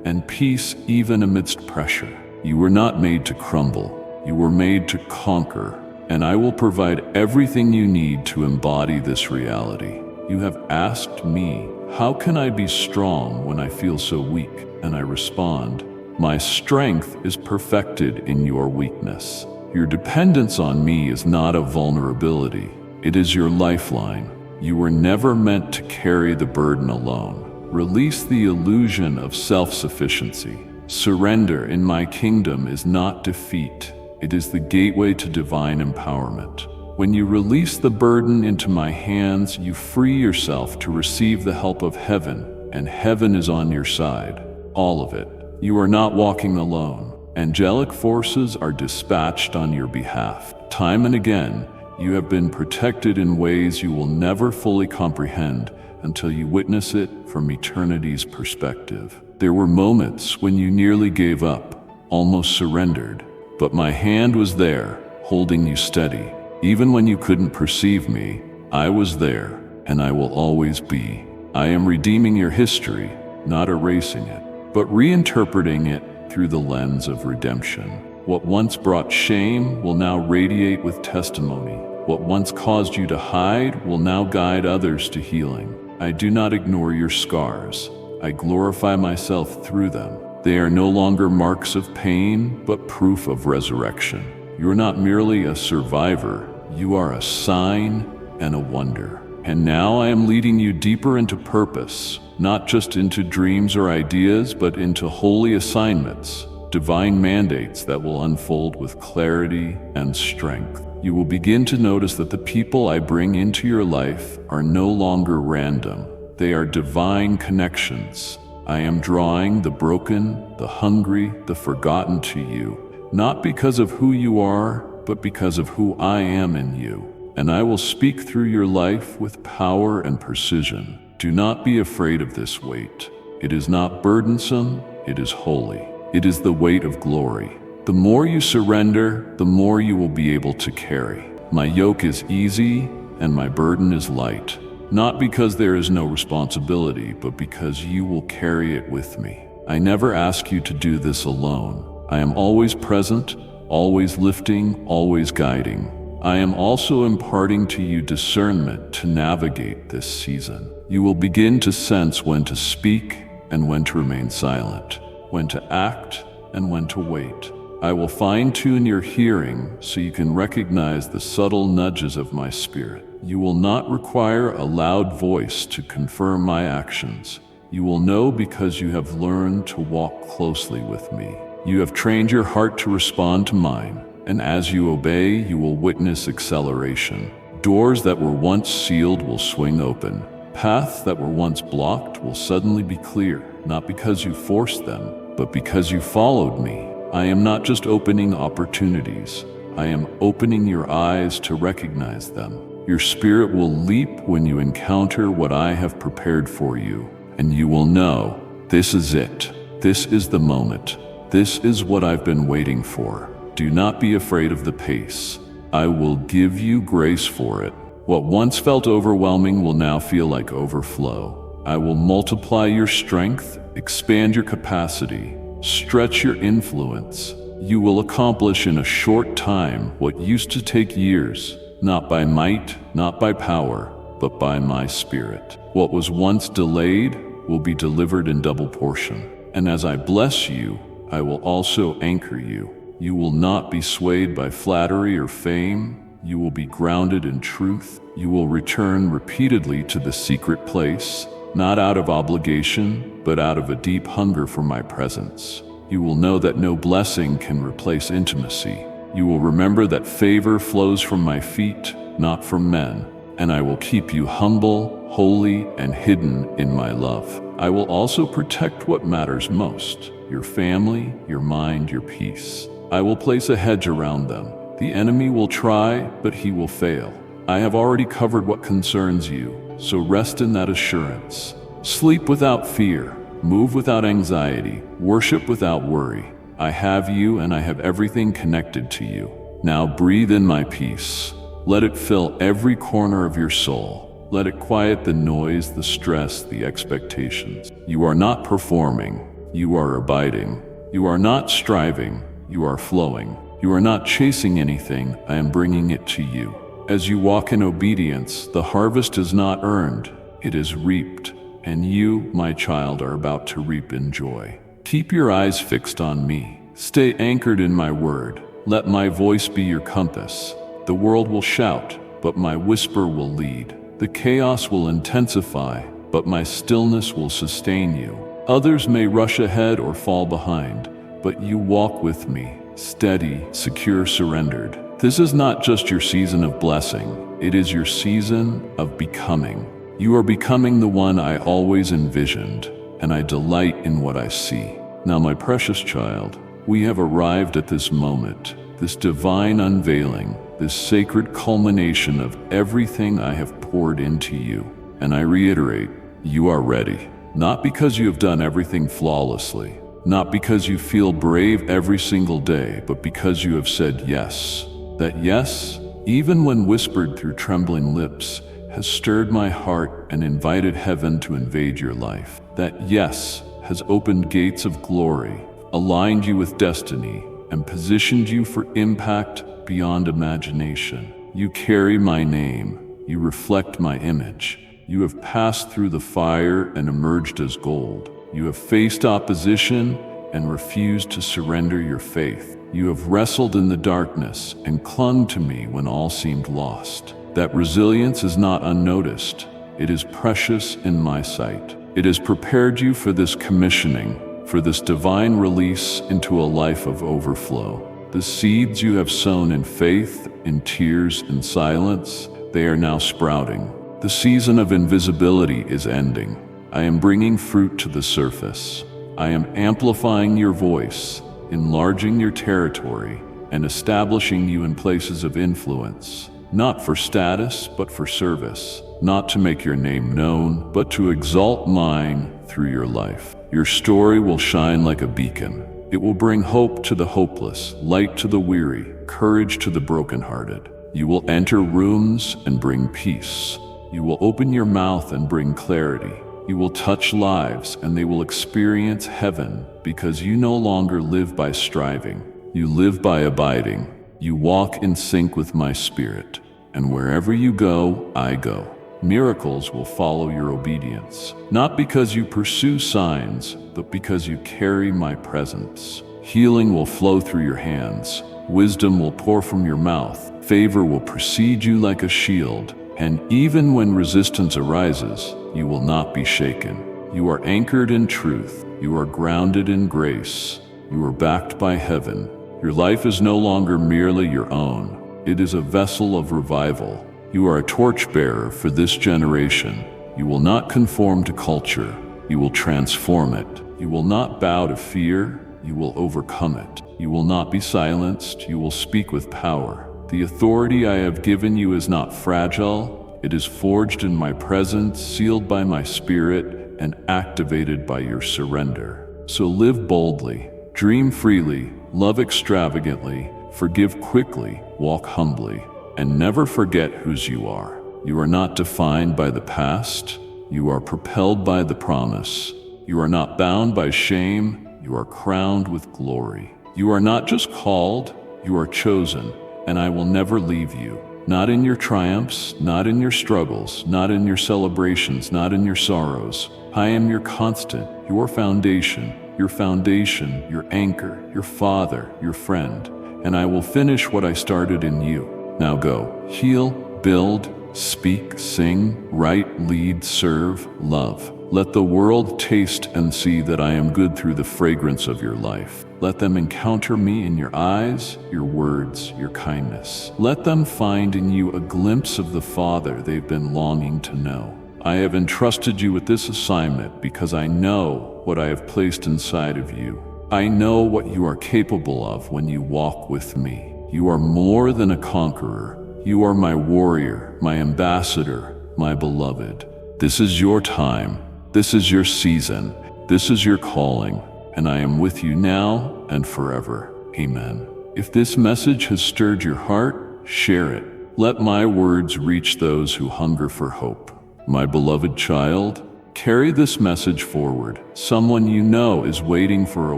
and peace even amidst pressure. You were not made to crumble. You were made to conquer, and I will provide everything you need to embody this reality. You have asked me, how can I be strong when I feel so weak? And I respond, my strength is perfected in your weakness. Your dependence on me is not a vulnerability. It is your lifeline. You were never meant to carry the burden alone. Release the illusion of self-sufficiency. Surrender in my kingdom is not defeat. It is the gateway to divine empowerment. When you release the burden into my hands, you free yourself to receive the help of heaven, and heaven is on your side. All of it. You are not walking alone. Angelic forces are dispatched on your behalf. Time and again, you have been protected in ways you will never fully comprehend until you witness it from eternity's perspective. There were moments when you nearly gave up, almost surrendered, but my hand was there, holding you steady. Even when you couldn't perceive me, I was there, and I will always be. I am redeeming your history, not erasing it, but reinterpreting it through the lens of redemption. What once brought shame will now radiate with testimony. What once caused you to hide will now guide others to healing. I do not ignore your scars. I glorify myself through them. They are no longer marks of pain, but proof of resurrection. You are not merely a survivor. You are a sign and a wonder. And now I am leading you deeper into purpose, not just into dreams or ideas, but into holy assignments, divine mandates that will unfold with clarity and strength. You will begin to notice that the people I bring into your life are no longer random. They are divine connections. I am drawing the broken, the hungry, the forgotten to you, not because of who you are, but because of who I am in you. And I will speak through your life with power and precision. Do not be afraid of this weight. It is not burdensome, it is holy. It is the weight of glory. The more you surrender, the more you will be able to carry. My yoke is easy and my burden is light. Not because there is no responsibility, but because you will carry it with me. I never ask you to do this alone. I am always present, always lifting, always guiding. I am also imparting to you discernment to navigate this season. You will begin to sense when to speak and when to remain silent, when to act and when to wait. I will fine-tune your hearing so you can recognize the subtle nudges of my spirit. You will not require a loud voice to confirm my actions. You will know because you have learned to walk closely with me. You have trained your heart to respond to mine, and as you obey, you will witness acceleration. Doors that were once sealed will swing open. Paths that were once blocked will suddenly be clear, not because you forced them, but because you followed me. I am not just opening opportunities. I am opening your eyes to recognize them. Your spirit will leap when you encounter what I have prepared for you, and you will know, this is it. This is the moment. This is what I've been waiting for. Do not be afraid of the pace. I will give you grace for it. What once felt overwhelming will now feel like overflow. I will multiply your strength, expand your capacity, stretch your influence. You will accomplish in a short time what used to take years, not by might, not by power, but by my spirit. What was once delayed will be delivered in double portion. And as I bless you, I will also anchor you. You will not be swayed by flattery or fame. You will be grounded in truth. You will return repeatedly to the secret place, not out of obligation, but out of a deep hunger for my presence. You will know that no blessing can replace intimacy. You will remember that favor flows from my feet, not from men, and I will keep you humble, holy, and hidden in my love. I will also protect what matters most: your family, your mind, your peace. I will place a hedge around them. The enemy will try, but he will fail. I have already covered what concerns you, so rest in that assurance. Sleep without fear, move without anxiety, worship without worry. I have you and I have everything connected to you. Now breathe in my peace. Let it fill every corner of your soul. Let it quiet the noise, the stress, the expectations. You are not performing, you are abiding. You are not striving, you are flowing. You are not chasing anything, I am bringing it to you. As you walk in obedience, the harvest is not earned, it is reaped. And you, my child, are about to reap in joy. Keep your eyes fixed on me. Stay anchored in my word. Let my voice be your compass. The world will shout, but my whisper will lead. The chaos will intensify, but my stillness will sustain you. Others may rush ahead or fall behind, but you walk with me, steady, secure, surrendered. This is not just your season of blessing, it is your season of becoming. You are becoming the one I always envisioned, and I delight in what I see. Now, my precious child, we have arrived at this moment, this divine unveiling, this sacred culmination of everything I have poured into you. And I reiterate, you are ready. Not because you have done everything flawlessly, not because you feel brave every single day, but because you have said yes. That yes, even when whispered through trembling lips, has stirred my heart and invited heaven to invade your life. That yes has opened gates of glory, aligned you with destiny, and positioned you for impact beyond imagination. You carry my name. You reflect my image. You have passed through the fire and emerged as gold. You have faced opposition and refused to surrender your faith. You have wrestled in the darkness and clung to me when all seemed lost. That resilience is not unnoticed. It is precious in my sight. It has prepared you for this commissioning, for this divine release into a life of overflow. The seeds you have sown in faith, in tears, in silence, they are now sprouting. The season of invisibility is ending. I am bringing fruit to the surface. I am amplifying your voice, enlarging your territory, and establishing you in places of influence. Not for status, but for service. Not to make your name known, but to exalt mine through your life. Your story will shine like a beacon. It will bring hope to the hopeless, light to the weary, courage to the brokenhearted. You will enter rooms and bring peace. You will open your mouth and bring clarity. You will touch lives and they will experience heaven because you no longer live by striving. You live by abiding. You walk in sync with my spirit, and wherever you go, I go. Miracles will follow your obedience, not because you pursue signs, but because you carry my presence. Healing will flow through your hands. Wisdom will pour from your mouth. Favor will precede you like a shield. And even when resistance arises, you will not be shaken. You are anchored in truth. You are grounded in grace. You are backed by heaven. Your life is no longer merely your own. It is a vessel of revival. You are a torchbearer for this generation. You will not conform to culture. You will transform it. You will not bow to fear. You will overcome it. You will not be silenced. You will speak with power. The authority I have given you is not fragile. It is forged in my presence, sealed by my spirit, and activated by your surrender. So live boldly, dream freely, love extravagantly, forgive quickly, walk humbly, and never forget whose you are. You are not defined by the past. You are propelled by the promise. You are not bound by shame. You are crowned with glory. You are not just called, you are chosen, and I will never leave you. Not in your triumphs, not in your struggles, not in your celebrations, not in your sorrows. I am your constant, your foundation, your anchor, your father, your friend, and I will finish what I started in you. Now go, heal, build, speak, sing, write, lead, serve, love. Let the world taste and see that I am good through the fragrance of your life. Let them encounter me in your eyes, your words, your kindness. Let them find in you a glimpse of the Father they've been longing to know. I have entrusted you with this assignment because I know what I have placed inside of you. I know what you are capable of when you walk with me. You are more than a conqueror. You are my warrior, my ambassador, my beloved. This is your time. This is your season. This is your calling. And I am with you now and forever. Amen. If this message has stirred your heart, share it. Let my words reach those who hunger for hope. My beloved child, carry this message forward. Someone you know is waiting for a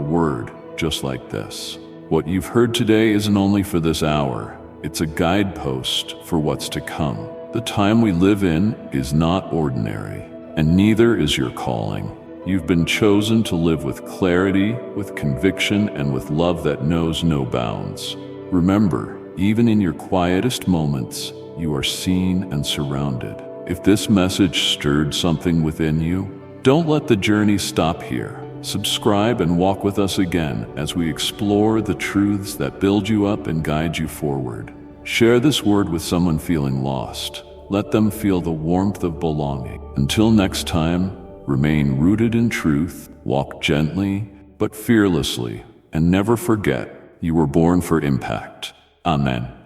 word just like this. What you've heard today isn't only for this hour. It's a guidepost for what's to come. The time we live in is not ordinary, and neither is your calling. You've been chosen to live with clarity, with conviction, and with love that knows no bounds. Remember, even in your quietest moments, you are seen and surrounded. If this message stirred something within you, don't let the journey stop here. Subscribe and walk with us again as we explore the truths that build you up and guide you forward. Share this word with someone feeling lost. Let them feel the warmth of belonging. Until next time, remain rooted in truth, walk gently but fearlessly, and never forget you were born for impact. Amen.